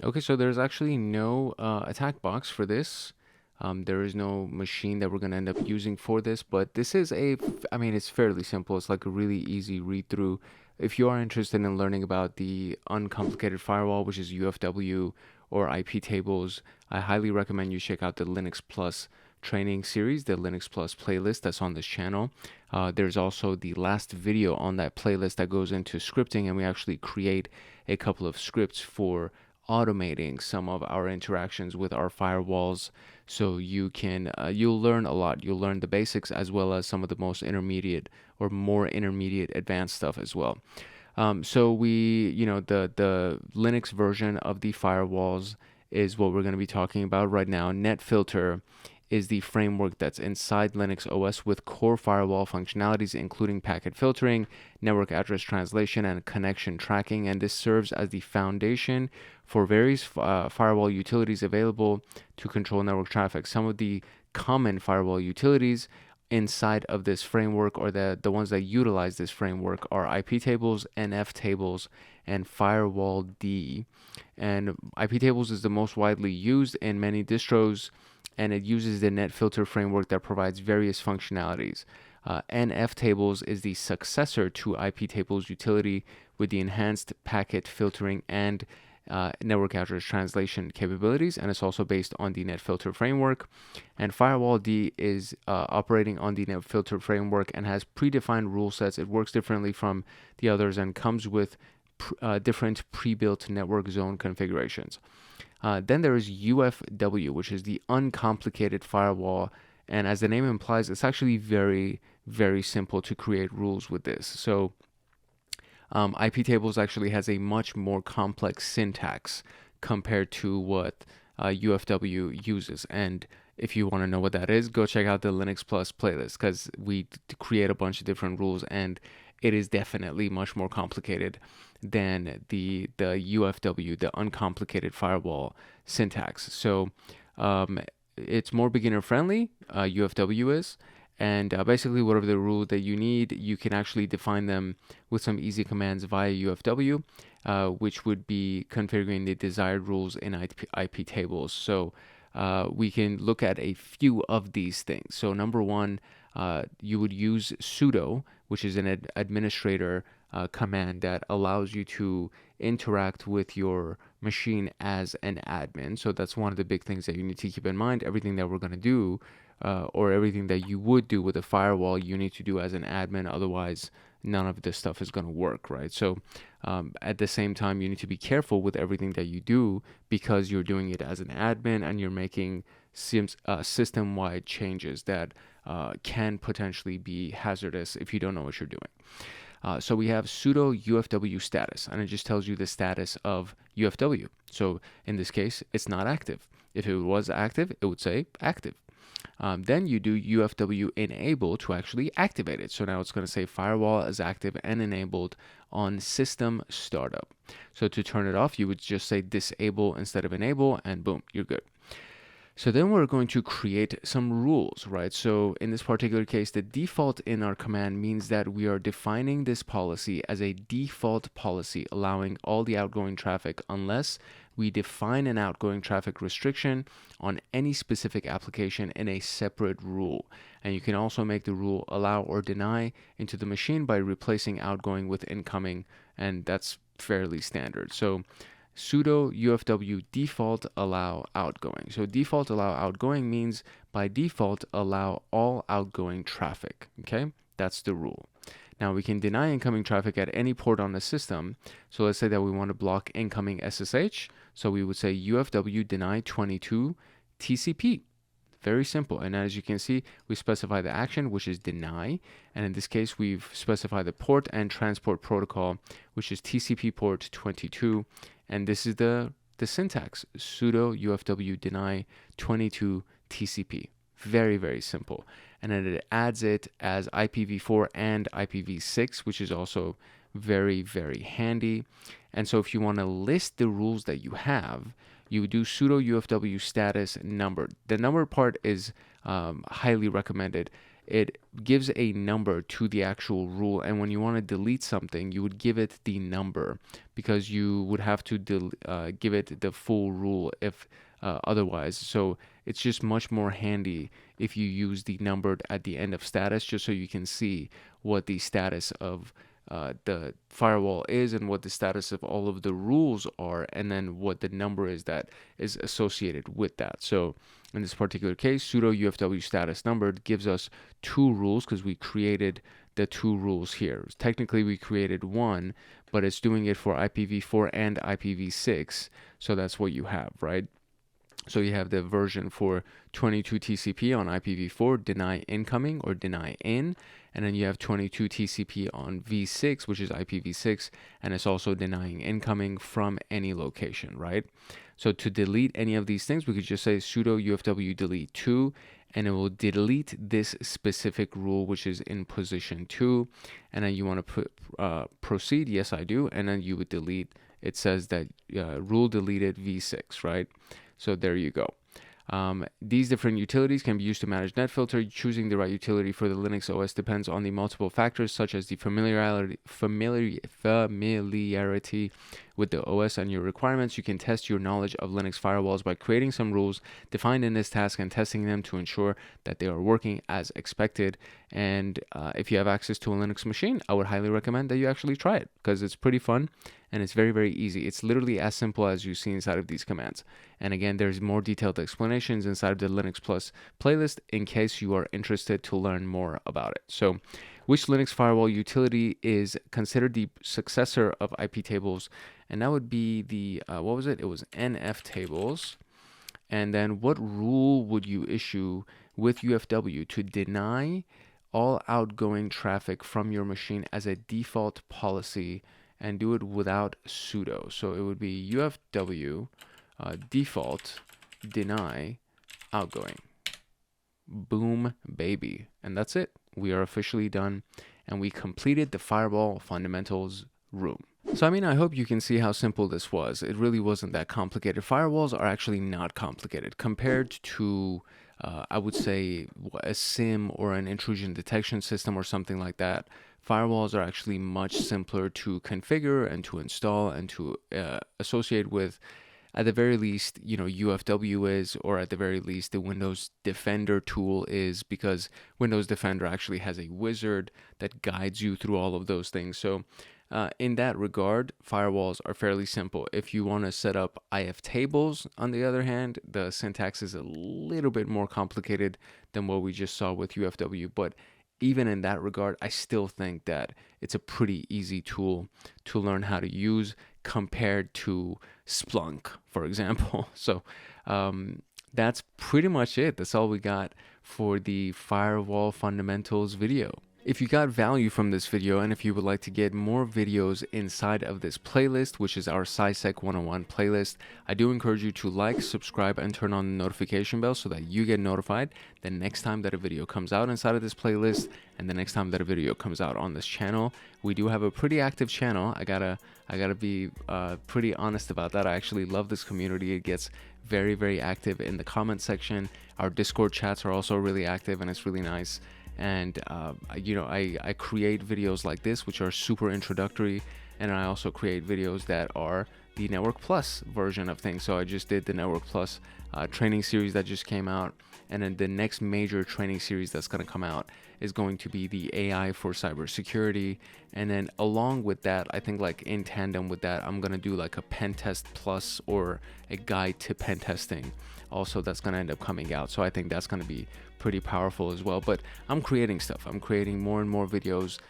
Okay, so there's actually no attack box for this. There is no machine that we're going to end up using for this, but this is it's fairly simple. It's like a really easy read through. If you are interested in learning about the uncomplicated firewall, which is UFW or IP tables, I highly recommend you check out the Linux Plus training series, the Linux Plus playlist that's on this channel. There's also the last video on that playlist that goes into scripting, and we actually create a couple of scripts for automating some of our interactions with our firewalls. So you can you'll learn a lot. You'll learn the basics as well as some of the most intermediate or more intermediate advanced stuff as well. So we, the Linux version of the firewalls is what we're going to be talking about right now. NetFilter is the framework that's inside Linux OS with core firewall functionalities, including packet filtering, network address translation, and connection tracking. And this serves as the foundation for various firewall utilities available to control network traffic. Some of the common firewall utilities inside of this framework, or the ones that utilize this framework, are IP tables, NF tables, and Firewall D. And IP tables is the most widely used in many distros, and it uses the NetFilter framework that provides various functionalities. NF tables is the successor to IP tables utility with the enhanced packet filtering and network address translation capabilities, and it's also based on the NetFilter framework. And Firewall D is operating on the NetFilter framework and has predefined rule sets. It works differently from the others and comes with different pre-built network zone configurations. Then there is UFW, which is the uncomplicated firewall. And as the name implies, it's actually very, very simple to create rules with this. So IP tables actually has a much more complex syntax compared to what UFW uses. And if you want to know what that is, go check out the Linux Plus playlist, because we create a bunch of different rules, and it is definitely much more complicated than the UFW, the uncomplicated firewall syntax. So it's more beginner friendly, UFW is. And basically, whatever the rule that you need, you can actually define them with some easy commands via UFW, which would be configuring the desired rules in IP tables. So we can look at a few of these things. So number one, you would use sudo, which is an administrator command that allows you to interact with your machine as an admin. So that's one of the big things that you need to keep in mind. Everything that we're going to do, or everything that you would do with a firewall, you need to do as an admin. Otherwise, none of this stuff is going to work, right? So at the same time, you need to be careful with everything that you do because you're doing it as an admin and you're making system-wide changes that can potentially be hazardous if you don't know what you're doing. So we have sudo UFW status, and it just tells you the status of UFW. So in this case, it's not active. If it was active, it would say active. Then you do UFW enable to actually activate it. So now it's going to say firewall is active and enabled on system startup. So to turn it off, you would just say disable instead of enable, and boom, you're good. So then we're going to create some rules, right? So in this particular case, the default in our command means that we are defining this policy as a default policy, allowing all the outgoing traffic unless we define an outgoing traffic restriction on any specific application in a separate rule. And you can also make the rule allow or deny into the machine by replacing outgoing with incoming, and that's fairly standard. So sudo UFW default allow outgoing. So default allow outgoing means by default allow all outgoing traffic. Okay, that's the rule. Now we can deny incoming traffic at any port on the system. So let's say that we want to block incoming SSH. So we would say UFW deny 22 TCP. Very simple. And as you can see, we specify the action, which is deny. And in this case, we've specified the port and transport protocol, which is TCP port 22. And this is the syntax, sudo UFW deny 22 TCP. Very, very simple. And then it adds it as IPv4 and IPv6, which is also very, very handy. And so if you want to list the rules that you have, you do sudo UFW status number. The number part is highly recommended. It gives a number to the actual rule, and when you want to delete something, you would give it the number because you would have to give it the full rule if otherwise. So it's just much more handy if you use the numbered at the end of status, just so you can see what the status of the firewall is and what the status of all of the rules are, and then what the number is that is associated with that. So in this particular case, sudo UFW status numbered gives us two rules because we created the two rules here. Technically, we created one, but it's doing it for IPv4 and IPv6. So that's what you have, right? So you have the version for 22 TCP on IPv4, deny incoming or deny in, and then you have 22 TCP on v6, which is IPv6, and it's also denying incoming from any location, right? So to delete any of these things, we could just say sudo UFW delete 2, and it will delete this specific rule, which is in position 2, and then you want to put proceed, yes I do, and then you would delete, it says that rule deleted v6, right? So there you go. These different utilities can be used to manage NetFilter. Choosing the right utility for the Linux OS depends on the multiple factors such as the familiarity with the OS and your requirements. You can test your knowledge of Linux firewalls by creating some rules defined in this task and testing them to ensure that they are working as expected. And if you have access to a Linux machine, I would highly recommend that you actually try it because it's pretty fun and it's very, very easy. It's literally as simple as you see inside of these commands. And again, there's more detailed explanations inside of the Linux Plus playlist in case you are interested to learn more about it. So which Linux firewall utility is considered the successor of IP tables? And that would be the, what was it? It was NF tables. And then what rule would you issue with UFW to deny all outgoing traffic from your machine as a default policy and do it without sudo? So it would be UFW default deny outgoing. Boom, baby. And that's it. We are officially done and we completed the firewall fundamentals room. So I mean, I hope you can see how simple this was. It really wasn't that complicated. Firewalls are actually not complicated compared to I would say a SIM or an intrusion detection system or something like that. Firewalls are actually much simpler to configure and to install and to associate with. at the very least, UFW is, or at the very least, the Windows Defender tool is, because Windows Defender actually has a wizard that guides you through all of those things. So in that regard, firewalls are fairly simple. If you want to set up IF tables, on the other hand, the syntax is a little bit more complicated than what we just saw with UFW. But even in that regard, I still think that it's a pretty easy tool to learn how to use compared to Splunk, for example. So that's pretty much it. That's all we got for the firewall fundamentals video. If you got value from this video, and if you would like to get more videos inside of this playlist, which is our CySec101 playlist, I do encourage you to like, subscribe, and turn on the notification bell so that you get notified the next time that a video comes out inside of this playlist, and the next time that a video comes out on this channel. We do have a pretty active channel. I gotta be pretty honest about that. I actually love this community. It gets very, very active in the comment section. Our Discord chats are also really active, and it's really nice. And I create videos like this, which are super introductory, and I also create videos that are the Network Plus version of things. So I just did the Network Plus training series that just came out, and then the next major training series that's going to come out is going to be the AI for cybersecurity. And then along with that, I think like in tandem with that, I'm going to do like a pen test plus, or a guide to pen testing also, that's going to end up coming out. So I think that's going to be pretty powerful as well. But I'm creating stuff. I'm creating more and more videos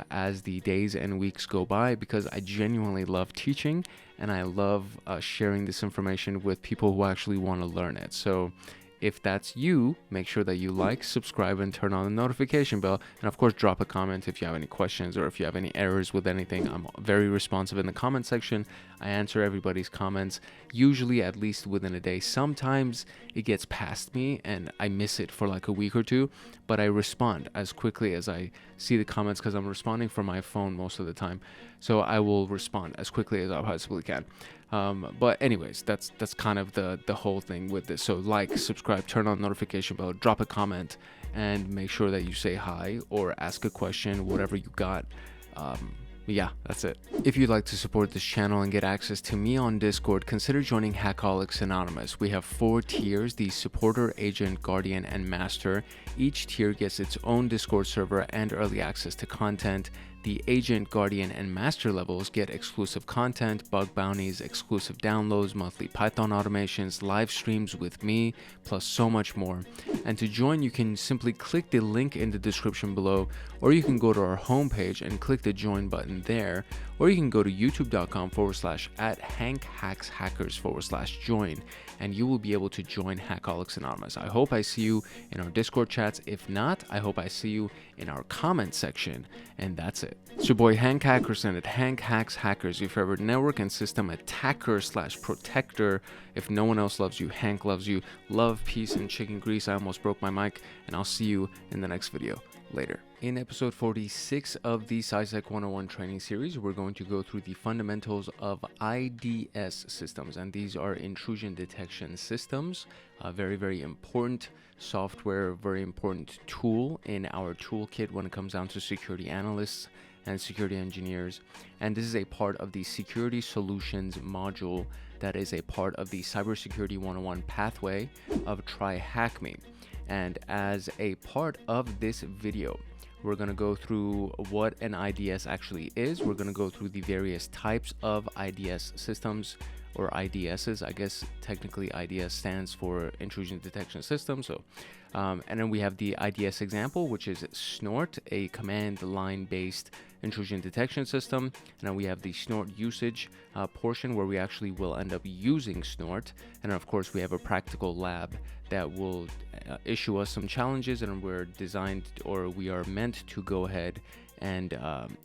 as the days and weeks go by, because I genuinely love teaching, and I love sharing this information with people who actually want to learn it. So if that's you, make sure that you like, subscribe, and turn on the notification bell. And of course, drop a comment if you have any questions, or if you have any errors with anything. I'm very responsive in the comment section. I answer everybody's comments, usually at least within a day. Sometimes it gets past me and I miss it for like a week or two, but I respond as quickly as I see the comments, because I'm responding from my phone most of the time. So I will respond as quickly as I possibly can. But anyways, that's kind of the whole thing with this. So like, subscribe, turn on the notification bell, drop a comment, and make sure that you say hi or ask a question, whatever you got. Yeah, that's it. If you'd like to support this channel and get access to me on Discord, consider joining Hackaholics Anonymous. We have 4 tiers: the Supporter, Agent, Guardian, and Master. Each tier gets its own Discord server and early access to content. The Agent, Guardian, and Master levels get exclusive content, bug bounties, exclusive downloads, monthly Python automations, live streams with me, plus so much more. And to join, you can simply click the link in the description below, or you can go to our homepage and click the join button there, or you can go to youtube.com/@hankhackshackers/join, and you will be able to join Hackaholics Anonymous. I hope I see you in our Discord chats. If not, I hope I see you in our comment section. And that's it. It's your boy Hank Hackerson at Hank Hacks Hackers, your favorite network and system attacker/protector. If no one else loves you, Hank loves you. Love, peace, and chicken grease. I almost broke my mic, and I'll see you in the next video. Later. In episode 46 of the CySec101 training series, we're going to go through the fundamentals of IDS systems, and these are intrusion detection systems. Very, very important software, very important tool in our toolkit when it comes down to security analysts and security engineers. And this is a part of the security solutions module that is a part of the cybersecurity 101 pathway of TryHackMe. And as a part of this video, we're going to go through what an IDS actually is. We're going to go through the various types of IDS systems, or IDSs. I guess technically IDS stands for intrusion detection system. So, and then we have the IDS example, which is Snort, a command line based intrusion detection system. And then we have the Snort usage portion, where we actually will end up using Snort. And then of course we have a practical lab that will issue us some challenges, and we're designed, or we are meant to go ahead and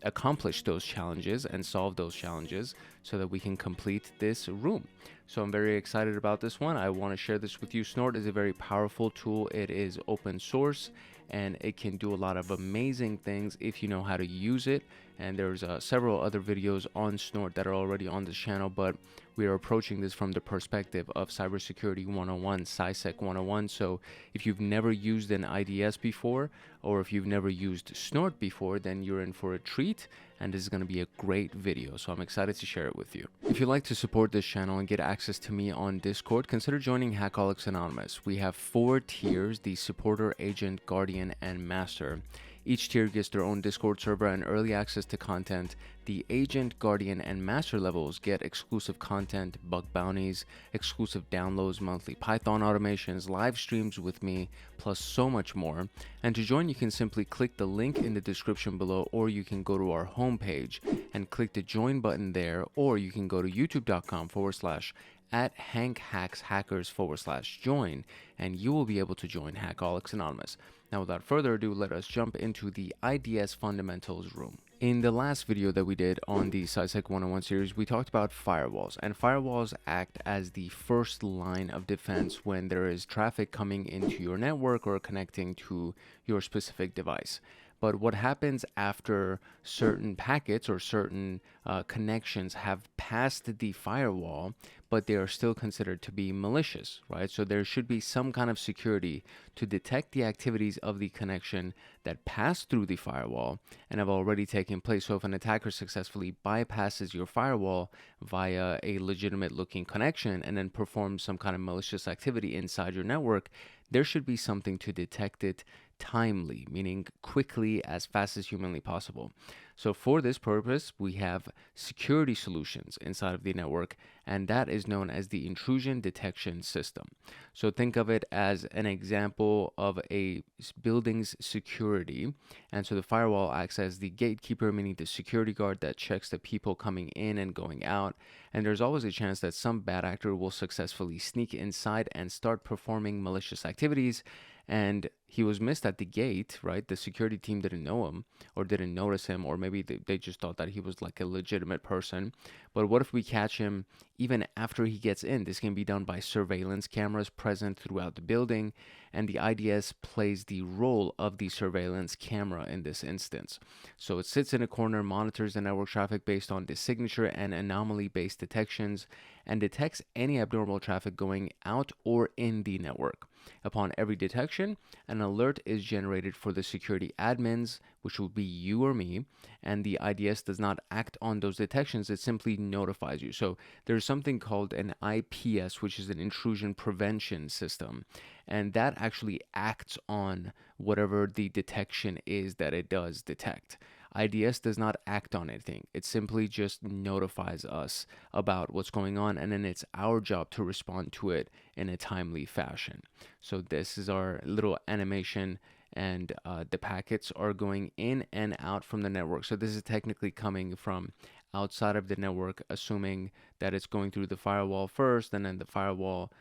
accomplish those challenges and solve those challenges so that we can complete this room. So I'm very excited about this one. I want to share this with you. Snort is a very powerful tool. It is open source, and it can do a lot of amazing things if you know how to use it. And there's several other videos on Snort that are already on this channel, but we are approaching this from the perspective of Cybersecurity 101, CySec 101. So if you've never used an IDS before, or if you've never used Snort before, then you're in for a treat. and this is going to be a great video, so I'm excited to share it with you. If you'd like to support this channel and get access to me on Discord, consider joining Hackaholics Anonymous. We have 4 tiers: the Supporter, Agent, Guardian, and Master. Each tier gets their own Discord server and early access to content. The Agent, Guardian, and Master levels get exclusive content, bug bounties, exclusive downloads, monthly Python automations, live streams with me, plus so much more. And to join, you can simply click the link in the description below, or you can go to our homepage and click the join button there, or you can go to youtube.com/@HankHacksHackers/join, and you will be able to join Hackaholics Anonymous. Now, without further ado, let us jump into the IDS fundamentals room. In the last video that we did on the CySec101 series, we talked about firewalls, and firewalls act as the first line of defense when there is traffic coming into your network or connecting to your specific device. But what happens after certain packets or certain connections have passed the firewall, but they are still considered to be malicious, right? So there should be some kind of security to detect the activities of the connection that passed through the firewall and have already taken place. So if an attacker successfully bypasses your firewall via a legitimate looking connection and then performs some kind of malicious activity inside your network, there should be something to detect it timely, meaning quickly, as fast as humanly possible. So for this purpose, we have security solutions inside of the network, and that is known as the intrusion detection system. So think of it as an example of a building's security. And so the firewall acts as the gatekeeper, meaning the security guard that checks the people coming in and going out. And there's always a chance that some bad actor will successfully sneak inside and start performing malicious activities. And he was missed at the gate, right? The security team didn't know him or didn't notice him, or maybe they just thought that he was like a legitimate person. But what if we catch him even after he gets in? This can be done by surveillance cameras present throughout the building, and the IDS plays the role of the surveillance camera in this instance. So it sits in a corner, monitors the network traffic based on the signature and anomaly-based detections, and detects any abnormal traffic going out or in the network. Upon every detection, an alert is generated for the security admins, which will be you or me, and the IDS does not act on those detections. It simply notifies you. So there's something called an IPS, which is an intrusion prevention system, and that actually acts on whatever the detection is that it does detect. IDS does not act on anything. It simply just notifies us about what's going on, and then it's our job to respond to it in a timely fashion. So this is our little animation, and the packets are going in and out from the network. So this is technically coming from outside of the network, assuming that it's going through the firewall first, and then the firewall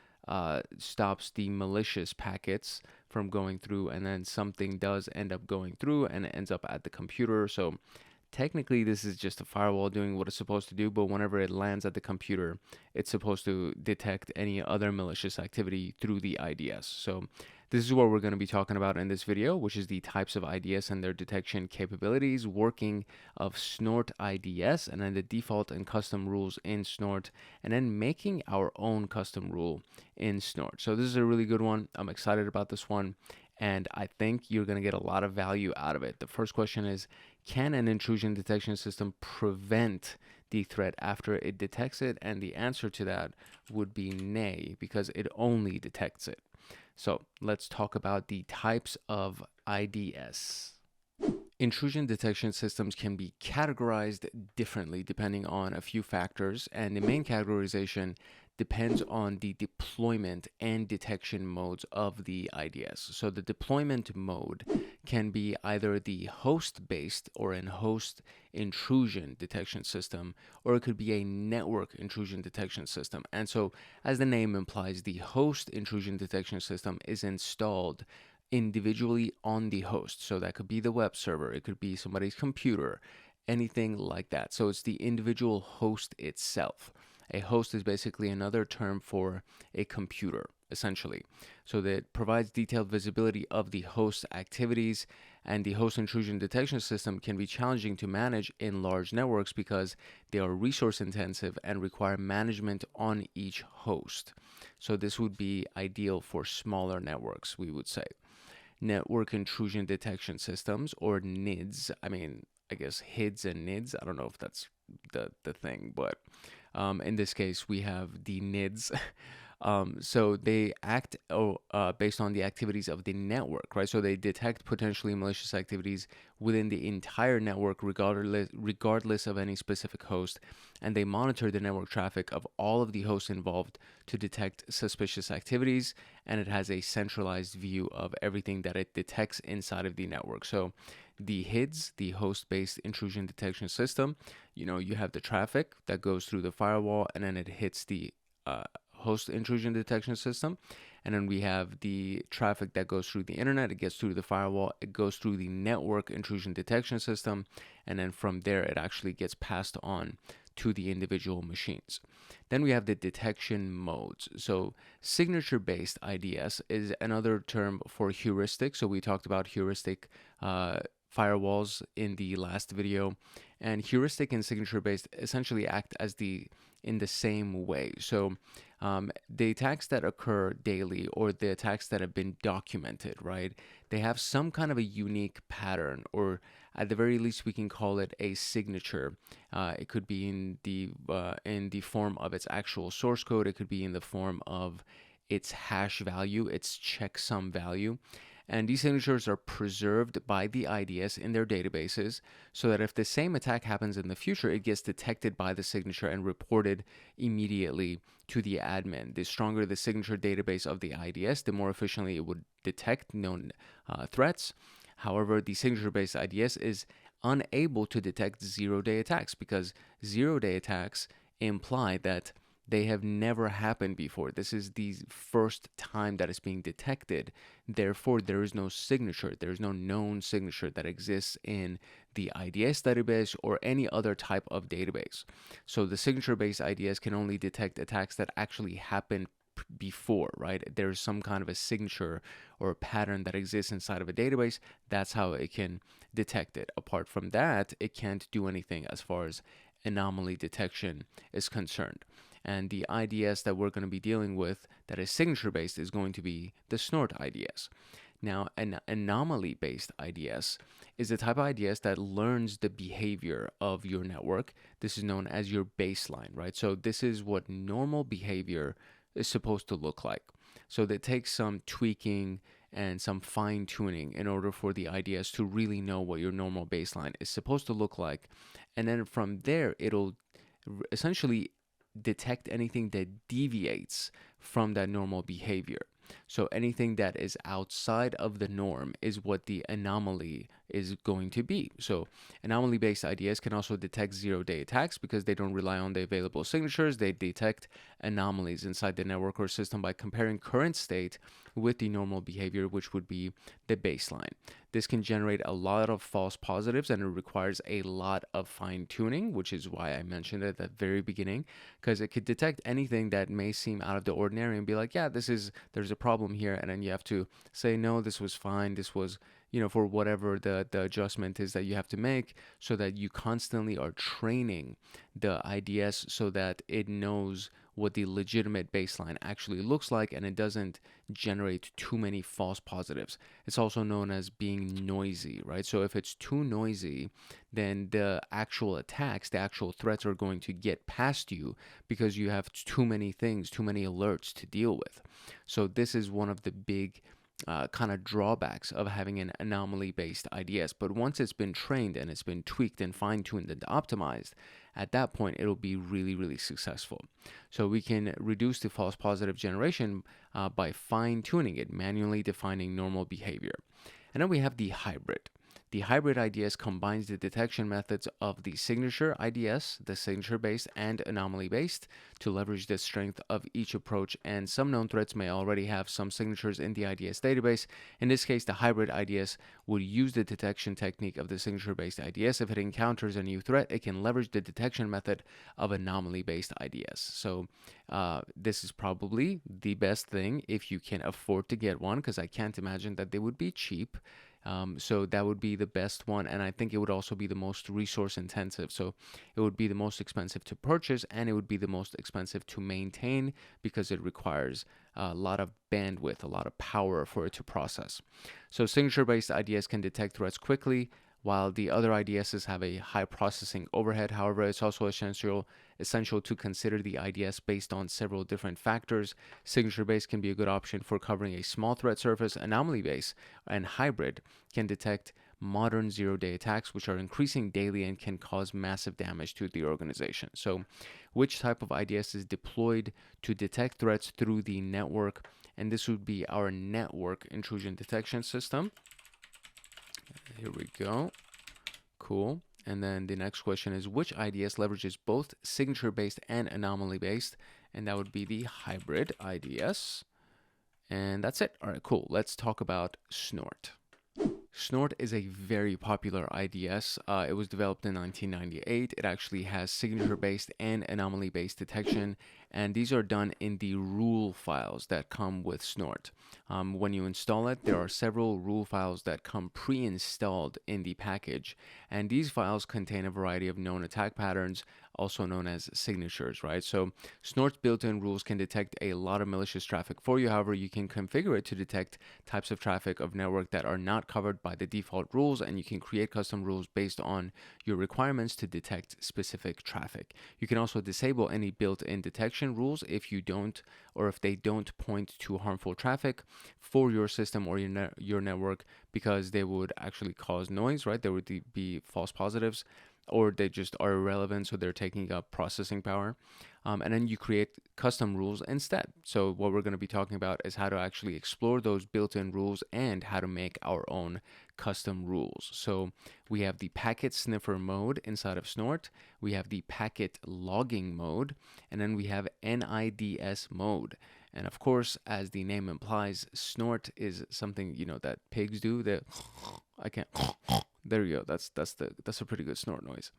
stops the malicious packets from going through, and then something does end up going through and it ends up at the computer. So technically this is just a firewall doing what it's supposed to do, but whenever it lands at the computer, it's supposed to detect any other malicious activity through the IDS. So this is what we're going to be talking about in this video, which is the types of IDS and their detection capabilities, working of Snort IDS, and then the default and custom rules in Snort, and then making our own custom rule in Snort. So this is a really good one. I'm excited about this one, and I think you're going to get a lot of value out of it. The first question is, can an intrusion detection system prevent the threat after it detects it? And the answer to that would be nay, because it only detects it. So let's talk about the types of IDS. Intrusion detection systems can be categorized differently depending on a few factors, and the main categorization depends on the deployment and detection modes of the IDS. So the deployment mode can be either the host-based or an host intrusion detection system, or it could be a network intrusion detection system. And so, as the name implies, the host intrusion detection system is installed individually on the host. So that could be the web server, it could be somebody's computer, anything like that. So it's the individual host itself. A host is basically another term for a computer, essentially. So that provides detailed visibility of the host activities, and the host intrusion detection system can be challenging to manage in large networks because they are resource intensive and require management on each host. So this would be ideal for smaller networks, we would say. Network intrusion detection systems, or NIDS. I mean, I guess, HIDs and NIDs. I don't know if that's the thing, but in this case, we have the NIDs. So they act based on the activities of the network, right? So they detect potentially malicious activities within the entire network, regardless of any specific host, and they monitor the network traffic of all of the hosts involved to detect suspicious activities, and it has a centralized view of everything that it detects inside of the network. So the HIDS, the host-based intrusion detection system, you have the traffic that goes through the firewall, and then it hits the host intrusion detection system. And then we have the traffic that goes through the internet. It gets through the firewall. It goes through the network intrusion detection system. And then from there, it actually gets passed on to the individual machines. Then we have the detection modes. So signature-based IDS is another term for heuristic. So we talked about heuristic firewalls in the last video, and heuristic and signature-based essentially act as in the same way. So the attacks that occur daily, or the attacks that have been documented, right, they have some kind of a unique pattern, or at the very least we can call it a signature. It could be in the form of its actual source code. It could be in the form of its hash value, its checksum value. And these signatures are preserved by the IDS in their databases, so that if the same attack happens in the future, it gets detected by the signature and reported immediately to the admin. The stronger the signature database of the IDS, the more efficiently it would detect known threats. However, the signature-based IDS is unable to detect zero-day attacks, because zero-day attacks imply that they have never happened before. This is the first time that it's being detected. Therefore, there is no signature. There is no known signature that exists in the IDS database or any other type of database. So the signature-based IDS can only detect attacks that actually happened before, right? There's some kind of a signature or a pattern that exists inside of a database. That's how it can detect it. Apart from that, it can't do anything as far as anomaly detection is concerned. And the IDS that we're going to be dealing with that is signature-based is going to be the snort IDS. Now, an anomaly-based IDS is the type of IDS that learns the behavior of your network. This is known as your baseline, right? So this is what normal behavior is supposed to look like. So that takes some tweaking and some fine-tuning in order for the IDS to really know what your normal baseline is supposed to look like. And then from there, it'll essentially detect anything that deviates from that normal behavior. So anything that is outside of the norm is what the anomaly is going to be. So anomaly-based IDS can also detect zero-day attacks because they don't rely on the available signatures. They detect anomalies inside the network or system by comparing current state with the normal behavior, which would be the baseline. This can generate a lot of false positives, and it requires a lot of fine-tuning, which is why I mentioned it at the very beginning, because it could detect anything that may seem out of the ordinary and be like, yeah, there's a problem here, and then you have to say, no, this was fine, this was, for whatever the adjustment is that you have to make, so that you constantly are training the IDS so that it knows what the legitimate baseline actually looks like, and it doesn't generate too many false positives. It's also known as being noisy, right? So if it's too noisy, then the actual attacks, the actual threats are going to get past you because you have too many things, too many alerts to deal with. So this is one of the big kind of drawbacks of having an anomaly-based IDS. But once it's been trained and it's been tweaked and fine-tuned and optimized, at that point, it'll be really, really successful. So we can reduce the false positive generation by fine-tuning it, manually defining normal behavior. And then we have the hybrid. The hybrid IDS combines the detection methods of the signature IDS, the signature-based and anomaly-based, to leverage the strength of each approach, and some known threats may already have some signatures in the IDS database. In this case, the hybrid IDS would use the detection technique of the signature-based IDS. If it encounters a new threat, it can leverage the detection method of anomaly-based IDS. So this is probably the best thing if you can afford to get one, because I can't imagine that they would be cheap. So that would be the best one, and I think it would also be the most resource intensive. So it would be the most expensive to purchase, and it would be the most expensive to maintain because it requires a lot of bandwidth, a lot of power for it to process. So signature-based IDS can detect threats quickly, while the other IDSs have a high processing overhead. However, it's also essential to consider the IDS based on several different factors. Signature-based can be a good option for covering a small threat surface. Anomaly-based and hybrid can detect modern zero-day attacks, which are increasing daily and can cause massive damage to the organization. So which type of IDS is deployed to detect threats through the network? And this would be our network intrusion detection system. Here we go. Cool. And then the next question is, which IDS leverages both signature-based and anomaly-based? And that would be the hybrid IDS. And that's it. All right, cool. Let's talk about Snort. Snort is a very popular IDS. It was developed in 1998. It actually has signature-based and anomaly-based detection, and these are done in the rule files that come with Snort. When you install it, there are several rule files that come pre-installed in the package, and these files contain a variety of known attack patterns, also known as signatures, right? So Snort's built-in rules can detect a lot of malicious traffic for you. However, you can configure it to detect types of traffic of network that are not covered by the default rules, and you can create custom rules based on your requirements to detect specific traffic. You can also disable any built-in detection rules if you don't, or if they don't point to harmful traffic for your system or your network, because they would actually cause noise, right? There would be false positives, or they just are irrelevant, so they're taking up processing power. And then you create custom rules instead. So what we're going to be talking about is how to actually explore those built-in rules and how to make our own custom rules. So we have the packet sniffer mode inside of Snort. We have the packet logging mode, and then we have NIDS mode. And of course, as the name implies, Snort is something, you know, that pigs do. That I can't. There you go. That's a pretty good snort noise.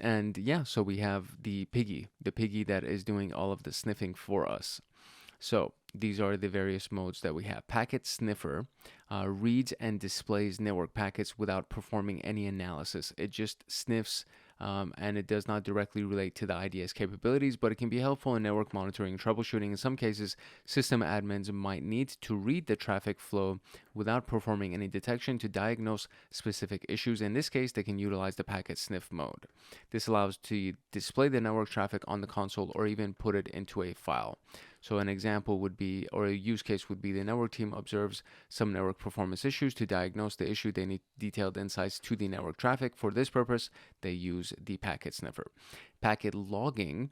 And yeah, so we have the piggy that is doing all of the sniffing for us. So these are the various modes that we have. Packet sniffer reads and displays network packets without performing any analysis. It just sniffs, and it does not directly relate to the IDS capabilities, but it can be helpful in network monitoring and troubleshooting. In some cases, system admins might need to read the traffic flow without performing any detection to diagnose specific issues. In this case, they can utilize the packet sniff mode. This allows to display the network traffic on the console or even put it into a file. So an example would be, or a use case would be, the network team observes some network performance issues. To diagnose the issue, they need detailed insights to the network traffic. For this purpose, they use the packet sniffer. Packet logging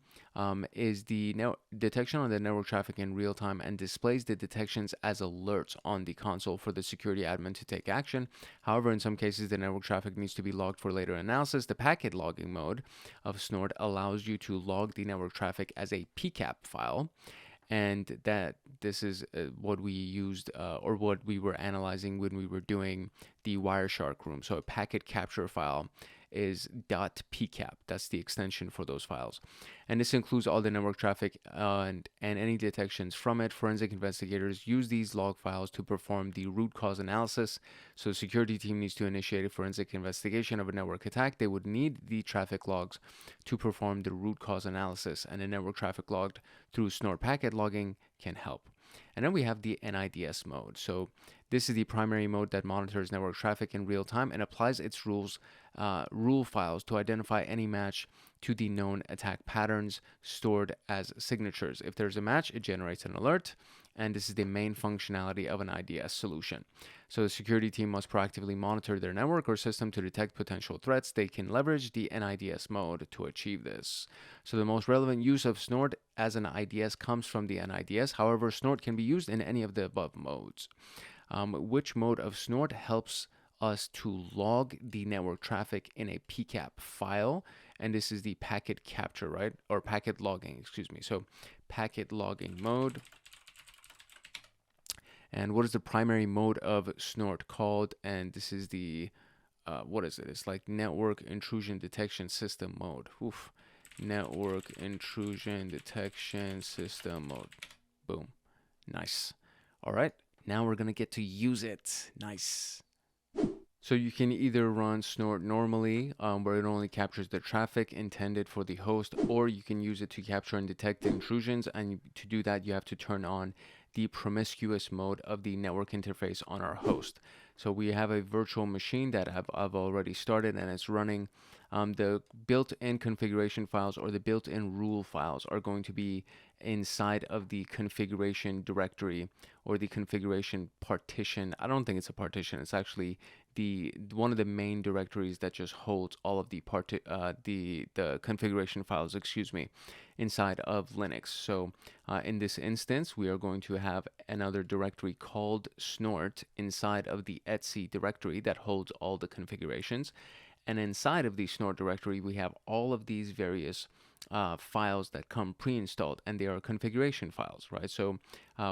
is the detection of the network traffic in real time and displays the detections as alerts on the console for the security admin to take action. However, in some cases, the network traffic needs to be logged for later analysis. The packet logging mode of Snort allows you to log the network traffic as a PCAP file. And this is what we used or what we were analyzing when we were doing the Wireshark room. So a packet capture file is .pcap. That's the extension for those files. And this includes all the network traffic and any detections from it. Forensic investigators use these log files to perform the root cause analysis. So the security team needs to initiate a forensic investigation of a network attack. They would need the traffic logs to perform the root cause analysis, and the network traffic logged through Snort packet logging can help. And then we have the NIDS mode. So this is the primary mode that monitors network traffic in real time and applies its rule files to identify any match to the known attack patterns stored as signatures. If there's a match, it generates an alert, and this is the main functionality of an IDS solution. So the security team must proactively monitor their network or system to detect potential threats. They can leverage the NIDS mode to achieve this. So the most relevant use of Snort as an IDS comes from the NIDS. However, Snort can be used in any of the above modes. Which mode of Snort helps us to log the network traffic in a PCAP file? And this is the packet capture, right? Or packet logging, excuse me. So packet logging mode. And what is the primary mode of Snort called? And this is the, what is it? It's like network intrusion detection system mode. Oof. Network intrusion detection system mode. Boom. Nice. All right. Now we're going to get to use it. Nice. So you can either run Snort normally, where it only captures the traffic intended for the host, or you can use it to capture and detect intrusions. And to do that, you have to turn on the promiscuous mode of the network interface on our host. So we have a virtual machine that I've already started and it's running. The built-in configuration files or the built-in rule files are going to be inside of the configuration directory or the configuration partition. I don't think it's a partition. It's actually the one of the main directories that just holds all of the the configuration files, excuse me, inside of Linux. So in this instance, we are going to have another directory called snort inside of the etc directory that holds all the configurations. And inside of the snort directory, we have all of these various files that come pre-installed, and they are configuration files, right? So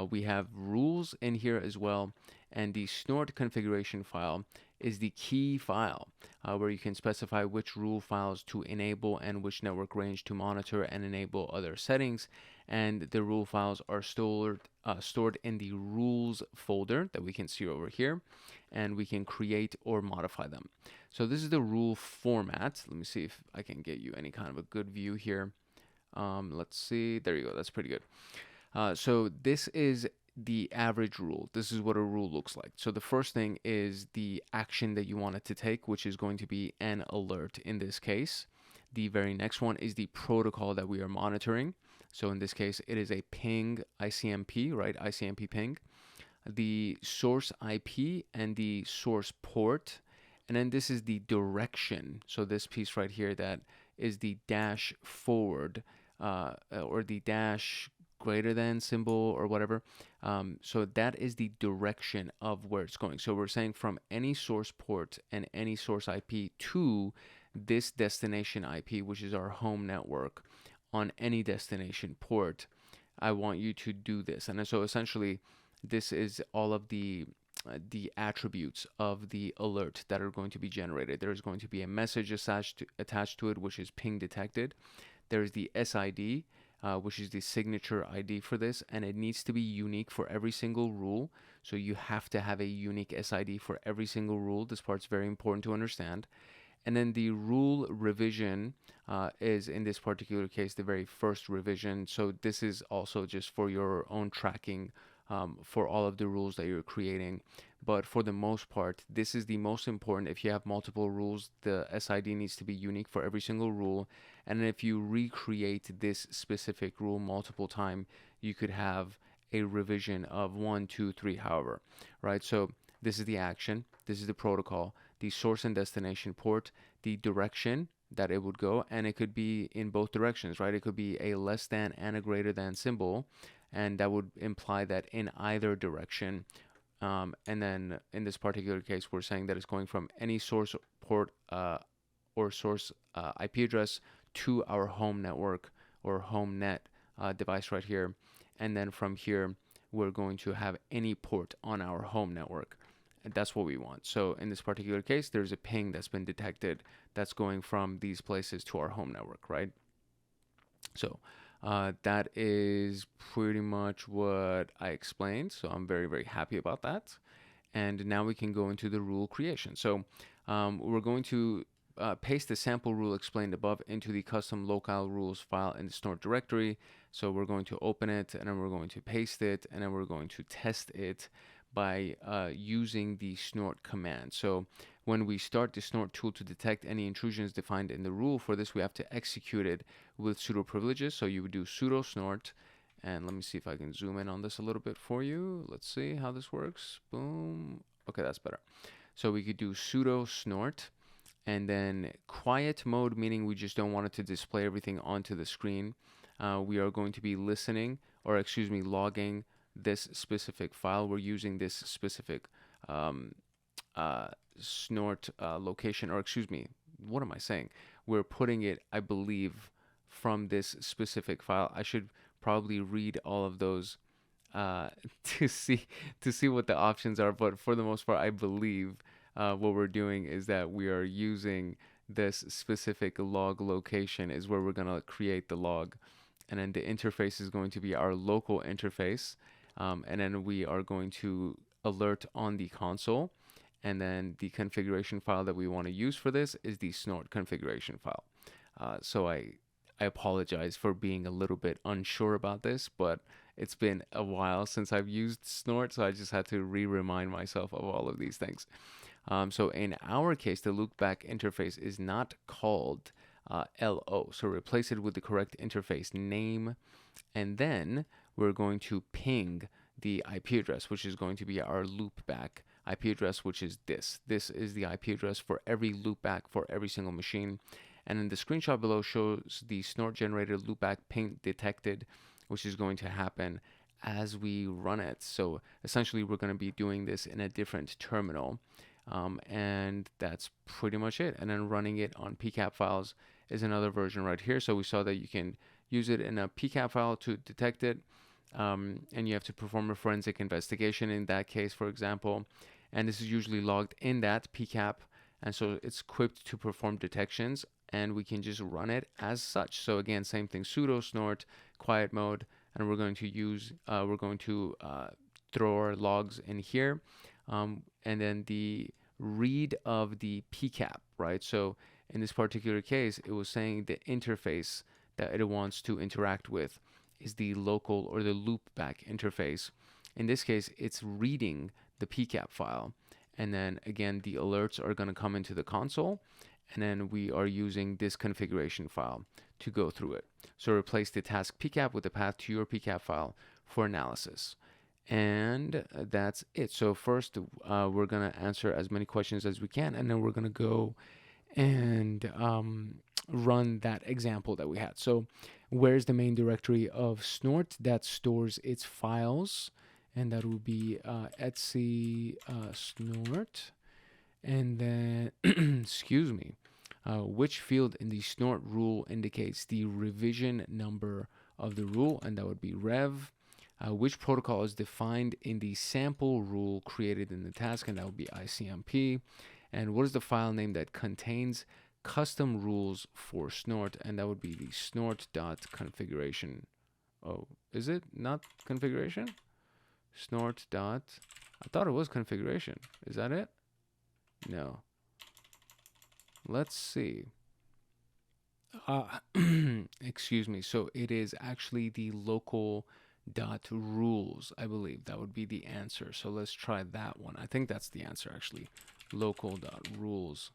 we have rules in here as well, and the snort configuration file is the key file where you can specify which rule files to enable and which network range to monitor and enable other settings. And the rule files are stored in the rules folder that we can see over here, and we can create or modify them. So this is the rule format. Let me see if I can get you any kind of a good view here. Let's see. There you go. That's pretty good. So this is the average rule. This is what a rule looks like. So the first thing is the action that you want it to take, which is going to be an alert in this case. The very next one is the protocol that we are monitoring. So in this case, it is a ping ICMP, right? ICMP ping. The source IP and the source port. And then this is the direction. So this piece right here, that is the dash forward or the dash greater than symbol or whatever. So that is the direction of where it's going. So we're saying from any source port and any source IP to this destination IP, which is our home network, on any destination port, I want you to do this. And so essentially, this is all of the attributes of the alert that are going to be generated. There's going to be a message attached to it, which is ping detected. There's the SID, which is the signature ID for this, and it needs to be unique for every single rule. So you have to have a unique SID for every single rule. This part's very important to understand. And then the rule revision is, in this particular case, the very first revision. So this is also just for your own tracking for all of the rules that you're creating. But for the most part, this is the most important. If you have multiple rules, the SID needs to be unique for every single rule. And if you recreate this specific rule multiple times, you could have a revision of 1, 2, 3, however, right? So this is the action, this is the protocol, the source and destination port, the direction that it would go, and it could be in both directions, right? It could be a less than and a greater than symbol, and that would imply that in either direction. And then in this particular case, we're saying that it's going from any source port or source IP address to our home network or home net device right here. And then from here, we're going to have any port on our home network. And that's what we want. So in this particular case, there's a ping that's been detected that's going from these places to our home network, right? So that is pretty much what I explained. So I'm very, very happy about that. And now we can go into the rule creation. So we're going to paste the sample rule explained above into the custom locale rules file in the snort directory. So we're going to open it, and then we're going to paste it, and then we're going to test it by using the snort command. So when we start the snort tool to detect any intrusions defined in the rule, for this we have to execute it with sudo privileges. So you would do sudo snort, and let me see if I can zoom in on this a little bit for you. Let's see how this works. Boom. Okay, that's better. So we could do sudo snort, and then quiet mode, meaning we just don't want it to display everything onto the screen. We are going to be listening, or excuse me, logging this specific file. We're using this specific snort location, or excuse me, what am I saying? We're putting it, I believe, from this specific file. I should probably read all of those to see what the options are, but for the most part, I believe what we're doing is that we are using this specific log location is where we're going to create the log, and then the interface is going to be our local interface, and then we are going to alert on the console, and then the configuration file that we want to use for this is the snort configuration file. So I apologize for being a little bit unsure about this, but it's been a while since I've used Snort, so I just had to remind myself of all of these things. So in our case, the loopback interface is not called LO. So replace it with the correct interface name, and then we're going to ping the IP address, which is going to be our loopback IP address, which is this. This is the IP address for every loopback for every single machine. And then the screenshot below shows the snort generated loopback ping detected, which is going to happen as we run it. So essentially, we're going to be doing this in a different terminal. And that's pretty much it. And then running it on PCAP files is another version right here. So we saw that you can use it in a PCAP file to detect it. And you have to perform a forensic investigation in that case, for example. And this is usually logged in that PCAP. And so it's equipped to perform detections, and we can just run it as such. So again, same thing, sudo snort, quiet mode, and we're going to throw our logs in here. And then the read of the PCAP, right? So in this particular case, it was saying the interface that it wants to interact with is the local or the loopback interface. In this case, it's reading the PCAP file. And then again, the alerts are going to come into the console. And then we are using this configuration file to go through it. So replace the task PCAP with the path to your PCAP file for analysis. And that's it. So first, we're going to answer as many questions as we can, and then we're going to go and run that example that we had. So where's the main directory of Snort that stores its files? And that will be etc snort. And then, excuse me, which field in the snort rule indicates the revision number of the rule? And that would be rev. Which protocol is defined in the sample rule created in the task? And that would be ICMP. And what is the file name that contains custom rules for snort? And that would be the snort.configuration. Oh, is it not configuration? Snort dot, I thought it was configuration. Is that it? No. Let's see. Excuse me. So it is actually the local dot rules, I believe. That would be the answer. So let's try that one. I think that's the answer, actually. Local dot rules.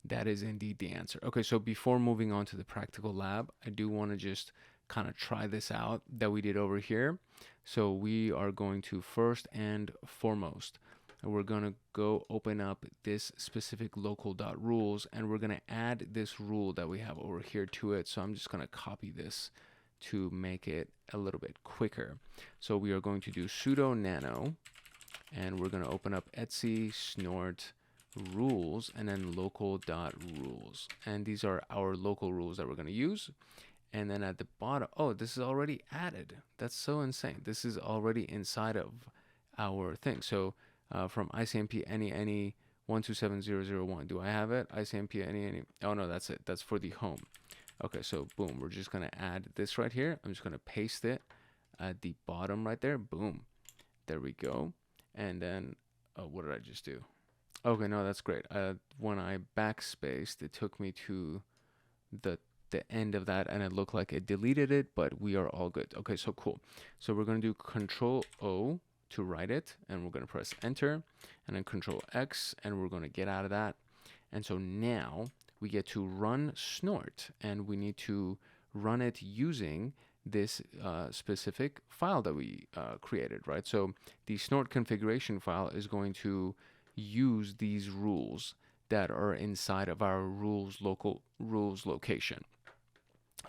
That is indeed the answer. Okay, so before moving on to the practical lab, I do want to just kind of try this out that we did over here. So we are going to first and foremost, we're going to go open up this specific local.rules, and we're going to add this rule that we have over here to it. So I'm just going to copy this to make it a little bit quicker. So we are going to do sudo nano, and we're going to open up etc snort rules and then local.rules. And these are our local rules that we're going to use. And then at the bottom, oh, this is already added. That's so insane. This is already inside of our thing. So from ICMP any 127001, do I have it? ICMP any, oh no, that's it. That's for the home. Okay, so boom, we're just gonna add this right here. I'm just gonna paste it at the bottom right there. Boom, there we go. And then, oh, what did I just do? Okay, no, that's great. When I backspaced, it took me to the end of that, and it looked like it deleted it, but we are all good. Okay, so cool. So we're going to do Control O to write it, and we're going to press Enter, and then Control X, and we're going to get out of that. And so now we get to run snort, and we need to run it using this specific file that we created, right? So the snort configuration file is going to use these rules that are inside of our rules location.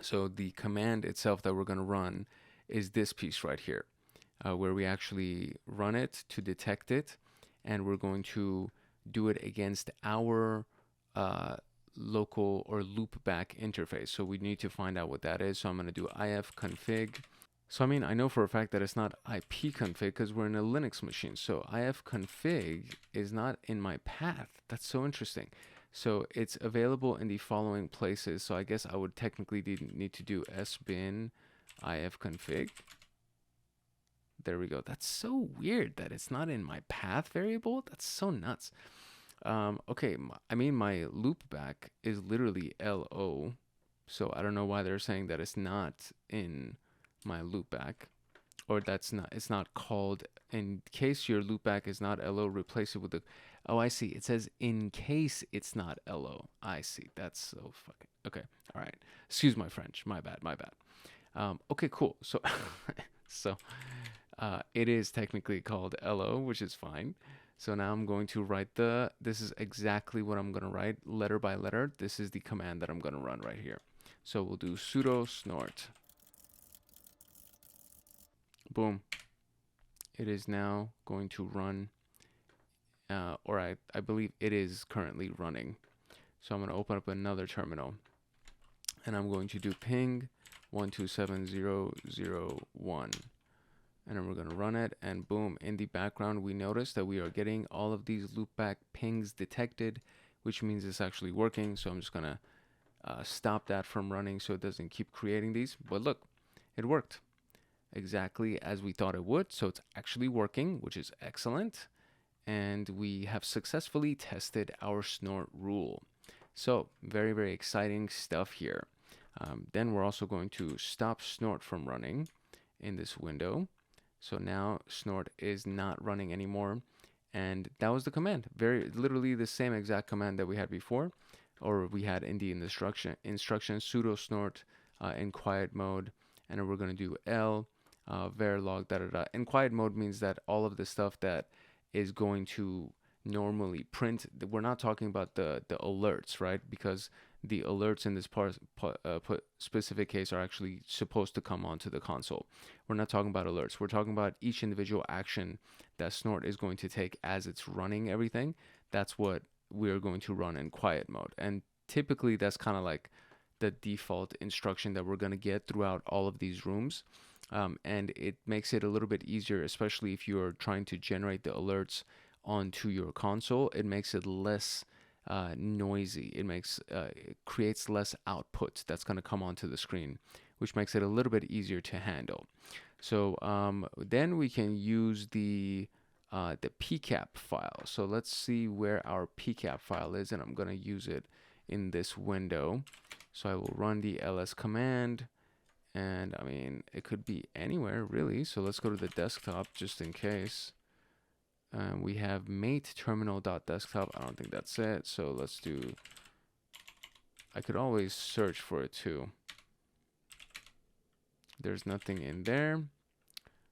So the command itself that we're going to run is this piece right here, where we actually run it to detect it, and we're going to do it against our local or loopback interface. So we need to find out what that is. So I'm going to do ifconfig. So I mean, I know for a fact that it's not ipconfig because we're in a Linux machine. So ifconfig is not in my path. That's so interesting. So it's available in the following places. So I guess I would technically need to do sbin ifconfig. There we go. That's so weird that it's not in my path variable. That's so nuts. Okay, I mean, my loopback is literally LO. So I don't know why they're saying that it's not in my loopback, or it's not called. In case your loopback is not LO, replace it with the, oh, I see. It says in case it's not LO. I see. That's so fucking, okay. All right. Excuse my French. My bad. Okay, cool. So, so it is technically called LO, which is fine. So now I'm going to write this is exactly what I'm going to write letter by letter. This is the command that I'm going to run right here. So we'll do sudo snort. Boom. It is now going to run, or I believe it is currently running. So I'm going to open up another terminal, and I'm going to do ping 127001. And then we're going to run it, and boom, in the background we notice that we are getting all of these loopback pings detected, which means it's actually working. So I'm just going to stop that from running so it doesn't keep creating these. But look, it worked exactly as we thought it would. So it's actually working, which is excellent. And we have successfully tested our snort rule. So very, very exciting stuff here. Then we're also going to stop snort from running in this window. So now snort is not running anymore. And that was the command. Very literally the same exact command that we had before, or we had in the instruction sudo snort in quiet mode. And then we're going to do L verilog da da da. In quiet mode means that all of the stuff that is going to normally print, we're not talking about the alerts, right? Because the alerts in this specific case are actually supposed to come onto the console. We're not talking about alerts. We're talking about each individual action that snort is going to take as it's running everything. That's what we're going to run in quiet mode. And typically that's kind of like the default instruction that we're going to get throughout all of these rooms. And it makes it a little bit easier, especially if you're trying to generate the alerts onto your console. It makes it less noisy. It creates less output that's going to come onto the screen, which makes it a little bit easier to handle. So then we can use the pcap file. So let's see where our pcap file is, and I'm going to use it in this window. So I will run the ls command, and I mean, it could be anywhere really. So let's go to the desktop just in case. We have mate terminal.desktop. I don't think that's it. So let's do, I could always search for it too. There's nothing in there.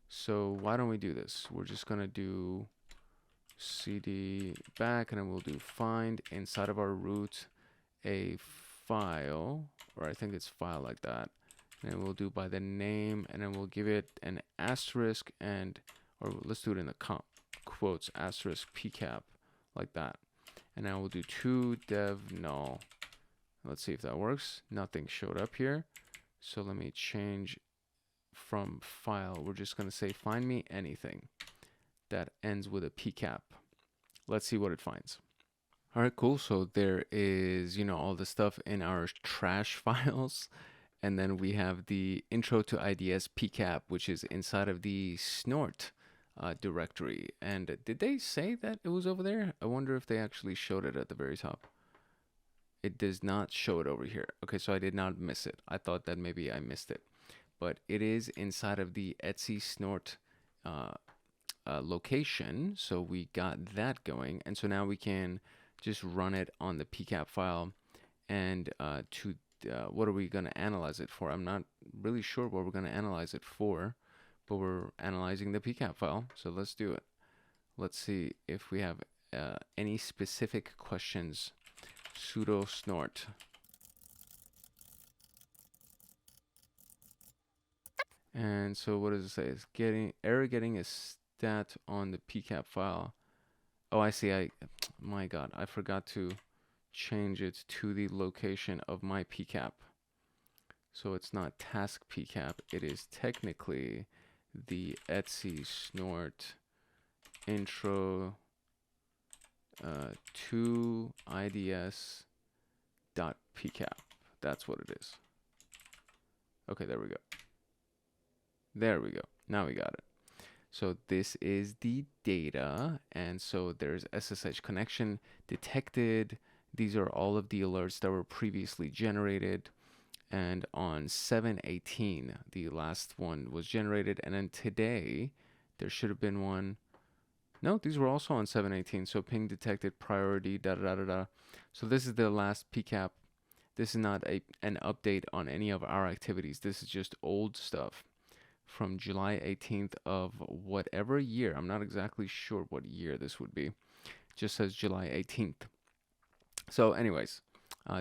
So why don't we do this? We're just going to do cd back, and then we'll do find inside of our root a file, or I think it's file like that. And we'll do by the name, and then we'll give it an asterisk, and, or let's do it in the quotes asterisk pcap like that. And now we'll do to dev null. Let's see if that works. Nothing showed up here. So let me change from file. We're just going to say find me anything that ends with a pcap. Let's see what it finds. All right, cool. So there is, all the stuff in our trash files. And then we have the intro to IDS pcap, which is inside of the snort directory. And did they say that it was over there? I wonder if they actually showed it at the very top. It does not show it over here. Okay, so I did not miss it. I thought that maybe I missed it. But it is inside of the Etsy snort location. So we got that going. And so now we can just run it on the pcap file. And what are we going to analyze it for? I'm not really sure what we're going to analyze it for, but we're analyzing the pcap file. So let's do it. Let's see if we have any specific questions. Sudo snort. And so what does it say? It's getting a stat on the pcap file. Oh, I see. My God, I forgot to change it to the location of my pcap. So it's not task pcap. It is technically the Etsy snort intro to IDS dot pcap. That's what it is. Okay, there we go. There we go. Now we got it. So this is the data, and so there's SSH connection detected. These are all of the alerts that were previously generated, And on 7/18, the last one was generated. And then today, there should have been one. No, these were also on 7/18. So ping detected, priority, da da da da. So this is the last PCAP. This is not an update on any of our activities. This is just old stuff from July 18th of whatever year. I'm not exactly sure what year this would be. It just says July 18th. So anyways,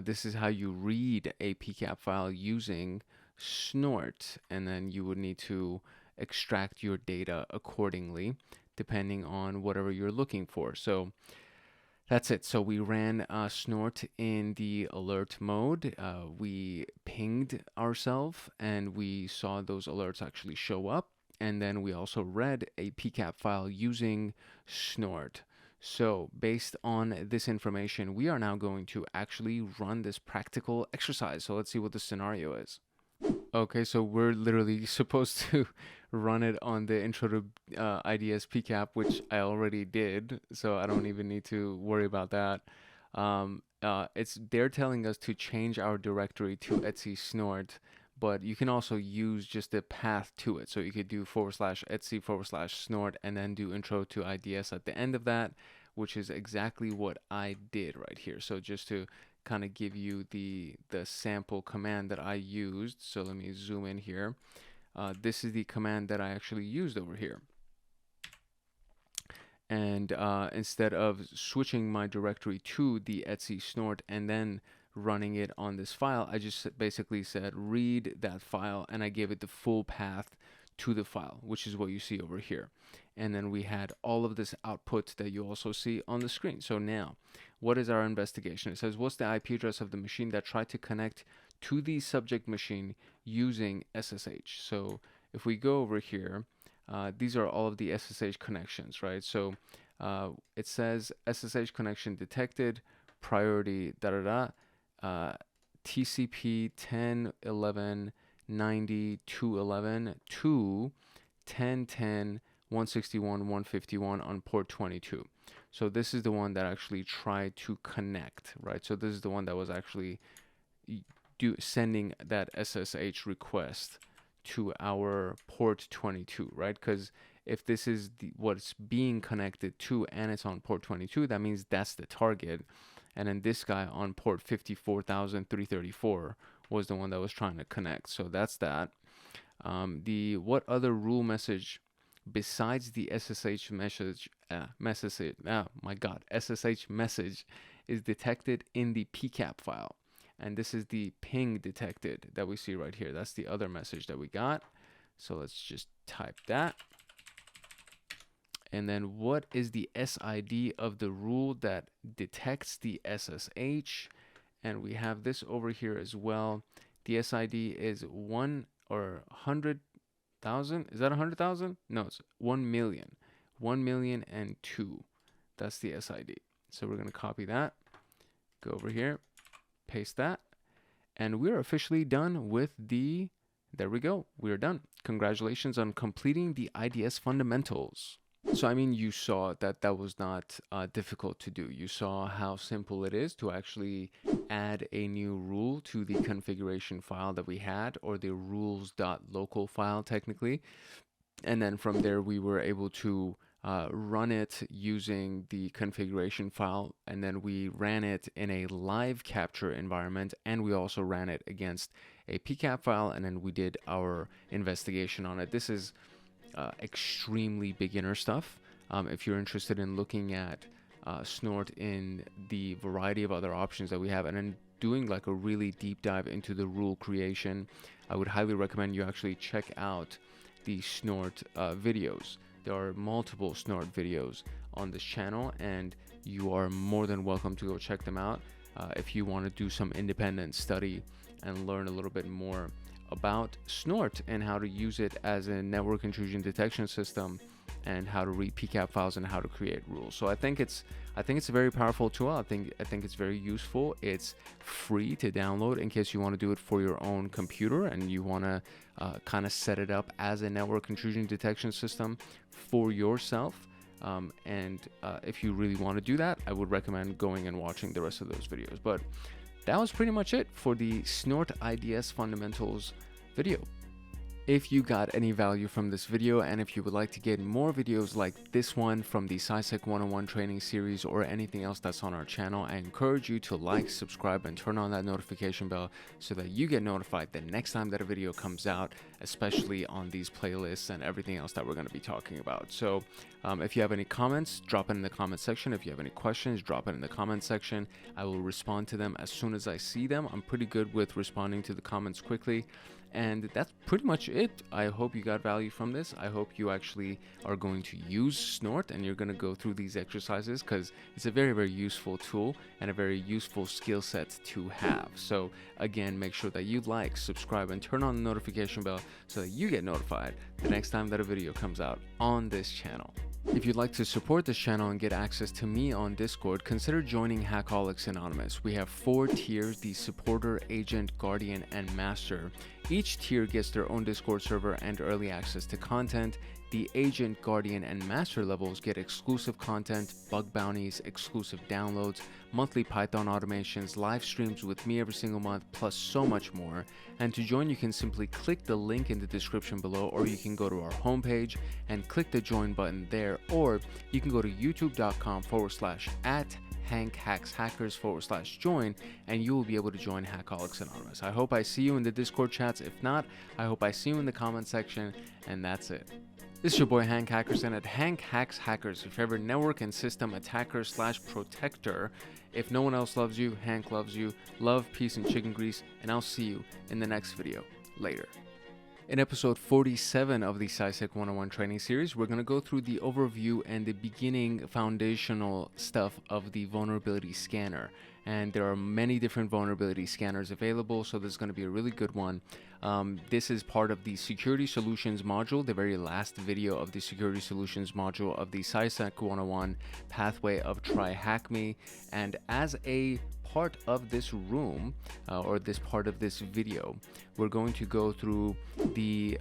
this is how you read a PCAP file using Snort, and then you would need to extract your data accordingly depending on whatever you're looking for. So that's it. So we ran Snort in the alert mode. We pinged ourselves and we saw those alerts actually show up. And then we also read a PCAP file using Snort. So based on this information, we are now going to actually run this practical exercise. So let's see what the scenario is. Okay, so we're literally supposed to run it on the intro to IDS PCAP, which I already did, so I don't even need to worry about that. They're telling us to change our directory to etc snort, but you can also use just the path to it. So you could do /etc/snort and then do intro to IDS at the end of that, which is exactly what I did right here. So just to kind of give you the sample command that I used. So let me zoom in here. This is the command that I actually used over here. And instead of switching my directory to the etc snort and then running it on this file, I just basically said read that file, and I gave it the full path to the file, which is what you see over here. And then we had all of this output that you also see on the screen. So now, what is our investigation? It says, what's the IP address of the machine that tried to connect to the subject machine using SSH? So if we go over here, these are all of the SSH connections, right? So it says SSH connection detected, priority, TCP 10.11.90.211 to 10.10.161.151 on port 22. So this is the one that actually tried to connect, right? So this is the one that was actually sending that SSH request to our port 22, right? Because if this is what's being connected to and it's on port 22, that means that's the target. And then this guy on port 54,334 was the one that was trying to connect. So that's that. What other rule message besides the SSH message, SSH message is detected in the PCAP file. And this is the ping detected that we see right here. That's the other message that we got. So let's just type that. And then what is the SID of the rule that detects the SSH? And we have this over here as well. The SID is 1 or 100,000. Is that 100,000? No, it's 1 million. 1,000,002. That's the SID. So we're going to copy that. Go over here. Paste that. And we're officially done with the... There we go. We're done. Congratulations on completing the IDS fundamentals. So, I mean, you saw that that was not difficult to do. You saw how simple it is to actually add a new rule to the configuration file that we had, or the rules.local file technically. And then from there, we were able to run it using the configuration file. And then we ran it in a live capture environment. And we also ran it against a PCAP file. And then we did our investigation on it. This is extremely beginner stuff. If you're interested in looking at Snort in the variety of other options that we have, and then doing like a really deep dive into the rule creation, I would highly recommend you actually check out the Snort videos. There are multiple Snort videos on this channel, and you are more than welcome to go check them out if you want to do some independent study and learn a little bit more about Snort and how to use it as a network intrusion detection system, and how to read PCAP files and how to create rules. So I think it's a very powerful tool. I think it's very useful. It's free to download in case you want to do it for your own computer and you want to kind of set it up as a network intrusion detection system for yourself. And if you really want to do that, I would recommend going and watching the rest of those videos. But that was pretty much it for the Snort IDS Fundamentals video. If you got any value from this video, and if you would like to get more videos like this one from the CySec101 training series or anything else that's on our channel, I encourage you to like, subscribe, and turn on that notification bell so that you get notified the next time that a video comes out, especially on these playlists and everything else that we're going to be talking about. So if you have any comments, drop it in the comment section. If you have any questions, drop it in the comment section. I will respond to them as soon as I see them. I'm pretty good with responding to the comments quickly. And that's pretty much it. I hope you got value from this. I hope you actually are going to use Snort and you're going to go through these exercises, because it's a very, very useful tool and a very useful skill set to have. So again, make sure that you like, subscribe, and turn on the notification bell so that you get notified the next time that a video comes out on this channel. If you'd like to support this channel and get access to me on Discord, consider joining Hackaholics Anonymous. We have 4 tiers: the Supporter, Agent, Guardian, and Master. Each tier gets their own Discord server and early access to content. The Agent, Guardian, and Master levels get exclusive content, bug bounties, exclusive downloads, monthly Python automations, live streams with me every single month, plus so much more. And to join, you can simply click the link in the description below, or you can go to our homepage and click the join button there, or you can go to youtube.com/@HankHacksHackers/join, and you will be able to join Hackaholics Anonymous. I hope I see you in the Discord chats. If not, I hope I see you in the comment section, and that's it. This is your boy Hank Hackerson at Hank Hacks Hackers, your favorite network and system attacker/protector. If no one else loves you, Hank loves you. Love, peace, and chicken grease, and I'll see you in the next video. Later. In episode 47 of the CySec101 training series, we're going to go through the overview and the beginning foundational stuff of the vulnerability scanner. And there are many different vulnerability scanners available, so this is going to be a really good one. This is part of the Security Solutions module, the very last video of the Security Solutions module of the CySec101 pathway of TryHackMe. And as a part of this room, or this part of this video, we're going to go through the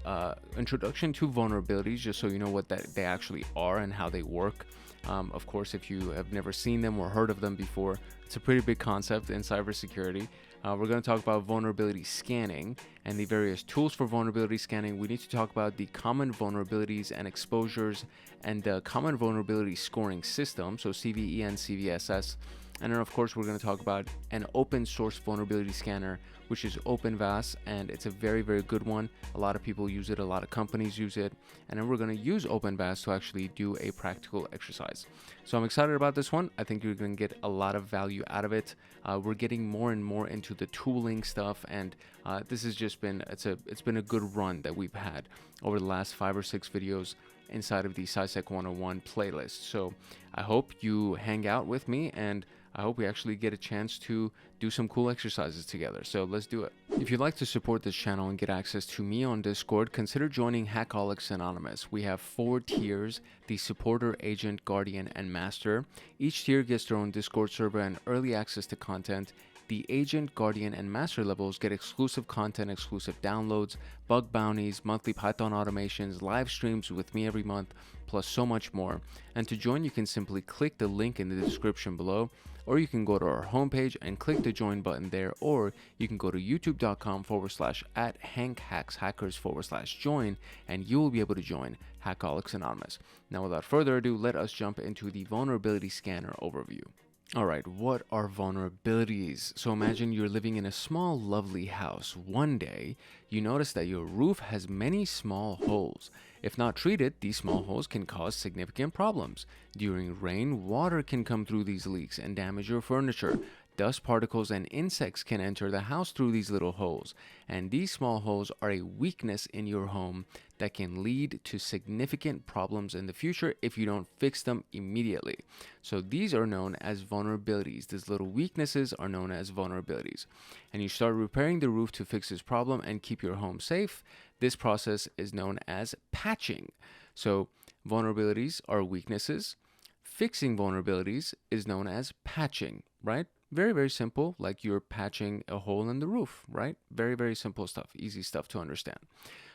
introduction to vulnerabilities, just so you know what they actually are and how they work. Of course, if you have never seen them or heard of them before, it's a pretty big concept in cybersecurity. We're going to talk about vulnerability scanning and the various tools for vulnerability scanning. We need to talk about the common vulnerabilities and exposures and the common vulnerability scoring system, so CVE and CVSS. And then, of course, we're going to talk about an open source vulnerability scanner, which is OpenVAS, and it's a very, very good one. A lot of people use it, a lot of companies use it, and then we're going to use OpenVAS to actually do a practical exercise. So I'm excited about this one. I think you're going to get a lot of value out of it. We're getting more and more into the tooling stuff, and this has just been it's been a good run that we've had over the last 5 or 6 videos inside of the CySec101 playlist. So I hope you hang out with me, and I hope we actually get a chance to do some cool exercises together. So let's do it. If you'd like to support this channel and get access to me on Discord, consider joining Hackaholics Anonymous. We have 4 tiers: the Supporter, Agent, Guardian, and Master. Each tier gets their own Discord server and early access to content. The Agent, Guardian, and Master levels get exclusive content, exclusive downloads, bug bounties, monthly Python automations, live streams with me every month, plus so much more. And to join, you can simply click the link in the description below, or you can go to our homepage and click the join button there, or you can go to youtube.com/@HankHacksHackers/join, and you will be able to join Hackaholics Anonymous. Now, without further ado, let us jump into the vulnerability scanner overview. Alright, what are vulnerabilities? So imagine you're living in a small, lovely house. One day, you notice that your roof has many small holes. If not treated, these small holes can cause significant problems. During rain, water can come through these leaks and damage your furniture. Dust particles and insects can enter the house through these little holes, and these small holes are a weakness in your home that can lead to significant problems in the future if you don't fix them immediately. So these are known as vulnerabilities. These little weaknesses are known as vulnerabilities. And you start repairing the roof to fix this problem and keep your home safe. This process is known as patching. So vulnerabilities are weaknesses. Fixing vulnerabilities is known as patching, right? Very, very simple, like you're patching a hole in the roof, right? Very, very simple stuff, easy stuff to understand.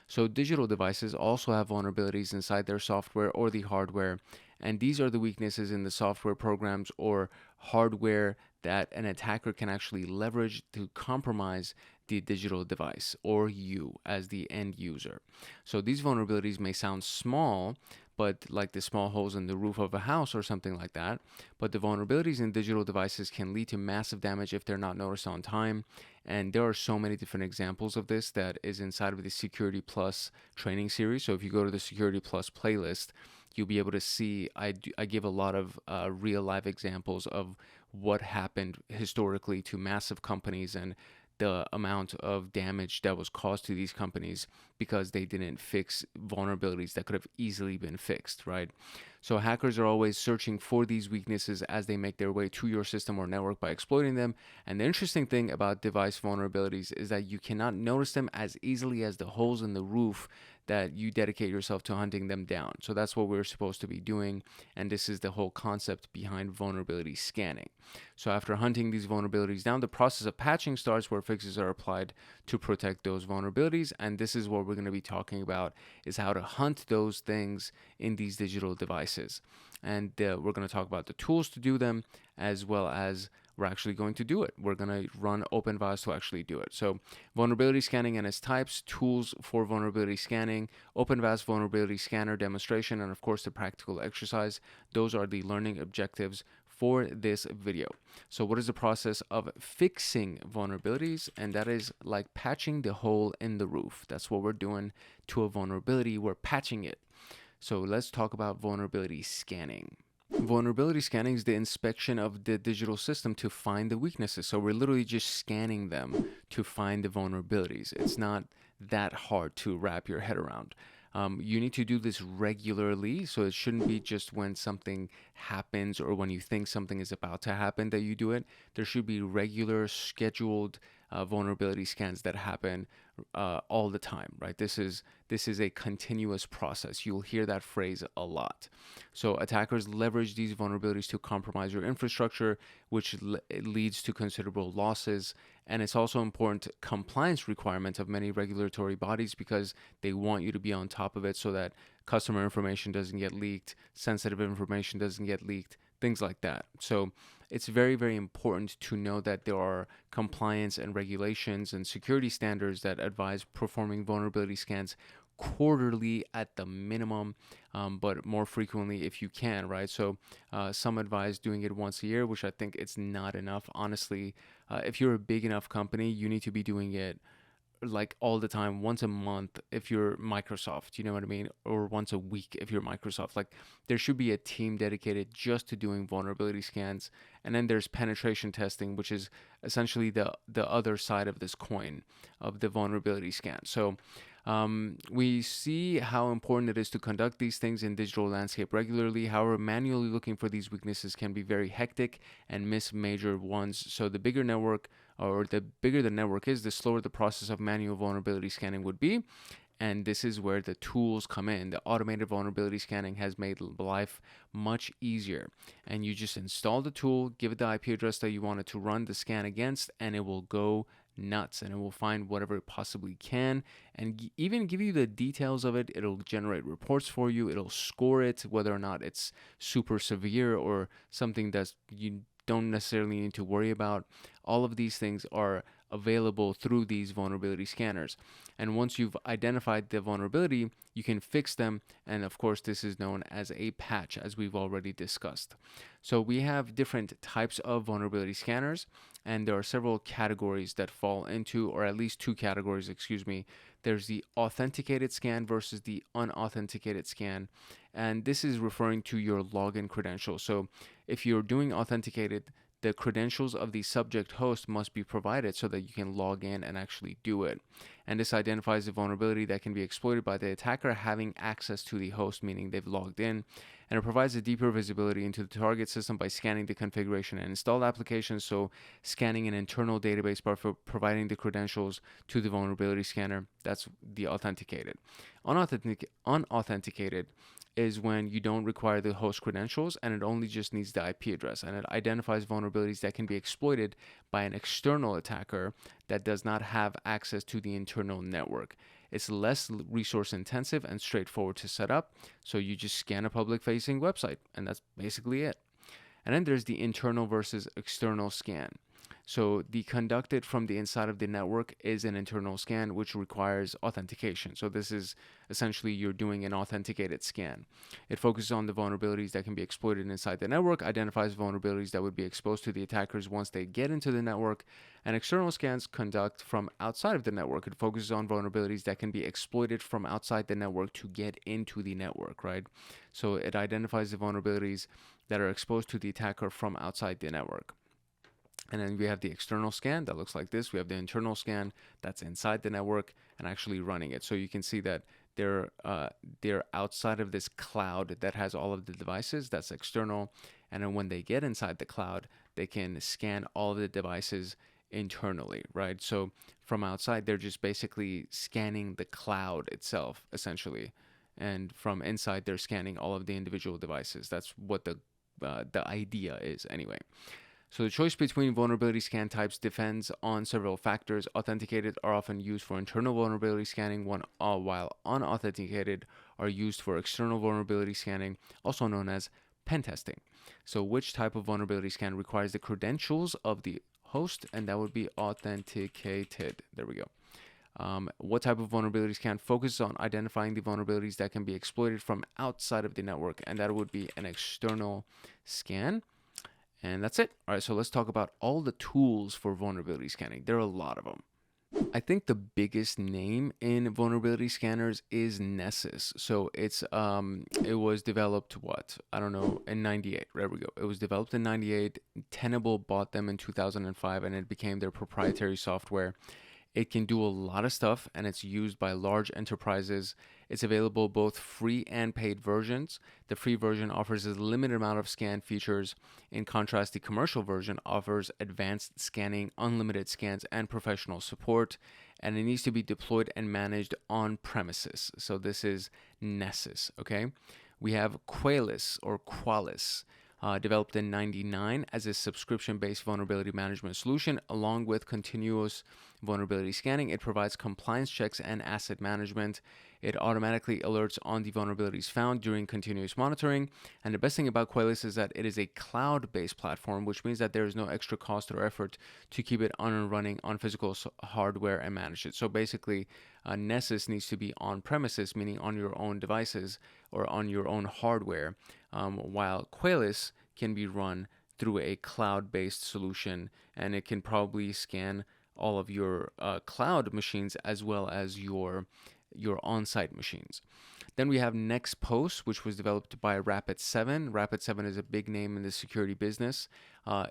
So digital devices also have vulnerabilities inside their software or the hardware, And these are the weaknesses in the software programs or hardware that an attacker can actually leverage to compromise the digital device or you as the end user. So these vulnerabilities may sound small, but like the small holes in the roof of a house or something like that. But the vulnerabilities in digital devices can lead to massive damage if they're not noticed on time. And there are so many different examples of this that is inside of the Security Plus training series. So if you go to the Security Plus playlist, you'll be able to see I give a lot of real life examples of what happened historically to massive companies and the amount of damage that was caused to these companies because they didn't fix vulnerabilities that could have easily been fixed, right? So hackers are always searching for these weaknesses as they make their way to your system or network by exploiting them. And the interesting thing about device vulnerabilities is that you cannot notice them as easily as the holes in the roof that you dedicate yourself to hunting them down. So that's what we're supposed to be doing. And this is the whole concept behind vulnerability scanning. So after hunting these vulnerabilities down, the process of patching starts where fixes are applied to protect those vulnerabilities. And this is what we're going to be talking about, is how to hunt those things in these digital devices. And we're going to talk about the tools to do them, as well as we're actually going to do it. We're going to run OpenVAS to actually do it. So vulnerability scanning and its types, tools for vulnerability scanning, OpenVAS vulnerability scanner demonstration, and of course the practical exercise. Those are the learning objectives for this video. So what is the process of fixing vulnerabilities? And that is like patching the hole in the roof. That's what we're doing to a vulnerability. We're patching it. So let's talk about vulnerability scanning. Vulnerability scanning is the inspection of the digital system to find the weaknesses. So we're literally just scanning them to find the vulnerabilities. It's not that hard to wrap your head around. You need to do this regularly, so it shouldn't be just when something happens or when you think something is about to happen that you do it. There should be regular, scheduled vulnerability scans that happen all the time, right? This is a continuous process. You'll hear that phrase a lot. So attackers leverage these vulnerabilities to compromise your infrastructure, which leads to considerable losses. And it's also important compliance requirement of many regulatory bodies because they want you to be on top of it so that customer information doesn't get leaked, sensitive information doesn't get leaked, things like that. So it's very, very important to know that there are compliance and regulations and security standards that advise performing vulnerability scans quarterly at the minimum, but more frequently if you can, right? So some advise doing it once a year, which I think it's not enough. Honestly, if you're a big enough company, you need to be doing it like all the time, once a month if you're Microsoft, you know what I mean? Or once a week if you're Microsoft. Like there should be a team dedicated just to doing vulnerability scans. And then there's penetration testing, which is essentially the other side of this coin of the vulnerability scan. So we see how important it is to conduct these things in digital landscape regularly. However, manually looking for these weaknesses can be very hectic and miss major ones. So the bigger network or the bigger the network is, the slower the process of manual vulnerability scanning would be. And this is where the tools come in. The automated vulnerability scanning has made life much easier. And you just install the tool, give it the IP address that you want it to run the scan against, and it will go nuts and it will find whatever it possibly can and even give you the details of it. It'll generate reports for you. It'll score it, whether or not it's super severe or something that you don't necessarily need to worry about. All of these things are available through these vulnerability scanners. And once you've identified the vulnerability, you can fix them. And of course, this is known as a patch, as we've already discussed. So we have different types of vulnerability scanners, and there are several categories that fall into, or at least two categories, excuse me. There's the authenticated scan versus the unauthenticated scan. And this is referring to your login credentials. So if you're doing authenticated, the credentials of the subject host must be provided so that you can log in and actually do it. And this identifies a vulnerability that can be exploited by the attacker having access to the host, meaning they've logged in. And it provides a deeper visibility into the target system by scanning the configuration and installed applications. So scanning an internal database by providing the credentials to the vulnerability scanner, that's the authenticated. Unauthenticated is when you don't require the host credentials and it only just needs the IP address, and it identifies vulnerabilities that can be exploited by an external attacker that does not have access to the internal network. It's less resource intensive and straightforward to set up. So you just scan a public facing website, and that's basically it. And then there's the internal versus external scan. So the conducted from the inside of the network is an internal scan, which requires authentication. So this is essentially you're doing an authenticated scan. It focuses on the vulnerabilities that can be exploited inside the network, identifies vulnerabilities that would be exposed to the attackers once they get into the network, and external scans conduct from outside of the network. It focuses on vulnerabilities that can be exploited from outside the network to get into the network, right? So it identifies the vulnerabilities that are exposed to the attacker from outside the network. And then we have the external scan that looks like this. We have the internal scan that's inside the network and actually running it. So you can see that they're outside of this cloud that has all of the devices. That's external. And then when they get inside the cloud, they can scan all of the devices internally, right? So from outside, they're just basically scanning the cloud itself, essentially. And from inside, they're scanning all of the individual devices. That's what the idea is anyway. So the choice between vulnerability scan types depends on several factors. Authenticated are often used for internal vulnerability scanning, while unauthenticated are used for external vulnerability scanning, also known as PenTesting. So which type of vulnerability scan requires the credentials of the host? And that would be authenticated. There we go. What type of vulnerability scan focuses on identifying the vulnerabilities that can be exploited from outside of the network? And that would be an external scan. And that's it. All right, so let's talk about all the tools for vulnerability scanning. There are a lot of them. I think the biggest name in vulnerability scanners is Nessus. So it was developed in 98. There we go. It was developed in 98. Tenable bought them in 2005 and it became their proprietary software. It can do a lot of stuff and it's used by large enterprises. It's available both free and paid versions. The free version offers a limited amount of scan features. In contrast, the commercial version offers advanced scanning, unlimited scans, and professional support. And it needs to be deployed and managed on premises. So this is Nessus, okay? We have Qualys. Developed in 99 as a subscription-based vulnerability management solution. Along with continuous vulnerability scanning, it provides compliance checks and asset management. It automatically alerts on the vulnerabilities found during continuous monitoring. And the best thing about Qualys is that it is a cloud-based platform, which means that there is no extra cost or effort to keep it on and running on physical hardware and manage it. So basically, Nessus needs to be on premises, meaning on your own devices or on your own hardware, while Qualys can be run through a cloud-based solution, and it can probably scan all of your cloud machines as well as your on-site machines. Then we have NextPost, which was developed by Rapid7. Rapid7 is a big name in the security business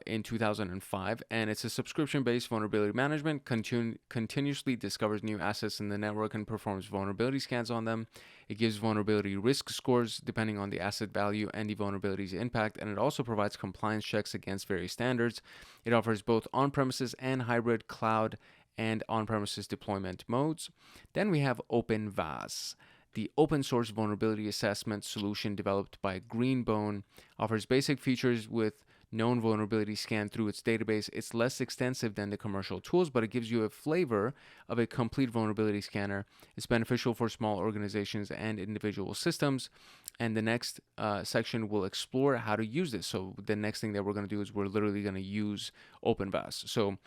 in 2005, and it's a subscription-based vulnerability management, continuously discovers new assets in the network and performs vulnerability scans on them. It gives vulnerability risk scores depending on the asset value and the vulnerability's impact, and it also provides compliance checks against various standards. It offers both on-premises and hybrid cloud and on-premises deployment modes. Then we have OpenVAS. The open source vulnerability assessment solution developed by Greenbone offers basic features with known vulnerability scanned through its database. It's less extensive than the commercial tools, but it gives you a flavor of a complete vulnerability scanner. It's beneficial for small organizations and individual systems. And the next section will explore how to use this. So the next thing that we're going to do is we're literally going to use OpenVAS. So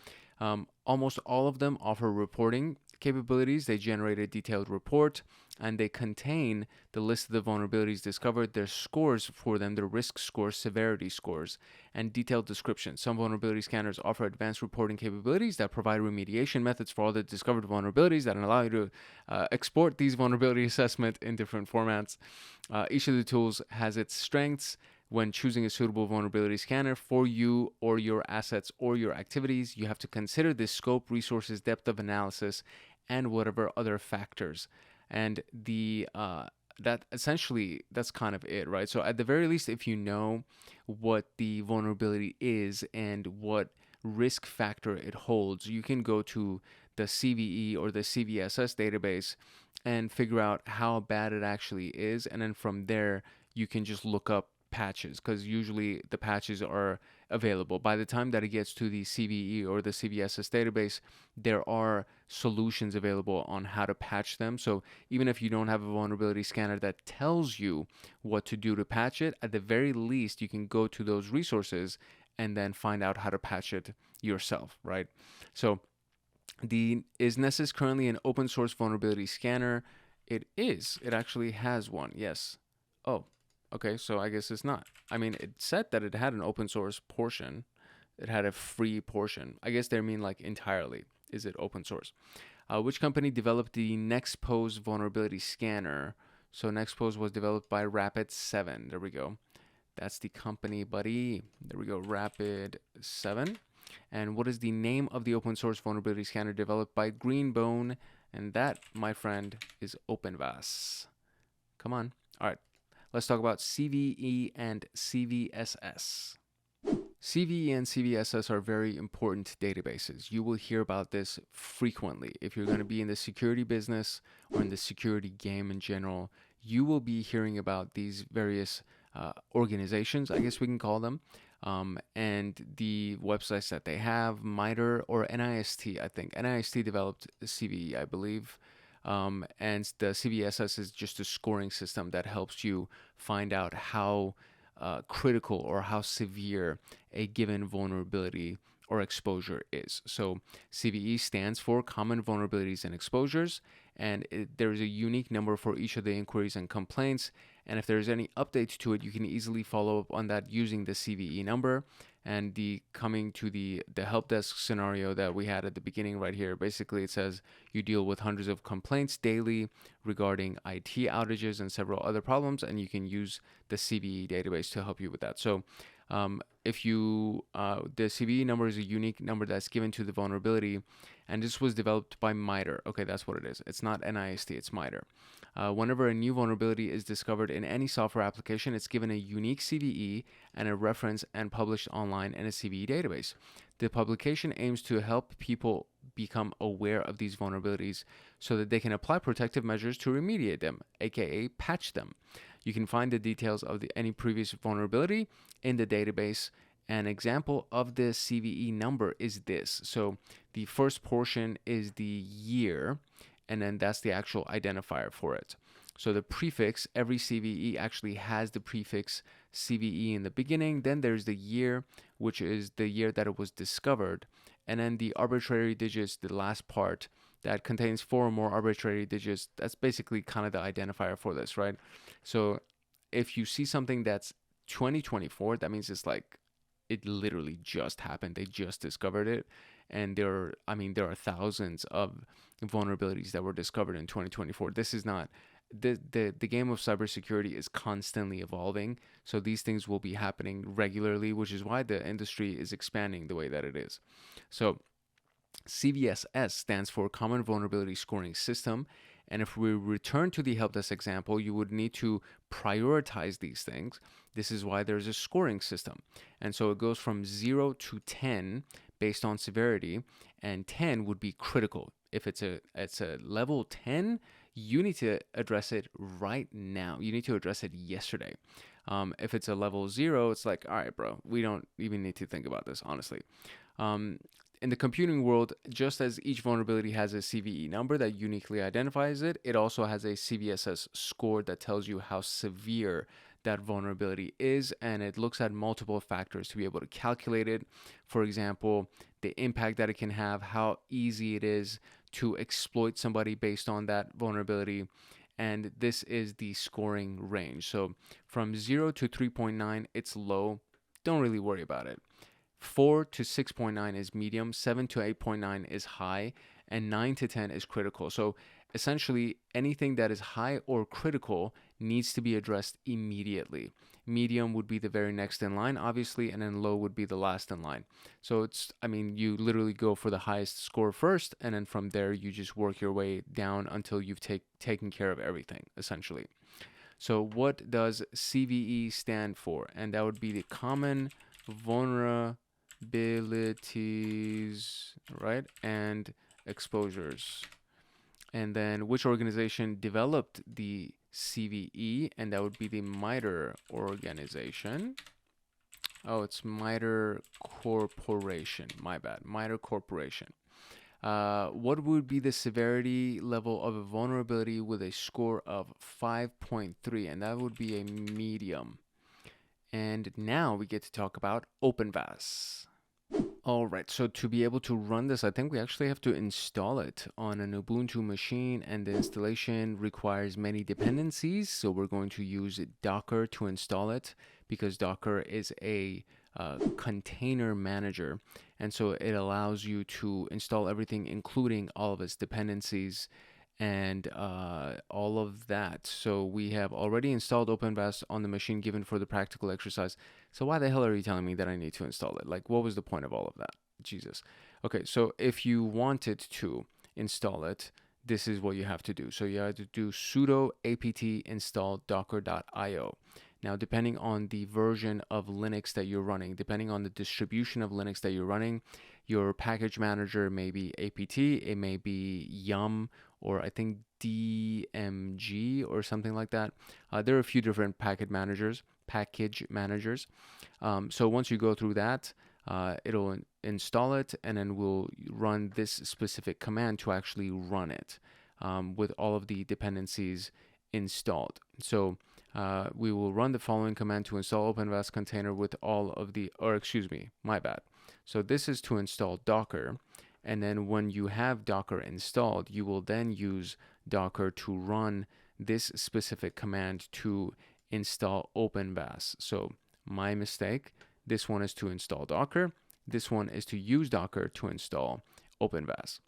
almost all of them offer reporting capabilities. They generate a detailed report and they contain the list of the vulnerabilities discovered, their scores for them, their risk scores, severity scores, and detailed descriptions. Some vulnerability scanners offer advanced reporting capabilities that provide remediation methods for all the discovered vulnerabilities that allow you to export these vulnerability assessment in different formats. Each of the tools has its strengths. When choosing a suitable vulnerability scanner for you or your assets or your activities, you have to consider the scope, resources, depth of analysis, and whatever other factors. And that's kind of it, right? So at the very least, if you know what the vulnerability is and what risk factor it holds, you can go to the CVE or the CVSS database and figure out how bad it actually is. And then from there, you can just look up patches, because usually the patches are available. By the time that it gets to the CVE or the CVSS database, there are solutions available on how to patch them. So even if you don't have a vulnerability scanner that tells you what to do to patch it, at the very least, you can go to those resources and then find out how to patch it yourself, right? So is Nessus currently an open source vulnerability scanner? It is. It actually has one, yes. Oh, okay, so I guess it's not. I mean, it said that it had an open source portion. It had a free portion. I guess they mean like entirely. Is it open source? Which company developed the Nexpose vulnerability scanner? So Nexpose was developed by Rapid7. There we go. That's the company, buddy. There we go, Rapid7. And what is the name of the open source vulnerability scanner developed by Greenbone? And that, my friend, is OpenVAS. Come on. All right. Let's talk about CVE and CVSS. CVE and CVSS are very important databases. You will hear about this frequently. If you're going to be in the security business or in the security game in general, you will be hearing about these various organizations, I guess we can call them, and the websites that they have. MITRE or NIST, I think. NIST developed CVE, I believe. And the CVSS is just a scoring system that helps you find out how critical or how severe a given vulnerability or exposure is. So CVE stands for Common Vulnerabilities and Exposures, and there is a unique number for each of the inquiries and complaints. And if there's any updates to it, you can easily follow up on that using the CVE number. And coming to the help desk scenario that we had at the beginning right here, basically it says you deal with hundreds of complaints daily regarding IT outages and several other problems, and you can use the CVE database to help you with that. So if you the CVE number is a unique number that's given to the vulnerability, and this was developed by MITRE. Okay, that's what it is. It's not NIST, it's MITRE. Whenever a new vulnerability is discovered in any software application, it's given a unique CVE and a reference and published online in a CVE database. The publication aims to help people become aware of these vulnerabilities so that they can apply protective measures to remediate them, aka patch them. You can find the details of any previous vulnerability in the database. An example of the CVE number is this. So the first portion is the year, and then that's the actual identifier for it. So the prefix, every CVE actually has the prefix CVE in the beginning. Then there's the year, which is the year that it was discovered. And then the arbitrary digits, the last part, that contains 4 or more arbitrary digits. That's basically kind of the identifier for this, right? So if you see something that's 2024, that means it's like it literally just happened. They just discovered it. And there are thousands of vulnerabilities that were discovered in 2024. This is not the game of cybersecurity is constantly evolving. So these things will be happening regularly, which is why the industry is expanding the way that it is. So CVSS stands for Common Vulnerability Scoring System. And if we return to the help desk example, you would need to prioritize these things. This is why there's a scoring system. And so it goes from 0 to 10 based on severity, and 10 would be critical. If it's a level 10, you need to address it right now. You need to address it yesterday. If it's a level 0, it's like, all right, bro, we don't even need to think about this, honestly. In the computing world, just as each vulnerability has a CVE number that uniquely identifies it, it also has a CVSS score that tells you how severe that vulnerability is, and it looks at multiple factors to be able to calculate it. For example, the impact that it can have, how easy it is to exploit somebody based on that vulnerability, and this is the scoring range. So from 0 to 3.9, it's low. Don't really worry about it. 4 to 6.9 is medium, 7 to 8.9 is high, and 9 to 10 is critical. So essentially, anything that is high or critical needs to be addressed immediately. Medium would be the very next in line, obviously, and then low would be the last in line. So you literally go for the highest score first, and then from there, you just work your way down until you've taken care of everything, essentially. So what does CVE stand for? And that would be the Common Vulnerabilities, right, and Exposures. And then which organization developed the CVE? And that would be the MITRE organization. Oh, it's MITRE Corporation. My bad. MITRE Corporation. What would be the severity level of a vulnerability with a score of 5.3? And that would be a medium. And now we get to talk about OpenVAS. All right, so to be able to run this, I think we actually have to install it on an Ubuntu machine, and the installation requires many dependencies. So we're going to use Docker to install it because Docker is a container manager. And so it allows you to install everything, including all of its dependencies and all of that. So we have already installed OpenVAS on the machine given for the practical exercise. So why the hell are you telling me that I need to install it? Like, what was the point of all of that? Jesus. Okay, so if you wanted to install it, this is what you have to do. So you have to do sudo apt install docker.io. Now, depending on the version of Linux that you're running, depending on the distribution of Linux that you're running, your package manager may be apt, it may be yum, or I think DMG or something like that. There are a few different package managers. So once you go through that, it'll install it, and then we'll run this specific command to actually run it with all of the dependencies installed. So we will run the following command to install OpenVAS container with all of the, or excuse me, my bad. So this is to install Docker. And then when you have Docker installed, you will then use Docker to run this specific command to install OpenVAS. So my mistake, this one is to install Docker. This one is to use Docker to install OpenVAS.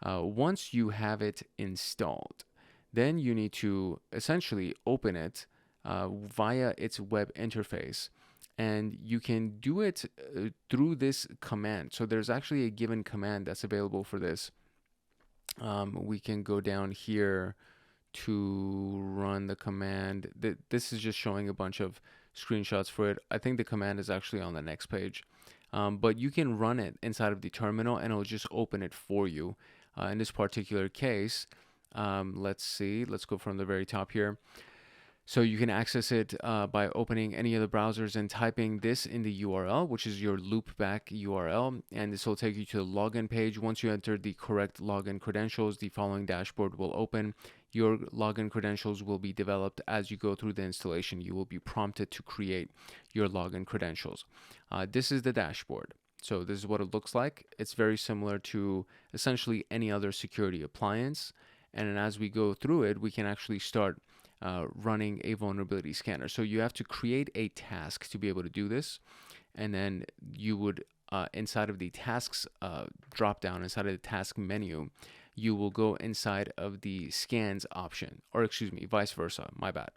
Once you have it installed, then you need to essentially open it via its web interface. And you can do it through this command. So there's actually a given command that's available for this. We can go down here to run the command. This is just showing a bunch of screenshots for it. I think the command is actually on the next page. But you can run it inside of the terminal and it'll just open it for you. In this particular case, let's see. Let's go from the very top here. So you can access it by opening any of the browsers and typing this in the URL, which is your loopback URL. And this will take you to the login page. Once you enter the correct login credentials, the following dashboard will open. Your login credentials will be developed as you go through the installation. You will be prompted to create your login credentials. This is the dashboard. So this is what it looks like. It's very similar to essentially any other security appliance. And then as we go through it, we can actually start running a vulnerability scanner. So you have to create a task to be able to do this. And then you would, inside of the tasks drop down, inside of the task menu, you will go inside of the scans option, or excuse me, vice versa, my bad.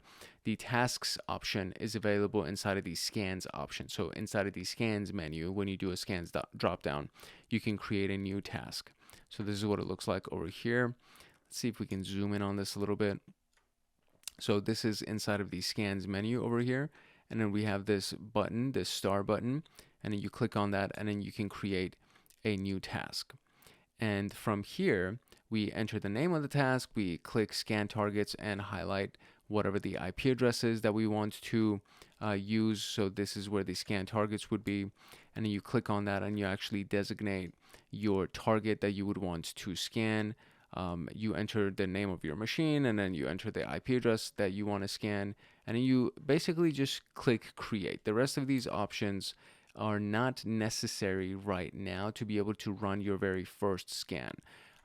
The tasks option is available inside of the scans option. So inside of the scans menu, when you do a scans drop down, you can create a new task. So this is what it looks like over here. Let's see if we can zoom in on this a little bit. So this is inside of the scans menu over here. And then we have this button, this star button, and then you click on that and then you can create a new task. And from here, we enter the name of the task, we click scan targets and highlight whatever the IP address is that we want to use. So this is where the scan targets would be. And then you click on that and you actually designate your target that you would want to scan. You enter the name of your machine and then you enter the IP address that you want to scan, and then you basically just click create. The rest of these options are not necessary right now to be able to run your very first scan.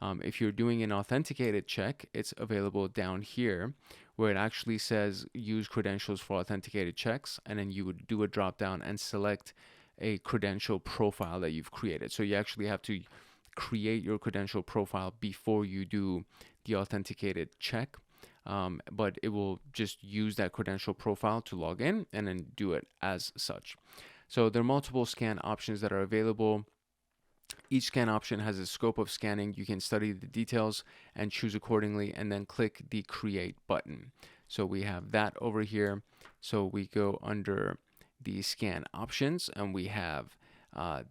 If you're doing an authenticated check, it's available down here where it actually says use credentials for authenticated checks, and then you would do a drop down and select a credential profile that you've created. So you actually have to create your credential profile before you do the authenticated check, but it will just use that credential profile to log in and then do it as such. So there are multiple scan options that are available. Each scan option has a scope of scanning. You can study the details and choose accordingly, and then click the create button. So we have that over here. So we go under the scan options and we have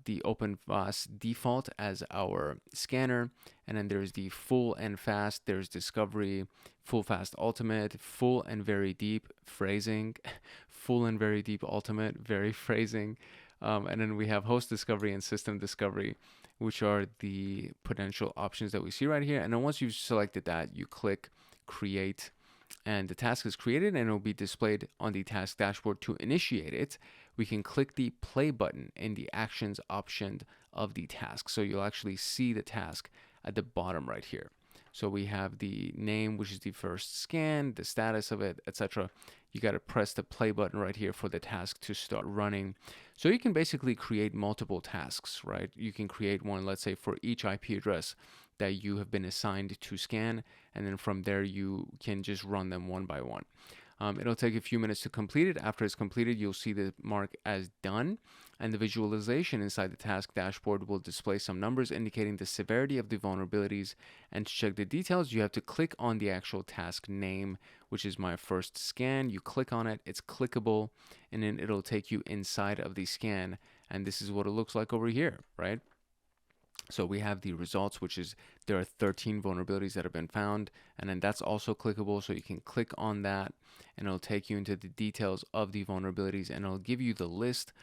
the OpenVAS default as our scanner, and then there's the full and fast, there's discovery, full fast ultimate, full and very deep phrasing, full and very deep ultimate, very phrasing. And then we have host discovery and system discovery, which are the potential options that we see right here. And then once you've selected that, you click create, and the task is created and it will be displayed on the task dashboard. To initiate it, we can click the play button in the actions option of the task. So you'll actually see the task at the bottom right here. So we have the name, which is the first scan, the status of it, etc. You got to press the play button right here for the task to start running. So you can basically create multiple tasks, right? You can create one, let's say, for each IP address that you have been assigned to scan, and then from there you can just run them one by one. It'll take a few minutes to complete it. After it's completed, you'll see the mark as done, and the visualization inside the task dashboard will display some numbers indicating the severity of the vulnerabilities. And to check the details, you have to click on the actual task name, which is my first scan. You click on it, it's clickable, and then it'll take you inside of the scan, and this is what it looks like over here, right? So we have the results, which is there are 13 vulnerabilities that have been found, and then that's also clickable. So you can click on that and it'll take you into the details of the vulnerabilities, and it'll give you the list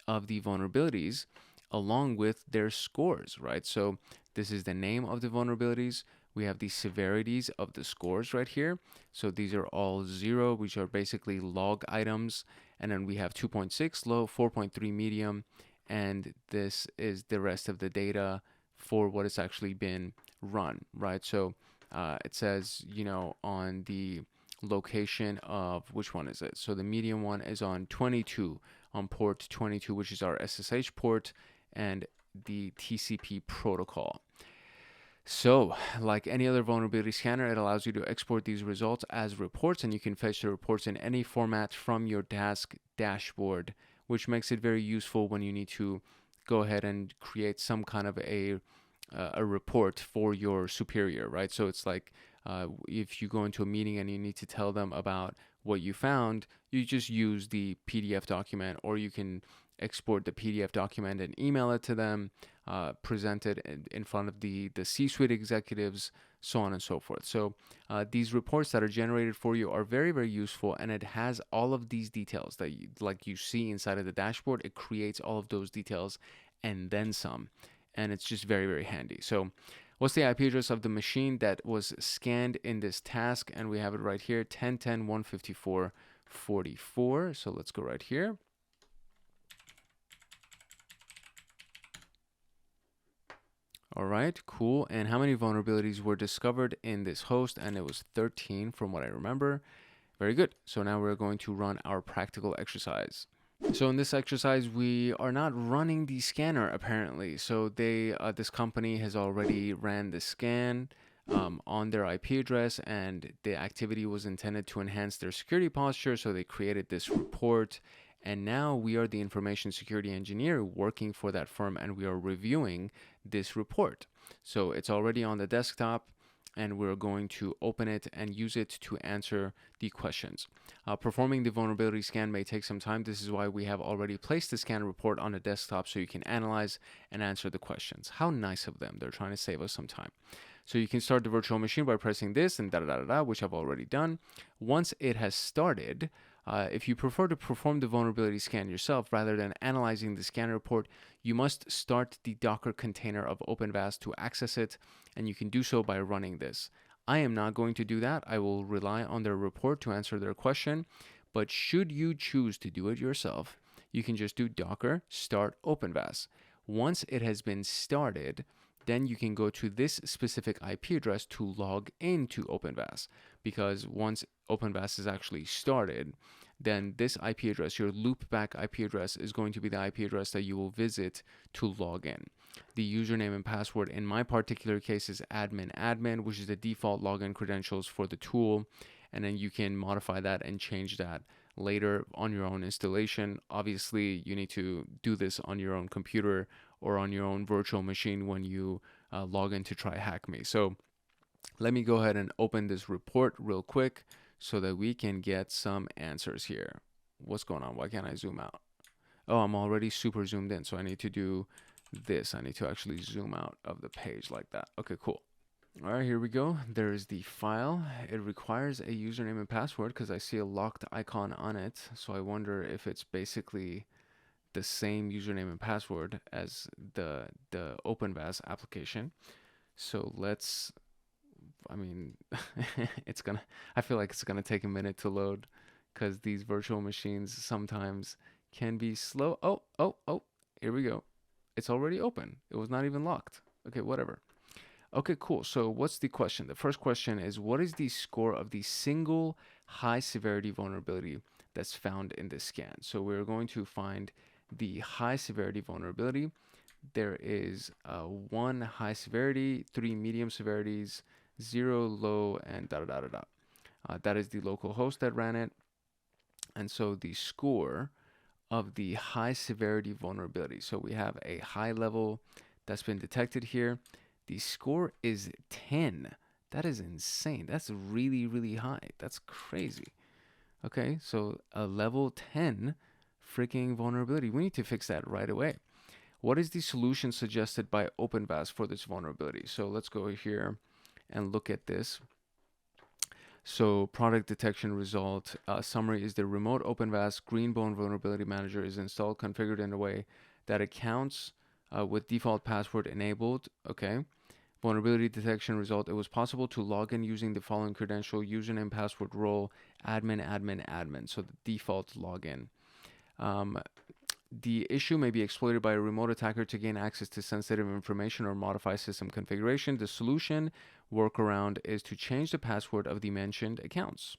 of the vulnerabilities along with their scores, right? So this is the name of the vulnerabilities. We have the severities of the scores right here. So these are all 0, which are basically log items. And then we have 2.6 low, 4.3 medium, and this is the rest of the data for what has actually been run, right? So it says, you know, on the location of, which one is it? So the medium one is on 22, on port 22, which is our SSH port, and the TCP protocol. So, like any other vulnerability scanner, it allows you to export these results as reports, and you can fetch the reports in any format from your task dashboard, which makes it very useful when you need to go ahead and create some kind of a report for your superior, right? So it's like if you go into a meeting and you need to tell them about what you found, you just use the PDF document, or you can export the PDF document and email it to them, present it in front of the C-suite executives, so on and so forth. So these reports that are generated for you are very, very useful, and it has all of these details that you see inside of the dashboard. It creates all of those details and then some, and it's just very, very handy. So what's the IP address of the machine that was scanned in this task? And we have it right here, 10.10.154.44. So let's go right here. All right, cool. And how many vulnerabilities were discovered in this host? And it was 13 from what I remember. Very good. So now we're going to run our practical exercise. So in this exercise, we are not running the scanner apparently. So this company has already ran the scan on their IP address, and the activity was intended to enhance their security posture. So they created this report, and now we are the information security engineer working for that firm, and we are reviewing this report. So it's already on the desktop, and we're going to open it and use it to answer the questions. Performing the vulnerability scan may take some time. This is why we have already placed the scan report on the desktop so you can analyze and answer the questions. How nice of them. They're trying to save us some time. So you can start the virtual machine by pressing this and da-da-da-da, which I've already done. Once it has started, if you prefer to perform the vulnerability scan yourself rather than analyzing the scan report, you must start the Docker container of OpenVAS to access it, and you can do so by running this. I am not going to do that. I will rely on their report to answer their question, but should you choose to do it yourself, you can just do Docker start OpenVAS. Once it has been started, then you can go to this specific IP address to log into OpenVAS, because once OpenVAS is actually started, then this IP address, your loopback IP address, is going to be the IP address that you will visit to log in. The username and password in my particular case is admin, which is the default login credentials for the tool, and then you can modify that and change that later on your own installation. Obviously, you need to do this on your own computer or on your own virtual machine when you log in to TryHackMe. So let me go ahead and open this report real quick so that we can get some answers here. What's going on? Why can't I zoom out? Oh, I'm already super zoomed in, so I need to do this. I need to actually zoom out of the page like that. Okay, cool. All right, here we go. There is the file. It requires a username and password because I see a locked icon on it. So I wonder if it's basically the same username and password as the OpenVAS application. So let's, I mean, I feel like it's gonna take a minute to load because these virtual machines sometimes can be slow. Oh, here we go. It's already open. It was not even locked. Okay, whatever. Okay, cool. So what's the question? The first question is, what is the score of the single high severity vulnerability that's found in this scan? So we're going to find the high severity vulnerability. There is 1 high severity, 3 medium severities, 0 low, and that is the local host that ran it. And so the score of the high severity vulnerability. So we have a high level that's been detected here. The score is 10. That is insane. That's really, really high. That's crazy. Okay, so a level 10 freaking vulnerability. We need to fix that right away. What is the solution suggested by OpenVAS for this vulnerability? So let's go here and look at this. So product detection result summary is the remote OpenVAS Greenbone vulnerability manager is installed, configured in a way that accounts with default password enabled. Okay. Vulnerability detection result. It was possible to log in using the following credential: username, password, role, admin. So the default login. The issue may be exploited by a remote attacker to gain access to sensitive information or modify system configuration. The solution workaround is to change the password of the mentioned accounts.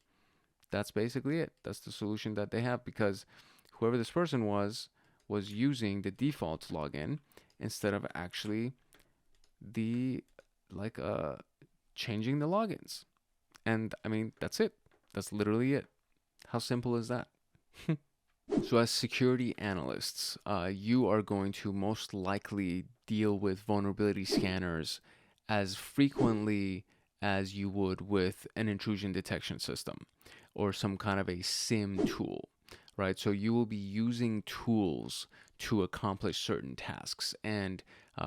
That's basically it. That's the solution that they have, because whoever this person was using the default login instead of actually changing the logins. And I mean, that's it. That's literally it. How simple is that? So as security analysts, you are going to most likely deal with vulnerability scanners as frequently as you would with an intrusion detection system or some kind of a SIM tool, right? So you will be using tools to accomplish certain tasks. And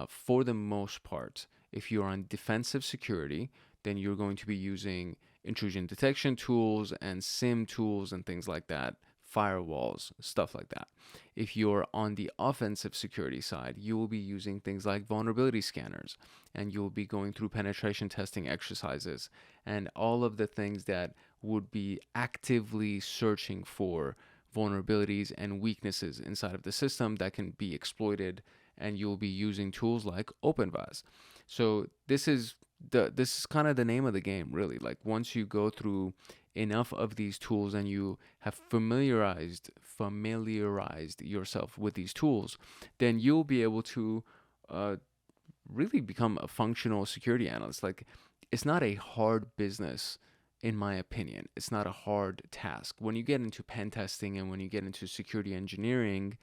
for the most part, if you're on defensive security, then you're going to be using intrusion detection tools and SIM tools and things like that, firewalls, stuff like that. If you're on the offensive security side, you will be using things like vulnerability scanners, and you'll be going through penetration testing exercises and all of the things that would be actively searching for vulnerabilities and weaknesses inside of the system that can be exploited, and you'll be using tools like OpenVAS. So this is kind of the name of the game, really. Like, once you go through enough of these tools and you have familiarized yourself with these tools, then you'll be able to really become a functional security analyst. Like, it's not a hard business, in my opinion. It's not a hard task. When you get into pen testing and when you get into security engineering,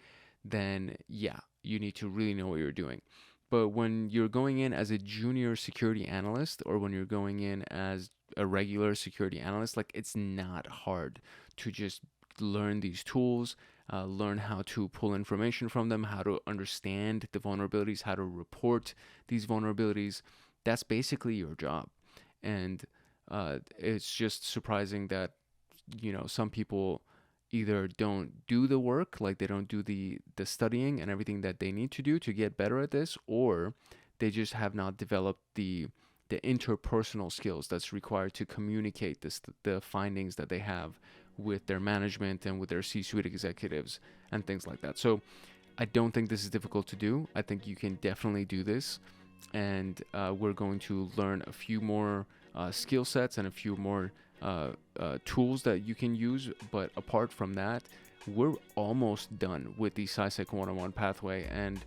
then yeah, you need to really know what you're doing. But when you're going in as a junior security analyst, or when you're going in as a regular security analyst, like, it's not hard to just learn these tools, learn how to pull information from them, how to understand the vulnerabilities, how to report these vulnerabilities. That's basically your job. And it's just surprising that, some people either don't do the work, like they don't do the studying and everything that they need to do to get better at this, or they just have not developed the interpersonal skills that's required to communicate the findings that they have with their management and with their C-suite executives and things like that. So I don't think this is difficult to do. I think you can definitely do this, and we're going to learn a few more skill sets and a few more tools that you can use. But apart from that, we're almost done with the CySec101 pathway. And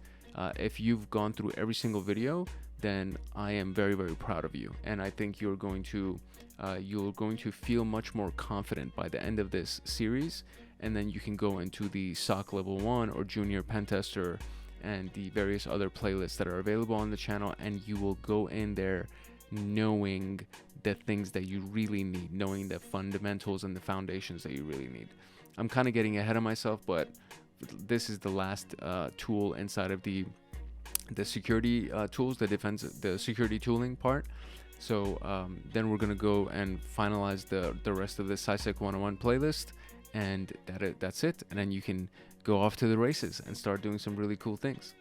if you've gone through every single video, then I am very, very proud of you. And I think you're going to feel much more confident by the end of this series. And then you can go into the SOC Level 1 or Junior Pen Tester and the various other playlists that are available on the channel, and you will go in there knowing the things that you really need, knowing the fundamentals and the foundations that you really need. I'm kind of getting ahead of myself, but this is the last tool inside of the security tools, the security tooling part. So then we're going to go and finalize the rest of the CySec101 playlist, and that's it. And then you can go off to the races and start doing some really cool things.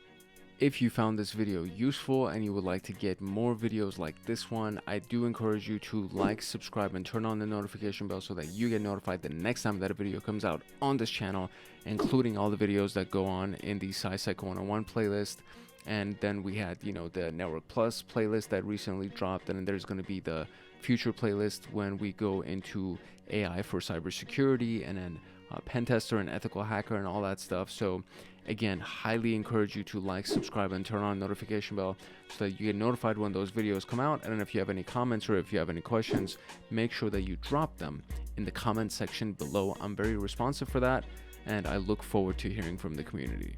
If you found this video useful and you would like to get more videos like this one, I do encourage you to like, subscribe, and turn on the notification bell so that you get notified the next time that a video comes out on this channel, including all the videos that go on in the CySec101 playlist. And then we had, the Network Plus playlist that recently dropped, and then there's going to be the future playlist when we go into AI for cybersecurity, and then pen tester and ethical hacker and all that stuff. So again, highly encourage you to like, subscribe, and turn on notification bell so that you get notified when those videos come out. And then if you have any comments or if you have any questions, make sure that you drop them in the comment section below. I'm very responsive for that, and I look forward to hearing from the community.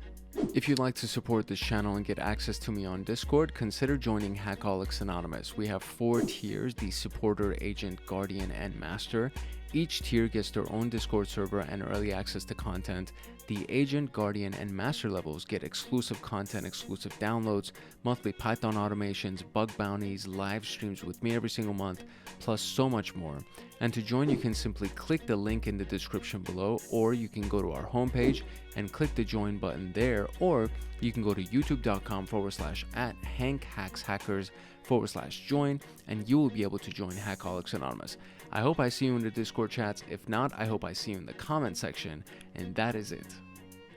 If you'd like to support this channel and get access to me on Discord, consider joining Hackaholics Anonymous. We have 4 tiers: the supporter, agent, guardian, and master. Each tier gets their own Discord server and early access to content. The agent, guardian, and master levels get exclusive content, exclusive downloads, monthly Python automations, bug bounties, live streams with me every single month, plus so much more. And to join, you can simply click the link in the description below, or you can go to our homepage and click the join button there, or you can go to youtube.com/@HankHacksHackers/join, and you will be able to join Hackaholics Anonymous. I hope I see you in the Discord chats. If not, I hope I see you in the comment section. And that is it.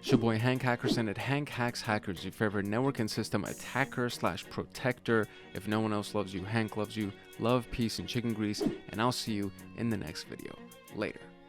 It's your boy Hank Hackerson at Hank Hacks Hackers, your favorite network and system attacker/protector. If no one else loves you, Hank loves you. Love, peace, and chicken grease. And I'll see you in the next video. Later.